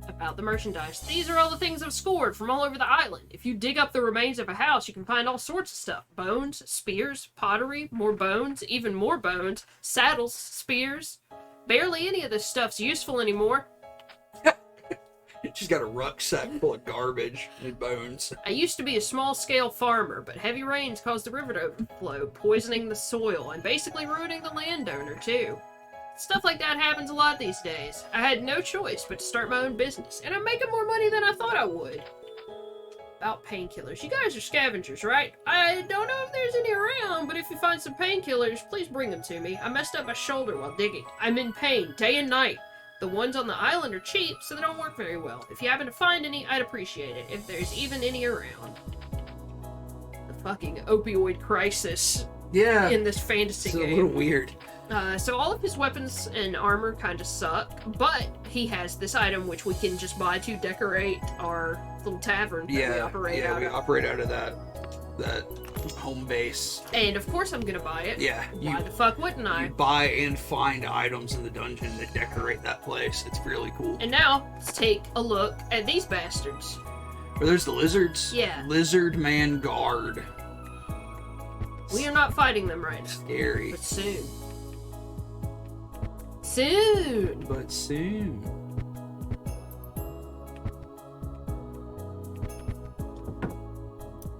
About the merchandise. These are all the things I've scored from all over the island. If you dig up the remains of a house, you can find all sorts of stuff. Bones, spears, pottery, more bones, even more bones, saddles, spears. Barely any of this stuff's useful anymore. She's got a rucksack full of garbage and bones. I used to be a small-scale farmer, but heavy rains caused the river to overflow, poisoning the soil and basically ruining the landowner, too. Stuff like that happens a lot these days. I had no choice but to start my own business, and I'm making more money than I thought I would. About painkillers. You guys are scavengers, right? I don't know if there's any around, but if you find some painkillers, please bring them to me. I messed up my shoulder while digging. I'm in pain, day and night. The ones on the island are cheap, so they don't work very well. If you happen to find any, I'd appreciate it, if there's even any around. The fucking opioid crisis Yeah. in this fantasy It's a game. little weird. So all of his weapons and armor kind of suck, but he has this item which we can just buy to decorate our little tavern that we operate out we of. operate out of that home base. And of course I'm gonna buy it. Yeah, Why the fuck wouldn't I? you buy and find items in the dungeon that decorate that place. It's really cool. And now, let's take a look at these bastards. Or there's the lizards. Yeah. Lizard man guard. We are not fighting them right now, Scary. but soon. Soon! But soon.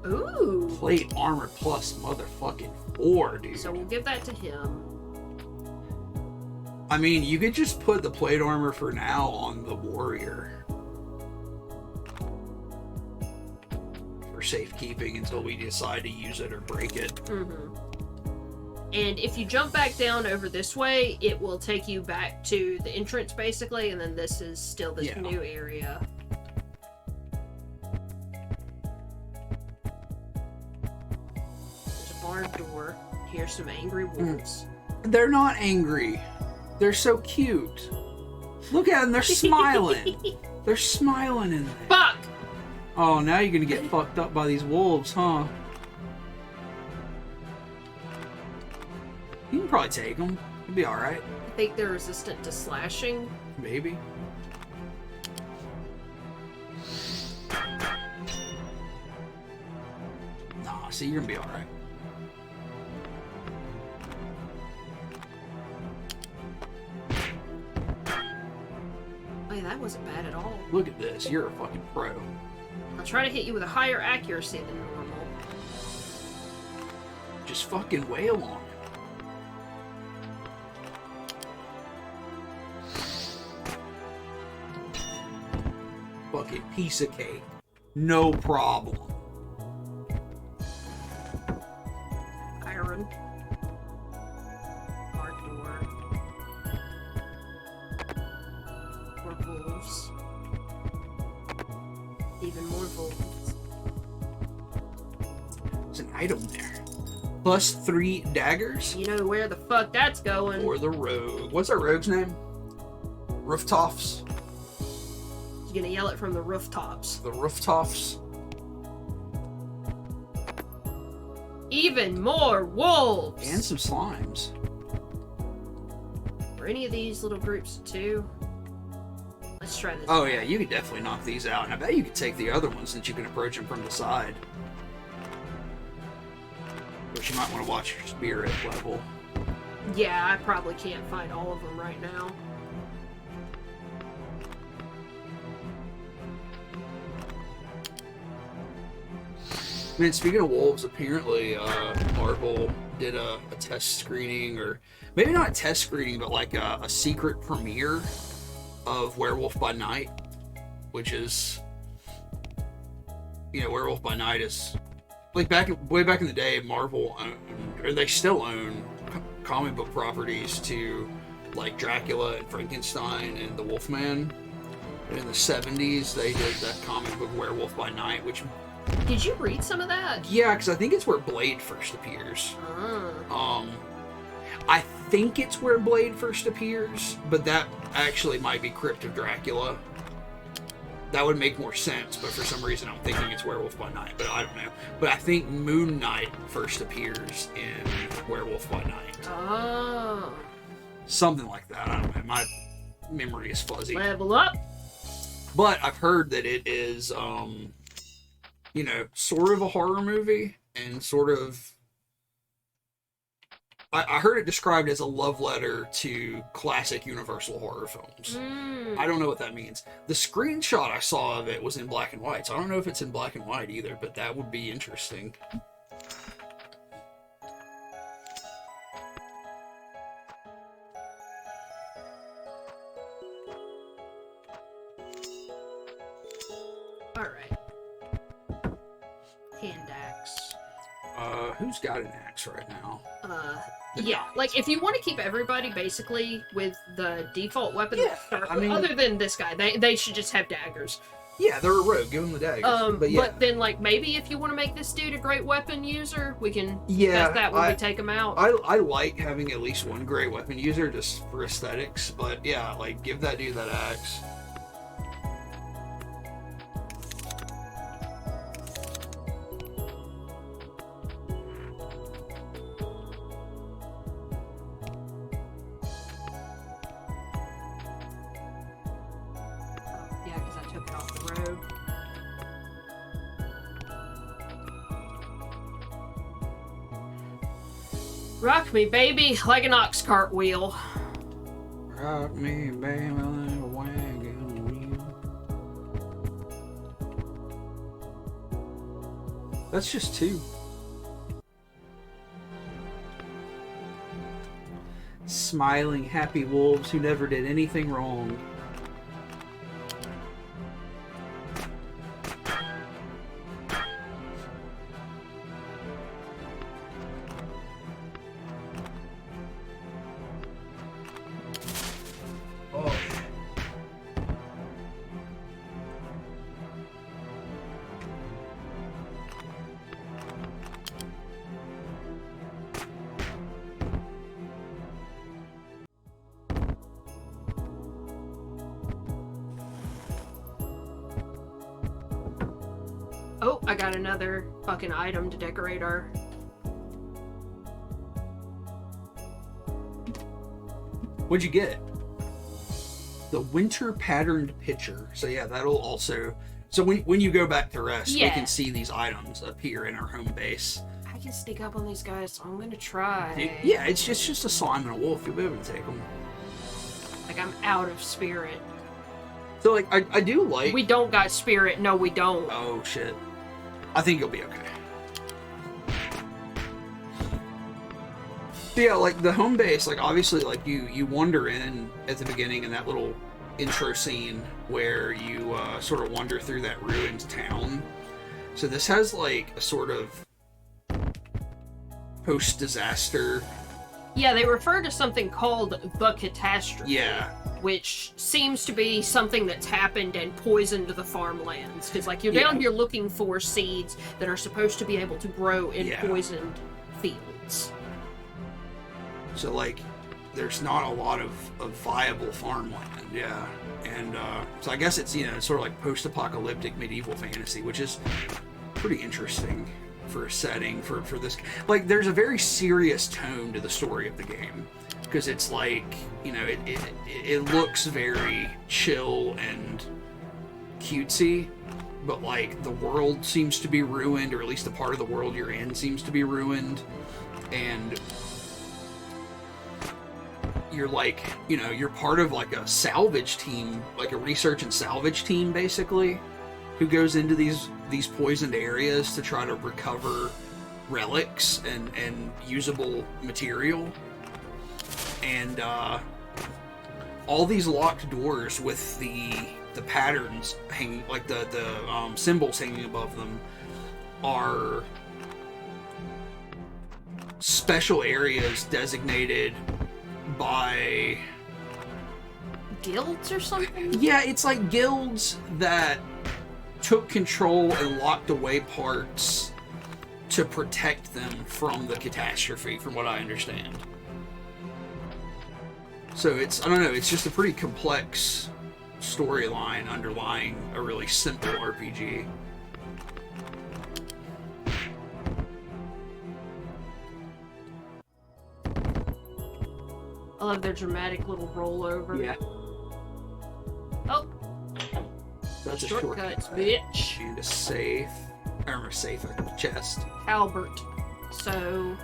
Ooh! Plate armor plus motherfucking 4, dude. So we'll give that to him. I mean, you could just put the plate armor for now on the warrior. For safekeeping until we decide to use it or break it. Mm-hmm. And if you jump back down over this way, it will take you back to the entrance, basically, and then this is still this new area. There's a barred door. Here's some angry wolves. They're not angry. They're so cute. Look at them, they're smiling. They're smiling in there. Fuck! Oh, now you're gonna get fucked up by these wolves, huh? You can probably take them. You'll be alright. I think they're resistant to slashing. Maybe. Nah, see, you're gonna be alright. Oh, yeah, that wasn't bad at all. Look at this, you're a fucking pro. I'll try to hit you with a higher accuracy than normal. Just fucking wail on it. Fucking piece of cake. No problem. Iron. Barred door. More wolves. Even more wolves. There's an item there. Plus 3 daggers. You know where the fuck that's going. Or the rogue. What's our rogue's name? Rooftops. He's gonna yell it from the rooftops. The rooftops. Even more wolves! And some slimes. Were any of these little groups too? Let's try this. Oh yeah, you could definitely knock these out. And I bet you could take the other ones since you can approach them from the side. But you might want to watch your spirit level. Yeah, I probably can't fight all of them right now. Man, speaking of wolves, apparently Marvel did a test screening, or maybe not a test screening, but like a secret premiere of Werewolf by Night, which is, you know, Werewolf by Night is like way back in the day, Marvel owned, or they still own comic book properties to like Dracula and Frankenstein and the Wolfman. And in the 70s, they did that comic book Werewolf by Night, which... Did you read some of that? Yeah, because I think it's where Blade first appears. Ah. I think it's where Blade first appears, but that actually might be Crypt of Dracula. That would make more sense, but for some reason I'm thinking it's Werewolf by Night, but I don't know. But I think Moon Knight first appears in Werewolf by Night. Oh. Something like that, I don't know. My memory is fuzzy. Level up. But I've heard that it is, you know, sort of a horror movie, and sort of... I heard it described as a love letter to classic Universal horror films. I don't know what that means. The screenshot I saw of it was in black and white, so I don't know if it's in black and white either, but that would be interesting. Alright. hand axe. Who's got an axe right now? Yeah, like if you want to keep everybody basically with the default weapon, Yeah, I mean- other than this guy, they should just have daggers. Yeah, they're a rogue. Give them the daggers. But then like maybe if you want to make this dude a great weapon user, we can Yeah, test that when we take him out. I like having at least one great weapon user just for aesthetics, but yeah, like give that dude that axe. Yeah, because I took it off the road. Rock me, baby, like an ox cart wheel. Rock me, baby, like a wagon wheel. That's just 2. Smiling, happy wolves who never did anything wrong. Oh. Oh, I got another fucking item to decorate our... What'd you get? The winter patterned pitcher. So yeah, that'll also. So when you go back to rest, we Yeah. can see these items appear in our home base. I can sneak up on these guys, so I'm gonna try. Yeah, it's just a slime and a wolf. You'll be able to take them. Like, I'm out of spirit. So like I do like. We don't got spirit. No, we don't. Oh shit. I think you'll be okay. So yeah, like the home base, like obviously like you wander in at the beginning in that little intro scene where you sort of wander through that ruined town. So this has like a sort of post-disaster. Yeah, they refer to something called the catastrophe. Yeah. Which seems to be something that's happened and poisoned the farmlands. Because, like, you're Yeah. down here looking for seeds that are supposed to be able to grow in Yeah. poisoned fields. So like there's not a lot of viable farmland, yeah. And so I guess it's, you know, sort of like post-apocalyptic medieval fantasy, which is pretty interesting for a setting for this. Like there's a very serious tone to the story of the game, because it's like, you know, it looks very chill and cutesy, but like the world seems to be ruined, or at least the part of the world you're in seems to be ruined, and you're like, you know, you're part of like a salvage team, like a research and salvage team basically, who goes into these poisoned areas to try to recover relics and usable material. And all these locked doors with the patterns hanging, like the symbols hanging above them, are special areas designated by Guilds or something? Yeah, it's like guilds that took control and locked away parts to protect them from the catastrophe, from what I understand. So it's, I don't know, it's just a pretty complex storyline underlying a really simple RPG. I love their dramatic little rollover. Yeah. Oh, That's a shortcuts, shortcut. bitch. And a safe, or a safe, a chest. Albert. So,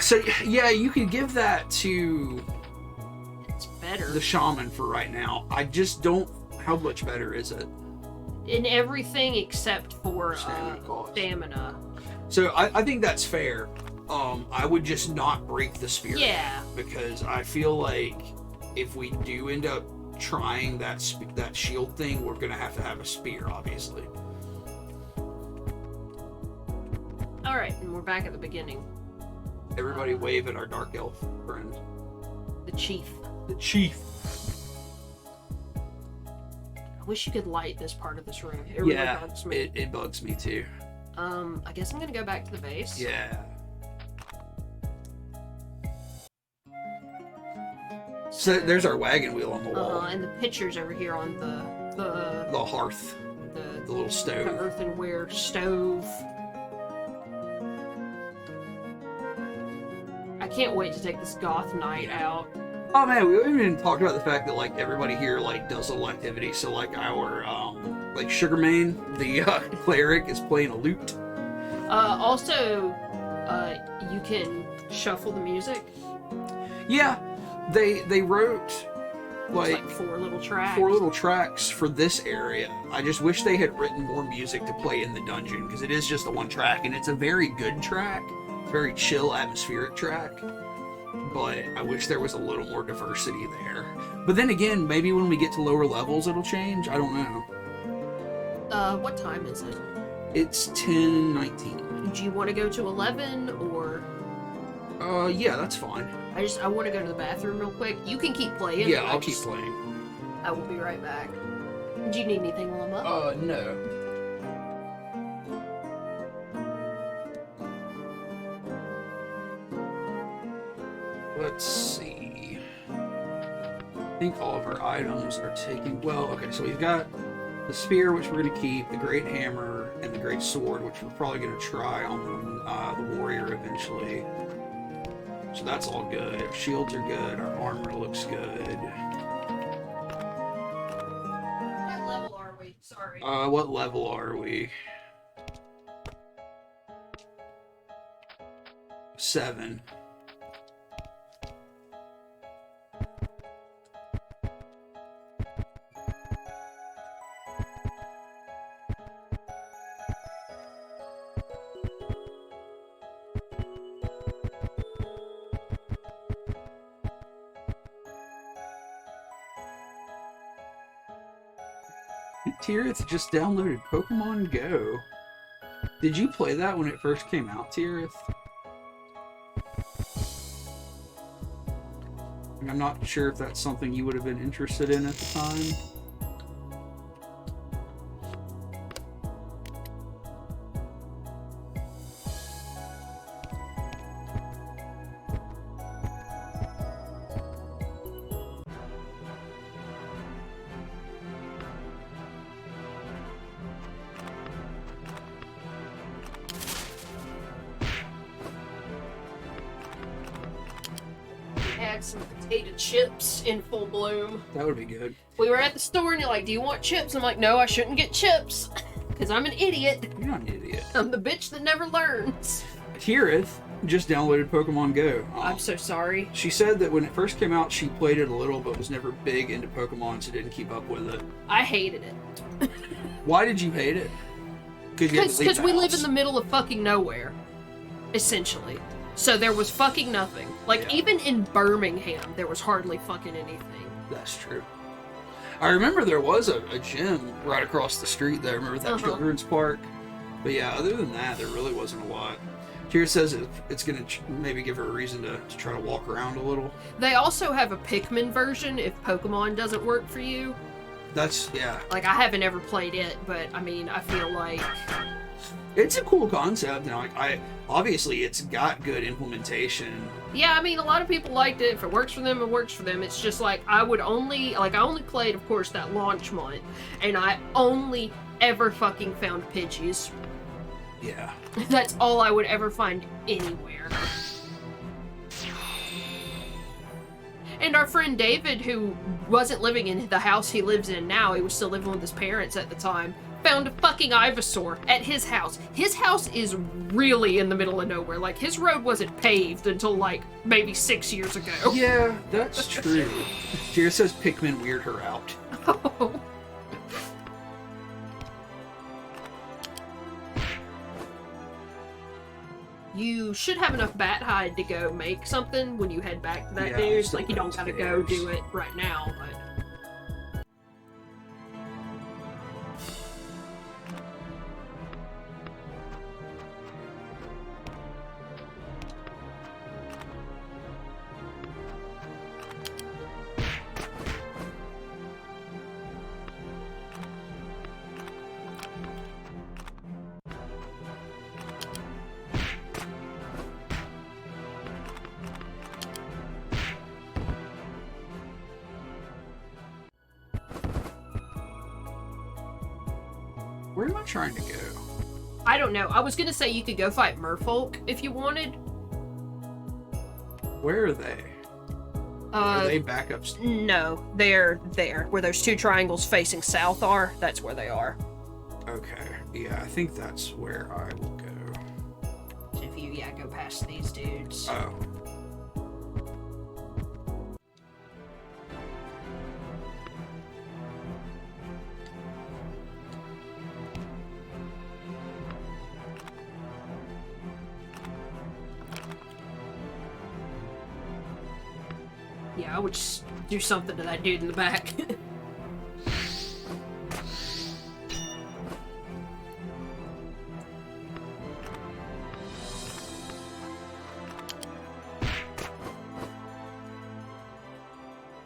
So yeah, you could give that to it's better. the shaman for right now. I just don't. How much better is it? In everything except for Stamina cost. stamina. So I think that's fair. I would just not break the spear. Yeah. Because I feel like if we do end up trying that shield thing, we're gonna have to have a spear, obviously. Alright, and we're back at the beginning. Everybody wave at our dark elf friend. The chief. The chief. I wish you could light this part of this room. It really bugs me. It bugs me too. I guess I'm gonna go back to the base. Yeah. So there's our wagon wheel on the wall. And the pictures over here on the hearth. The little stove. The earthenware stove. I can't wait to take this goth night out. Oh man, we haven't even talked about the fact that like everybody here like does a little activity. So like our like Sugarmane, the cleric, is playing a lute. Also, you can shuffle the music. Yeah, they wrote like 4 little tracks. 4 little tracks for this area. I just wish they had written more music to play in the dungeon because it is just the one track and it's a very good track. It's a very chill, atmospheric track. But I wish there was a little more diversity there. But then again, maybe when we get to lower levels it'll change. I don't know. What time is it? It's 10:19. Do you want to go to 11 or? Yeah, that's fine. I want to go to the bathroom real quick. You can keep playing. Yeah, I'll keep playing. I will be right back. Do you need anything while I'm up? No. Let's see. I think all of our items are taken. Well, okay, so we've got the spear, which we're going to keep, the great hammer, and the great sword, which we're probably going to try on the warrior eventually. So that's all good. Our shields are good. Our armor looks good. What level are we? Sorry. What level are we? 7. Tirith just downloaded Pokemon Go. Did you play that when it first came out, Tirith? I'm not sure if that's something you would have been interested in at the time. Some potato chips in full bloom. That would be good. We were at the store and you're like, do you want chips? I'm like, no, I shouldn't get chips. Because I'm an idiot. You're not an idiot. I'm the bitch that never learns. Tirith just downloaded Pokemon Go. I'm so sorry. She said that when it first came out, she played it a little, but was never big into Pokemon, so didn't keep up with it. I hated it. Why did you hate it? Because we live in the middle of fucking nowhere. Essentially. So there was fucking nothing. Like, Yeah. even in Birmingham, there was hardly fucking anything. That's true. I remember there was a gym right across the street there. Remember that children's park? But yeah, other than that, there really wasn't a lot. Kira says it's going to maybe give her a reason to try to walk around a little. They also have a Pikmin version if Pokemon doesn't work for you. That's, yeah. Like, I haven't ever played it, but, I mean, I feel like... It's a cool concept, and obviously it's got good implementation. Yeah, I mean, a lot of people liked it. If it works for them, it works for them. It's just like, I only played, of course, that launch month, and I only ever fucking found Pidgeys. Yeah. That's all I would ever find anywhere. And our friend David, who wasn't living in the house he lives in now, he was still living with his parents at the time, found a fucking Ivysaur at his house. His house is really in the middle of nowhere. Like, his road wasn't paved until, like, maybe 6 years ago. Yeah, that's true. Kira says Pikmin weird her out. You should have enough bat hide to go make something when you head back to that Yeah, dude. still Like, you don't gotta go downstairs. do it right now, but... I trying to go? I don't know. I was gonna say you could go fight merfolk if you wanted. Where are they? Are they back up? No, they're there. Where those two triangles facing south are, that's where they are. Okay. Yeah, I think that's where I will go. If you, go past these dudes. Oh. Yeah, I would just do something to that dude in the back.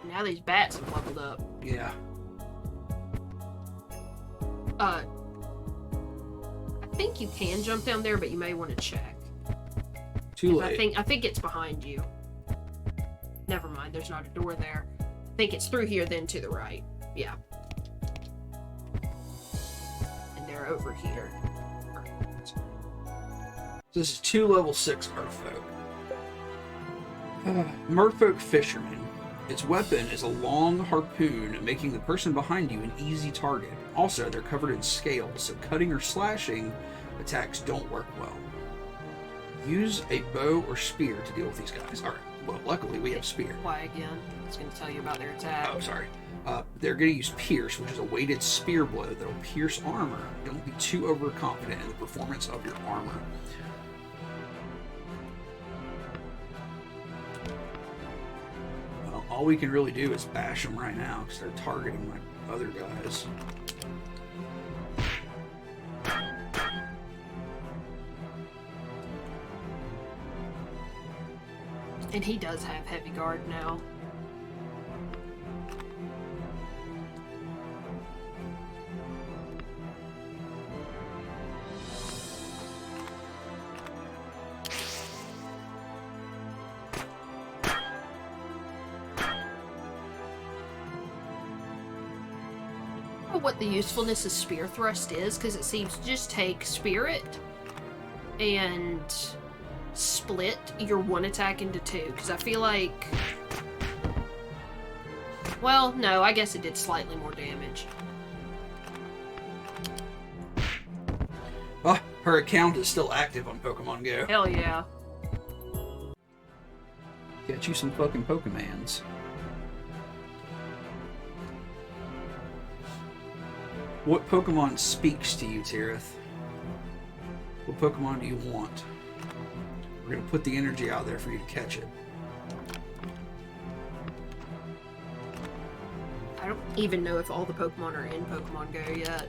Now these bats have leveled up. Yeah. I think you can jump down there, but you may want to check. Too late. I think it's behind you. Never mind, there's not a door there. I think it's through here, then to the right. Yeah. And they're over here. This is 2 level 6 merfolk. Merfolk fisherman. Its weapon is a long harpoon, making the person behind you an easy target. Also, they're covered in scales, so cutting or slashing attacks don't work well. Use a bow or spear to deal with these guys. Alright, well, luckily we have spear. Why again? I was going to tell you about their attack. Oh, sorry. They're going to use Pierce, which is a weighted spear blow that will pierce armor. Don't be too overconfident in the performance of your armor. Well, all we can really do is bash them right now because they're targeting my other guys. And he does have heavy guard now. What the usefulness of spear thrust is, because it seems to just take spirit and split your one attack into 2, because I feel like, well, no, I guess it did slightly more damage. Oh, her account is still active on Pokemon Go. Hell yeah. Get you some fucking Pokemans. What Pokemon speaks to you, Tirith? What Pokemon do you want? We're gonna put the energy out there for you to catch it. I don't even know if all the Pokemon are in Pokemon Go yet.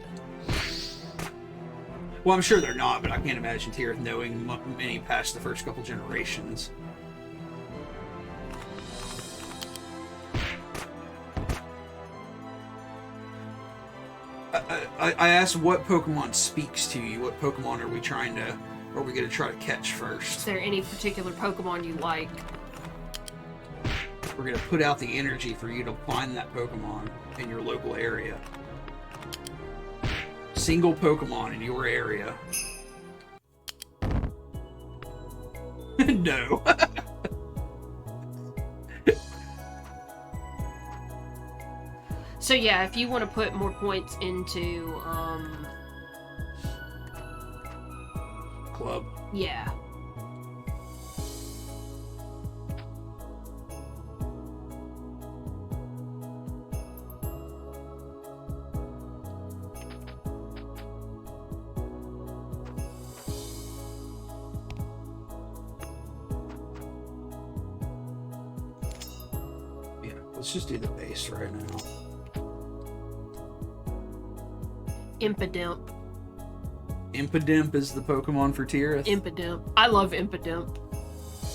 Well, I'm sure they're not, but I can't imagine Tirith knowing many past the first couple generations. I asked what Pokemon speaks to you. What Pokemon are we going to try to catch first? Is there any particular Pokemon you like? We're going to put out the energy for you to find that Pokemon in your local area. Single Pokemon in your area. No. So yeah, if you want to put more points into, Club. Yeah. Yeah, let's just do the base right now. Impidimp. Impidimp is the Pokemon for Tirith? Impidimp. I love Impidimp.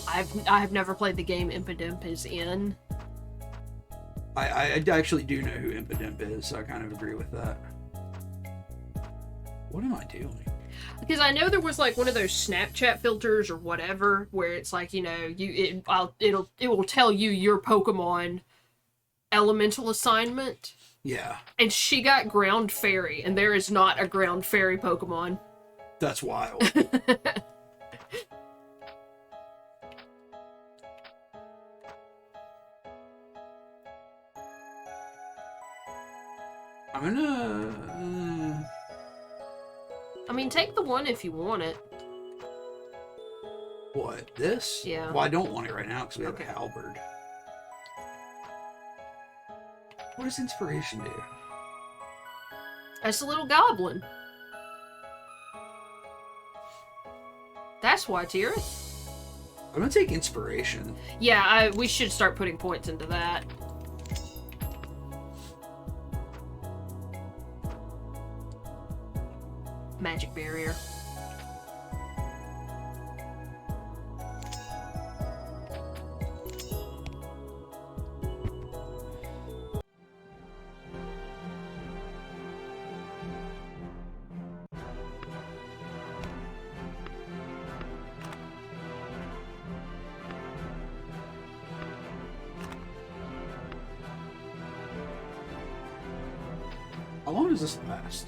I have never played the game Impidimp is in. I actually do know who Impidimp is, so I kind of agree with that. What am I doing? Because I know there was like one of those Snapchat filters or whatever where it's like, you know, it will tell you your Pokemon elemental assignment. Yeah, And she got Ground Fairy, and there is not a Ground Fairy Pokemon. that's wild. I'm gonna... I mean, take the one if you want it. what, this? Yeah. Well, I don't want it right now because we have Okay. a halberd. What does inspiration do? That's a little goblin. That's why, Tira. I'm gonna take inspiration. Yeah, we should start putting points into that. Magic barrier. How long does this last?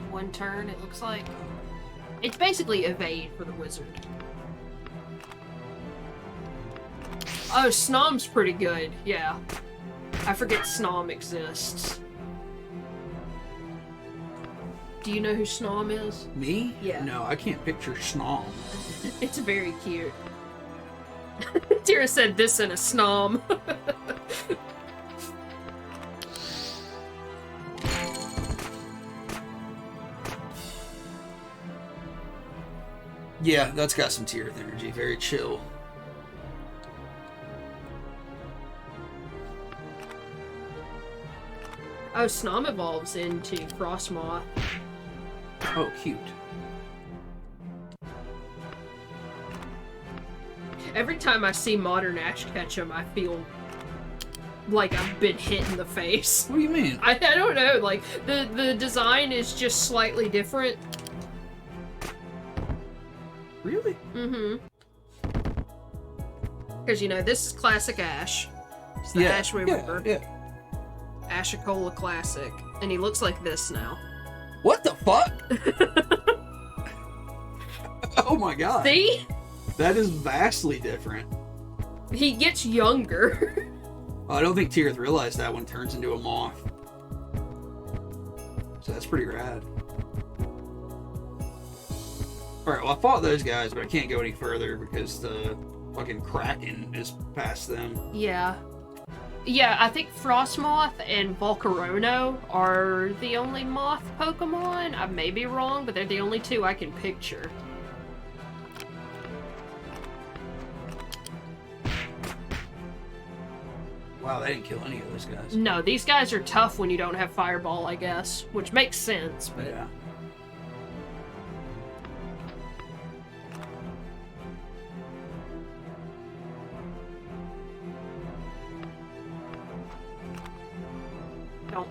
One turn, it looks like. It's basically evade for the wizard. Oh, Snom's pretty good, yeah. I forget Snom exists. Do you know who Snom is? Me? Yeah. No, I can't picture Snom. It's very cute. Tira said this in a Snom. Yeah, that's got some Tearth energy. Very chill. Oh, Snom evolves into Frostmoth. Oh, cute. Every time I see modern Ash Ketchum, I feel like I've been hit in the face. What do you mean? I don't know, like, the design is just slightly different. Really? Mm-hmm. Because, you know, this is classic Ash. It's the Ash we remember. Yeah. Ashokola Classic. And he looks like this now. What the fuck? Oh my god. See? That is vastly different. He gets younger. I don't think Tearth realized that when it turns into a moth. So that's pretty rad. Alright, well I fought those guys, but I can't go any further because the fucking Kraken is past them. Yeah. Yeah, I think Frostmoth and Volcarono are the only moth Pokemon. I may be wrong, but they're the only two I can picture. Wow, they didn't kill any of those guys. No, these guys are tough when you don't have Fireball, I guess. Which makes sense, but... Yeah.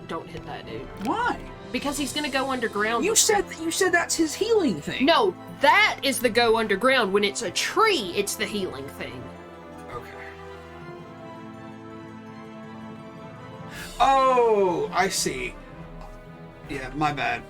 Don't hit that dude. Why? Because he's gonna go underground. You said that's his healing thing. No, that is the go underground. When it's a tree, it's the healing thing. Okay. Oh, I see. Yeah, my bad.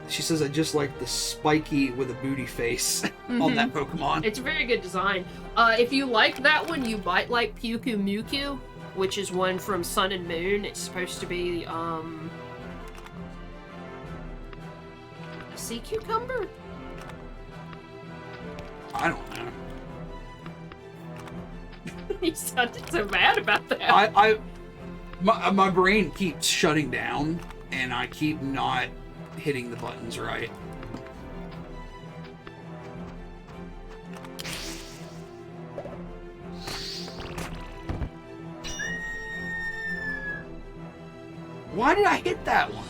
She says I just liked the spiky with a booty face on that Pokemon. It's a very good design. If you like that one, you might like Pyuku Mukyu, which is one from Sun and Moon. It's supposed to be, a sea cucumber? I don't know. You sounded so mad about that. My brain keeps shutting down, and I keep not hitting the buttons right. Why did I hit that one?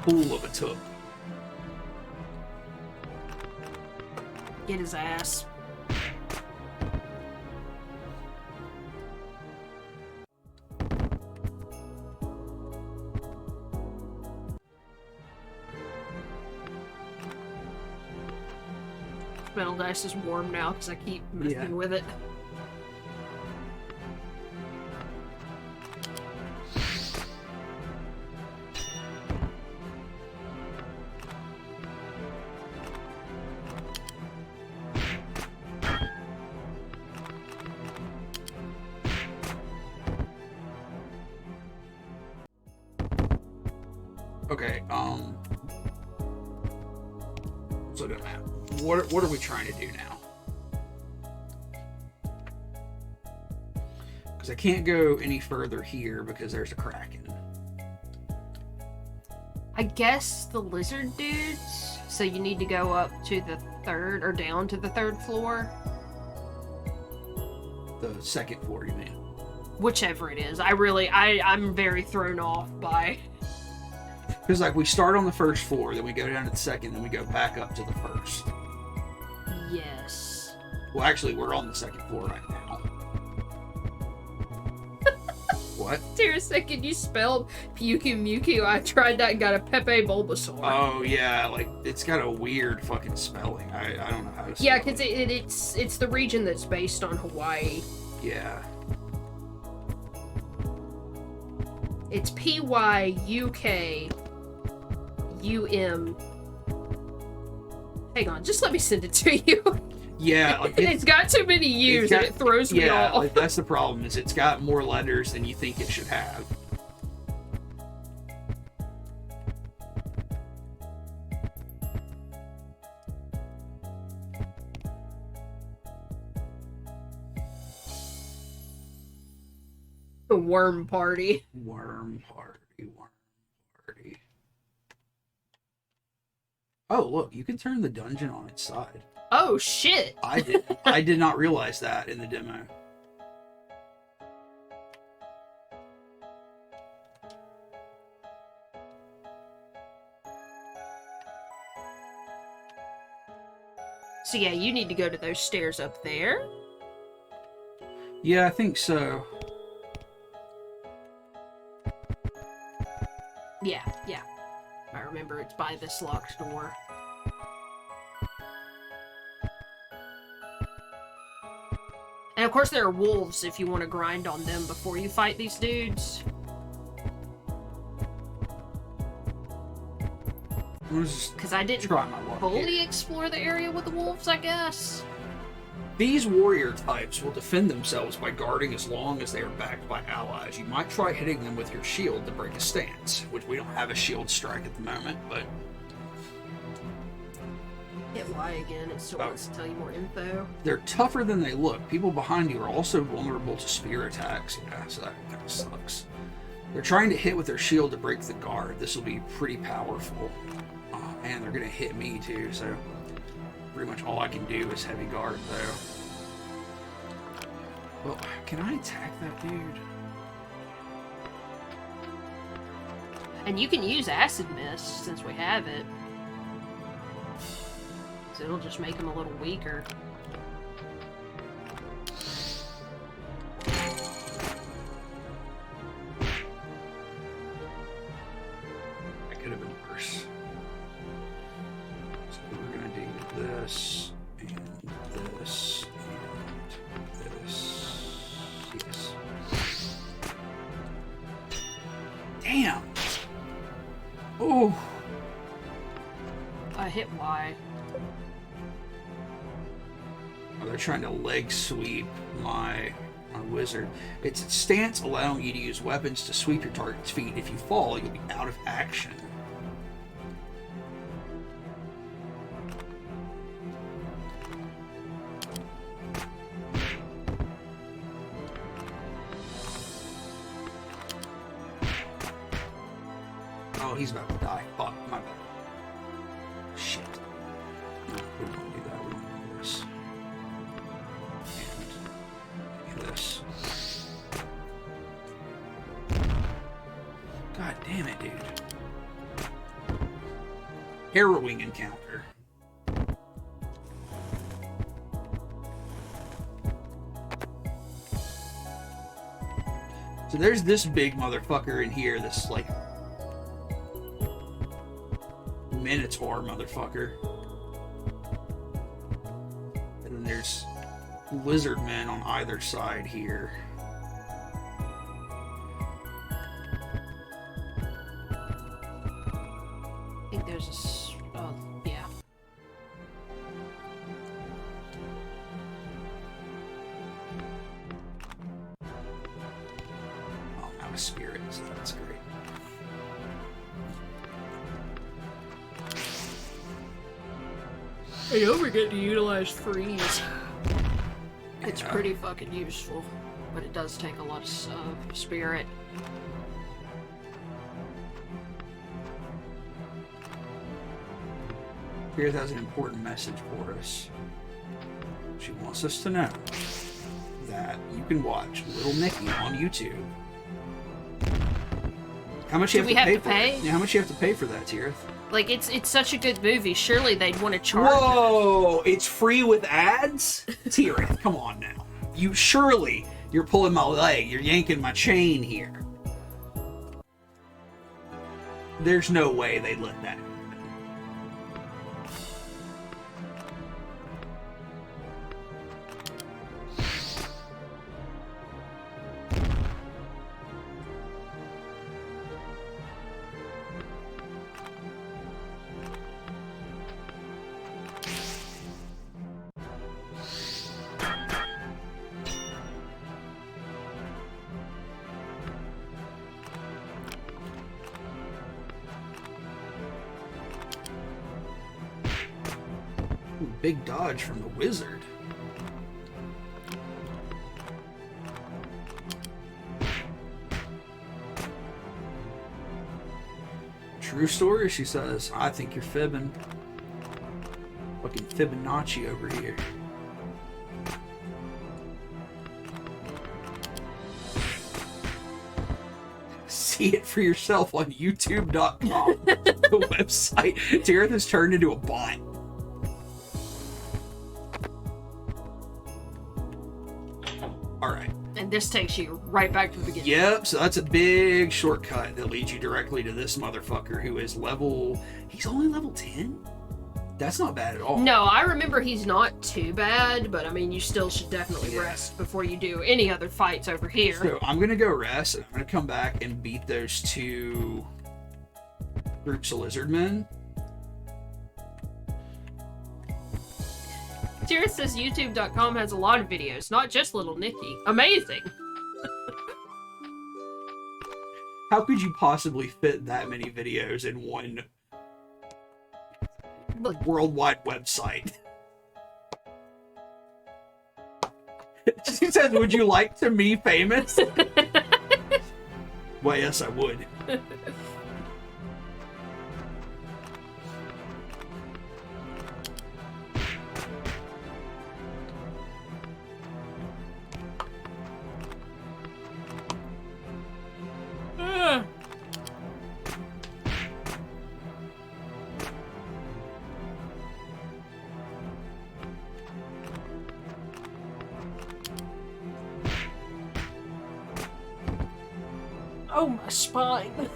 Fool of a took. Get his ass. Metal Dice is warm now because I keep messing with it. Okay, let's look at that. What are we trying to do now? Because I can't go any further here because there's a Kraken. I guess the lizard dudes. So you need to go up to the third, or down to the third floor. The second floor, you mean? Whichever it is. I'm very thrown off by... Because, like, we start on the first floor, then we go down to the second, then we go back up to the first. Yes. Well, actually, we're on the second floor right now. What? For a second, you spelled Pyukumuku. I tried that and got a Pepe Bulbasaur. Oh, yeah, like, it's got a weird fucking spelling. I don't know how to spell Yeah, because it's the region that's based on Hawaii. Yeah. It's Pyukum. Hang on, just let me send it to you. Yeah, like it's got too many U's and it throws me off. Like, that's the problem, is it's got more letters than you think it should have. The Worm Party. Worm Party. Oh, look, you can turn the dungeon on its side. Oh, shit. I did not realize that in the demo. So yeah, you need to go to those stairs up there. Yeah, I think so. Yeah. I remember it's by this locked door. And of course there are wolves if you want to grind on them before you fight these dudes. Because I didn't fully explore the area with the wolves, I guess. These warrior types will defend themselves by guarding as long as they are backed by allies. You might try hitting them with your shield to break a stance, which we don't have a shield strike at the moment, but... Hit Y again, it still wants to tell you more info. They're tougher than they look. People behind you are also vulnerable to spear attacks. Yeah, so that kind of sucks. They're trying to hit with their shield to break the guard. This will be pretty powerful. Oh, man, they're going to hit me too, so... Pretty much all I can do is heavy guard, though. Well, can I attack that dude? And you can use Acid Mist, since we have it. So it'll just make him a little weaker. That could have been worse. So we're gonna do this, and this, and this. Yes. Damn! Oh! I hit Y. Oh, they're trying to leg sweep my wizard. It's a stance allowing you to use weapons to sweep your target's feet. If you fall, you'll be out of action. Oh, he's about to die. Fuck, my bad. Shit. No, we don't want to do that. We want to do this. And this. God damn it, dude. Harrowing encounter. So there's this big motherfucker in here, this, like, Minotaur motherfucker. And there's lizard men on either side here. I think there's yeah. Oh, now a spirit, so that's great. I don't forget to utilize freeze. It's Yeah. pretty fucking useful, but it does take a lot of spirit. Spirit has an important message for us. She wants us to know that you can watch Little Nicky on YouTube. How much you Do have we to have pay to for pay? it? Yeah, how much you have to pay for that, Tirith? Like, it's such a good movie, surely they'd want to charge us. Whoa! It's free with ads? Tirith, come on now. You're pulling my leg. You're yanking my chain here. There's no way they'd let that happen. Ooh, big dodge from the wizard. True story, she says. I think you're fibbing. Fucking Fibonacci over here. See it for yourself on YouTube.com. The website. Tirith has turned into a bot. Alright. And this takes you right back to the beginning. Yep, so that's a big shortcut that leads you directly to this motherfucker who is level... He's only level 10? That's not bad at all. No, I remember he's not too bad, but I mean, you still should definitely Yeah. rest before you do any other fights over here. So I'm gonna go rest, and I'm gonna come back and beat those two groups of lizard men. Tirith says YouTube.com has a lot of videos, not just Little Nicky. Amazing! How could you possibly fit that many videos in one worldwide website? She says, would you like to be famous? Well, yes, I would. Oh, my spine.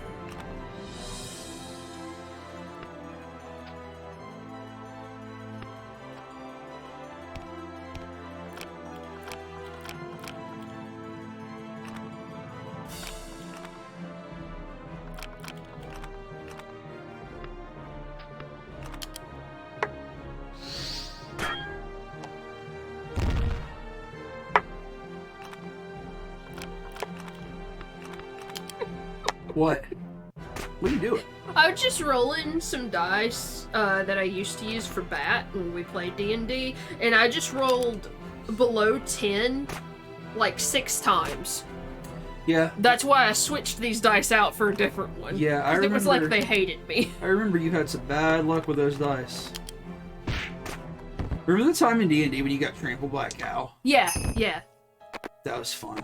What? What are you doing? I was just rolling some dice that I used to use for Bat when we played D&D, and I just rolled below 10 like 6 times. Yeah. That's why I switched these dice out for a different one. Yeah, I 'Cause remember. It was like they hated me. I remember you had some bad luck with those dice. Remember the time in D&D when you got trampled by a cow? Yeah, yeah. That was fun.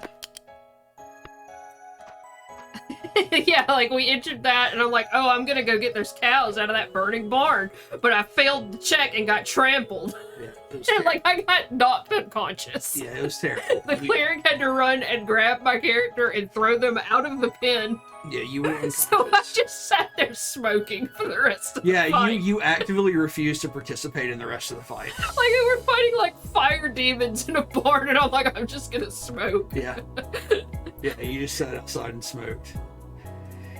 Yeah, like we entered that, and I'm like, oh, I'm gonna go get those cows out of that burning barn. But I failed to check and got trampled. Yeah, it was And terrible. like, I got knocked unconscious. Yeah, it was terrible. The cleric had to run and grab my character and throw them out of the pen. Yeah, you went So I just sat there smoking for the rest of the Yeah, fight. you actively refused to participate in the rest of the fight. Like, we're fighting like fire demons in a barn, and I'm like, I'm just gonna smoke. Yeah. Yeah, you just sat outside and smoked.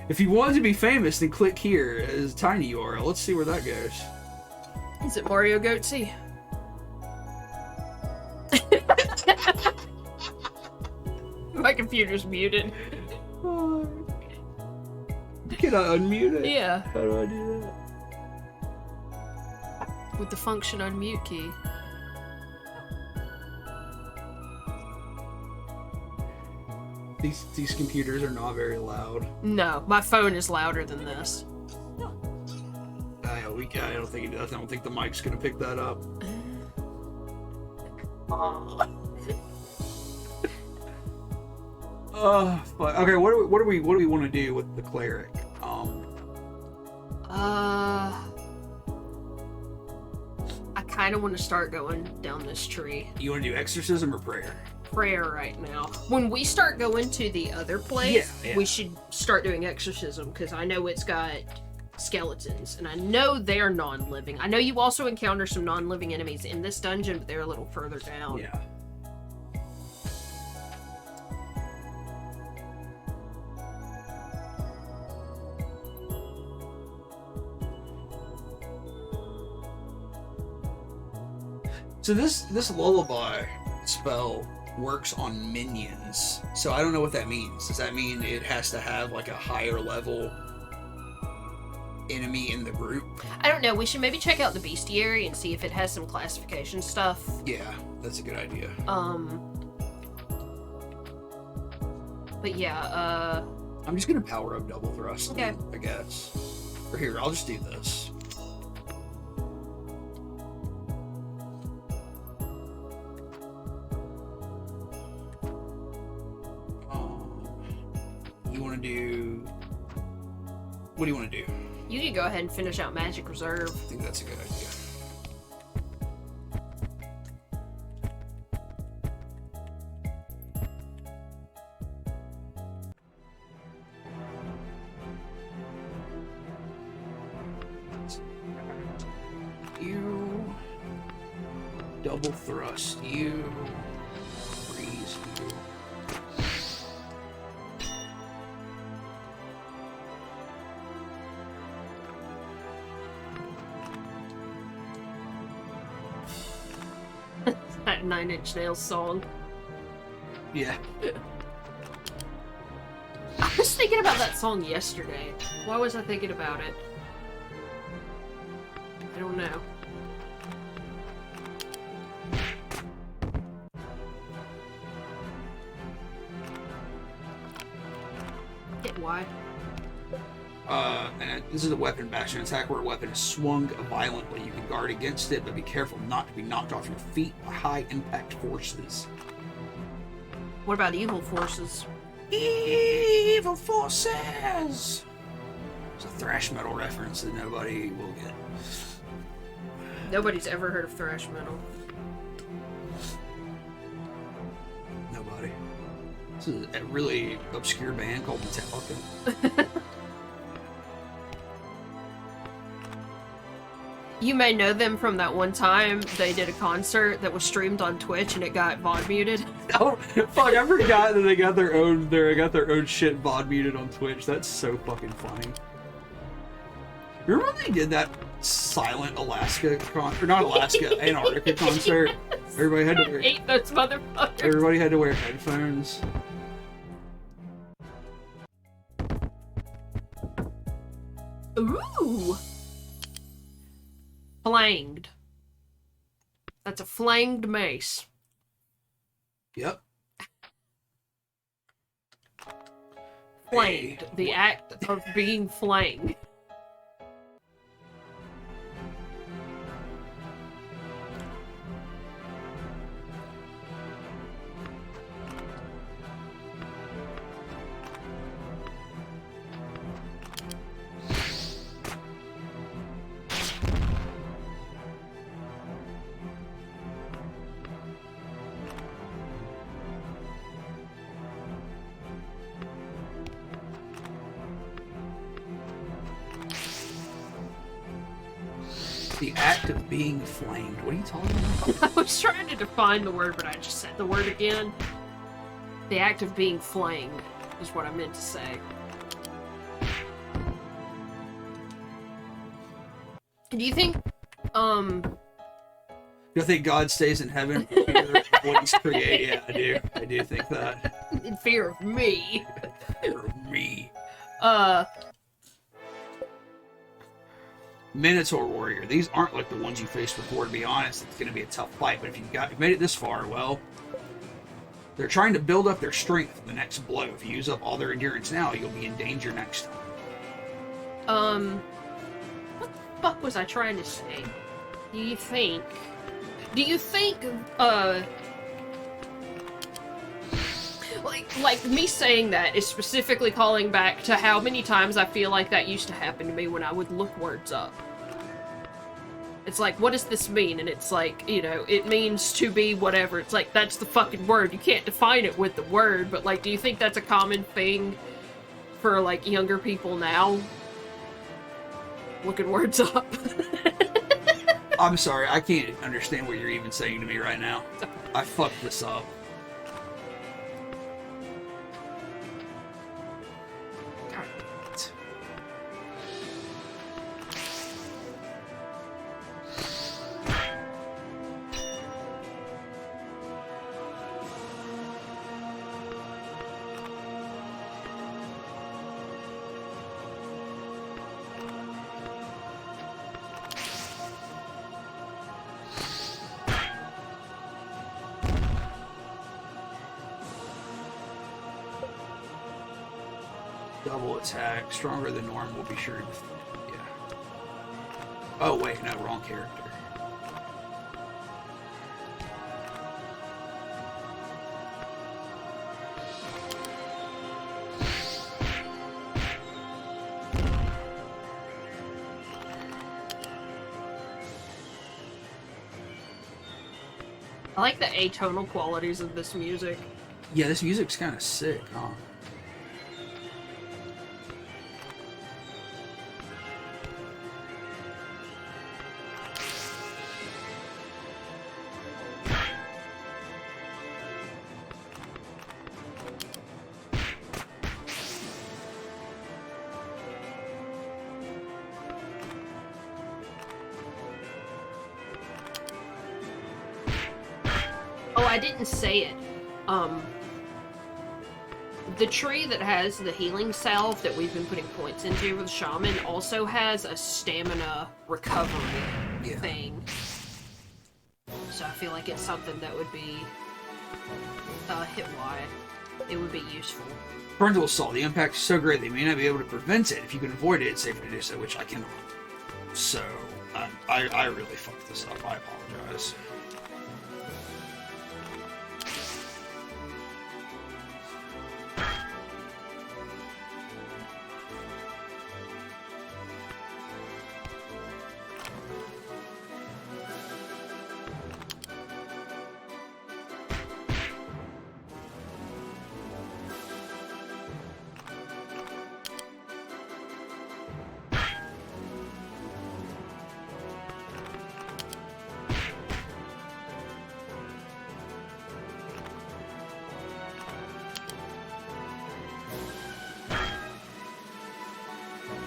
If you wanted to be famous, then click here as a tiny URL. Let's see where that goes. Is it Mario Goatsy? My computer's muted. Can I unmute it? Yeah, How do I do that? with the function unmute key. These computers are not very loud. No, my phone is louder than this. I don't think it does. I don't think the mic's gonna pick that up. But okay. What do we want to do with the cleric? I kind of want to start going down this tree. You want to do exorcism or prayer? Prayer right now. When we start going to the other place, Yeah. we should start doing exorcism, because I know it's got skeletons, and I know they're non-living. I know you also encounter some non-living enemies in this dungeon, but they're a little further down. Yeah. So this lullaby spell works on minions. So I don't know what that means. Does that mean it has to have like a higher level enemy in the group? I don't know. We should maybe check out the bestiary and see if it has some classification stuff. Yeah, that's a good idea. But yeah, I'm just gonna power up double thrust, Okay. I guess. Or here, I'll just do this. You want to do? What do you want to do? you could go ahead and finish out Magic Reserve. I think that's a good idea. You double thrust. You freeze. You. That Nine Inch Nails song. Yeah. I was thinking about that song yesterday. Why was I thinking about it? I don't know. Hit Y. And this is a weapon bastion attack where a weapon is swung violently. You can guard against it, but be careful not to be knocked off your feet by high impact forces. What about evil forces? Evil forces! It's a thrash metal reference that nobody will get. Nobody's ever heard of thrash metal. Nobody. This is a really obscure band called Metallica. You may know them from that one time they did a concert that was streamed on Twitch and it got VOD muted. Oh, fuck, I forgot that they got their own shit VOD muted on Twitch. That's so fucking funny. Remember when they did that silent Alaska or not Alaska, Antarctica concert? Everybody had to I wear hate those motherfuckers. everybody had to wear headphones. Ooh! Flanged. That's a flanged mace. Yep. Flanged. The act of being flanged. The act of being flamed. What are you talking about? I was trying to define the word, but I just said the word again. The act of being flamed is what I meant to say. Do you think, You think God stays in heaven for fear of what he's created? Yeah, I do. I do think that. in fear of me, Fear of me. Minotaur Warrior. These aren't like the ones you faced before, to be honest. It's going to be a tough fight, but if you've made it this far, well, they're trying to build up their strength for the next blow. If you use up all their endurance now, you'll be in danger next time. What the fuck was I trying to say? Do you think, like me saying that is specifically calling back to how many times I feel like that used to happen to me when I would look words up. It's like, what does this mean? And it's like, you know, it means to be whatever. It's like, that's the fucking word. You can't define it with the word, but like, do you think that's a common thing for like younger people now? Looking words up. I'm sorry, I can't understand what you're even saying to me right now. I fucked this up. God damn it. Double attack, stronger than normal, will be sure to defeat. Yeah. Oh wait, no, wrong character. I like the atonal qualities of this music. Yeah, this music's kind of sick, huh? Oh, I didn't say it. The tree that has the healing salve that we've been putting points into with Shaman also has a stamina recovery thing. So I feel like it's something that would be hit-wide. It would be useful. Frontal Assault. The impact is so great that you may not be able to prevent it. If you can avoid it, it's safer to do so, which I cannot. So, I really fucked this up. I apologize.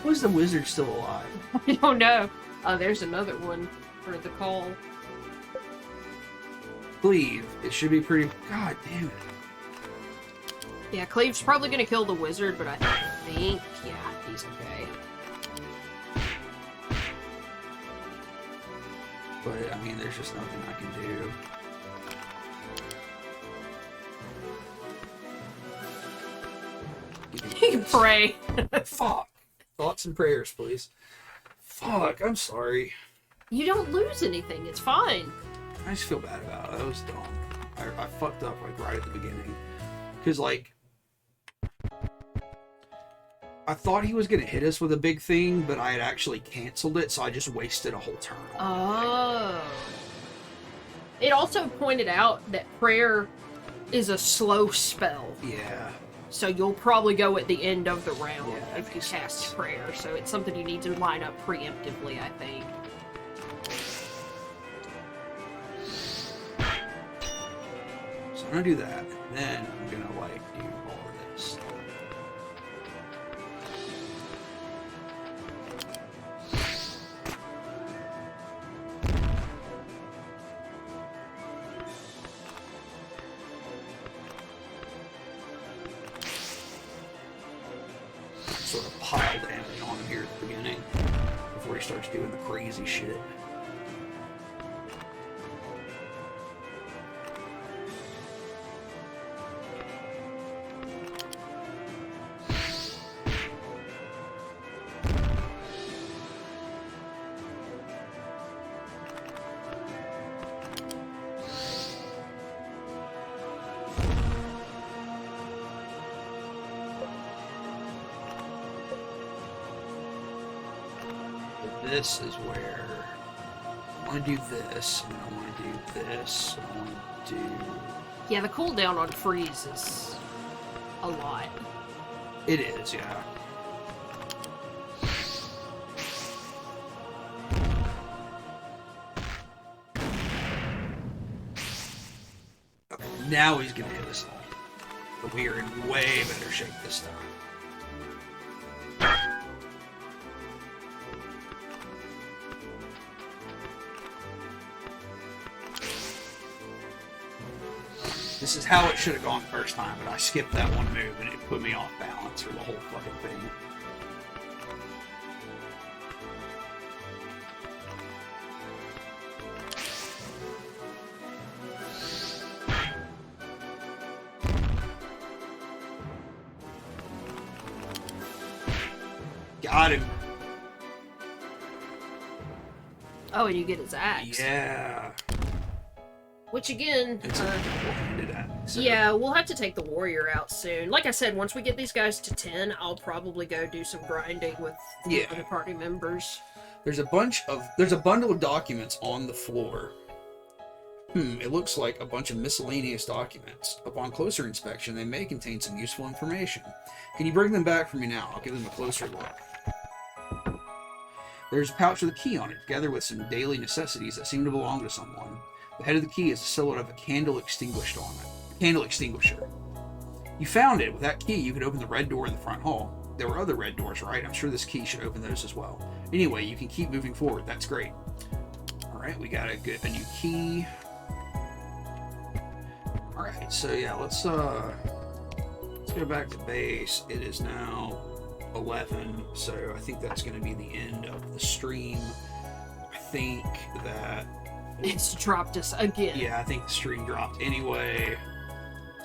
Was the wizard still alive? I don't know. There's another one for the call. Cleave. It should be pretty... God damn it. Yeah, Cleave's probably gonna kill the wizard, but I think, yeah, he's okay. But, I mean, there's just nothing I can do. You can pray. Fuck. Thoughts and prayers, please. Fuck, I'm sorry. You don't lose anything, it's fine. I just feel bad about it. That was dumb. I fucked up, like, right at the beginning. Because, like... I thought he was going to hit us with a big thing, but I had actually canceled it, so I just wasted a whole turn. Oh. It also pointed out that prayer is a slow spell. Yeah. So you'll probably go at the end of the round Yeah, if you cast prayer. So it's something you need to line up preemptively, I think. So I'm gonna do that, and then I'm gonna like do all of this. Sort of pile damage on him here at the beginning before he starts doing the crazy shit. This is where I want to do this, and I want to do this, and I want to do... Yeah, the cooldown on freeze is a lot. It is, yeah. Okay, now he's gonna hit us all. But we are in way better shape this time. This is how it should have gone first time, but I skipped that one move and it put me off balance for the whole fucking thing. Got him. Oh, and you get his axe. Yeah. Which again, It's a double-handed axe. So. yeah, we'll have to take the warrior out soon. Like I said, once we get these guys to 10, I'll probably go do some grinding with the other party members. There's a bundle of documents on the floor. It looks like a bunch of miscellaneous documents. Upon closer inspection, they may contain some useful information. Can you bring them back for me now? I'll give them a closer look. There's a pouch with a key on it, together with some daily necessities that seem to belong to someone. The head of the key is a silhouette of a candle extinguished on it. Candle extinguisher. You found it. With that key, you could open the red door in the front hall. There were other red doors, right? I'm sure this key should open those as well. Anyway, you can keep moving forward. That's great. Alright, we got a new key. Alright, so yeah, let's go back to base. It is now 11, so I think that's going to be the end of the stream. I think that... It's dropped us again. Yeah, I think the stream dropped anyway.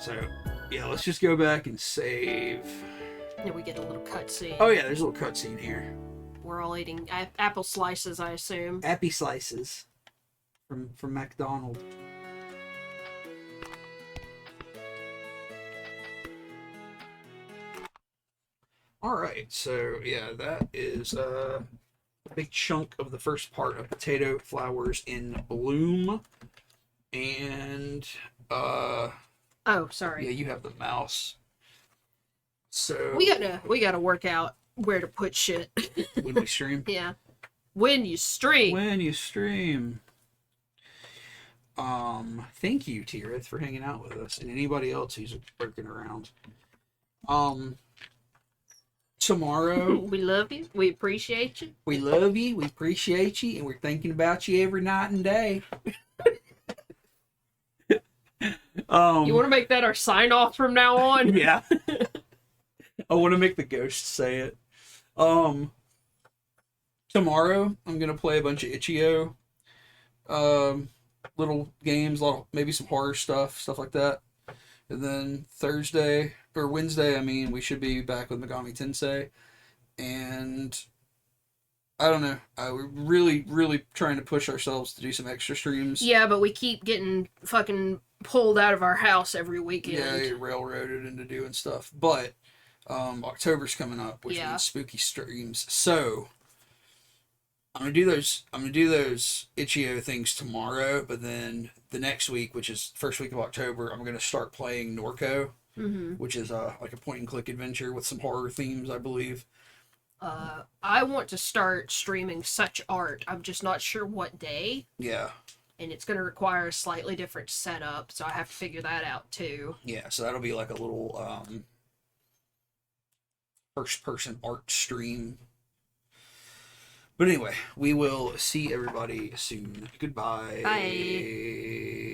So, yeah, let's just go back and save. And we get a little cutscene. Oh yeah, there's a little cutscene here. We're all eating apple slices, I assume. Appy slices from McDonald's. Alright, so yeah, that is a big chunk of the first part of Potato Flowers in Bloom. And oh, sorry. yeah, you have the mouse. So we gotta work out where to put shit. when we stream. Yeah. When you stream. When you stream. Thank you, Tirith, for hanging out with us, and anybody else who's working around. Tomorrow. We love you. We appreciate you. We love you. We appreciate you, and we're thinking about you every night and day. You want to make that our sign off from now on? Yeah. I want to make the ghost say it. Tomorrow I'm gonna play a bunch of Itch.io. Little games, maybe some horror stuff like that. And then Wednesday, I mean, we should be back with Megami Tensei. And I don't know. We're really, really trying to push ourselves to do some extra streams. Yeah, but we keep getting fucking pulled out of our house every weekend. Yeah, you're railroaded into doing stuff. But October's coming up, which means spooky streams. So I'm gonna do those Itch.io things tomorrow, but then the next week, which is first week of October, I'm gonna start playing Norco, which is like a point and click adventure with some horror themes, I believe. I want to start streaming Such Art. I'm just not sure what day. Yeah. and it's going to require a slightly different setup, so I have to figure that out too. Yeah, so that'll be like a little first-person art stream. But anyway, we will see everybody soon. Goodbye. Bye.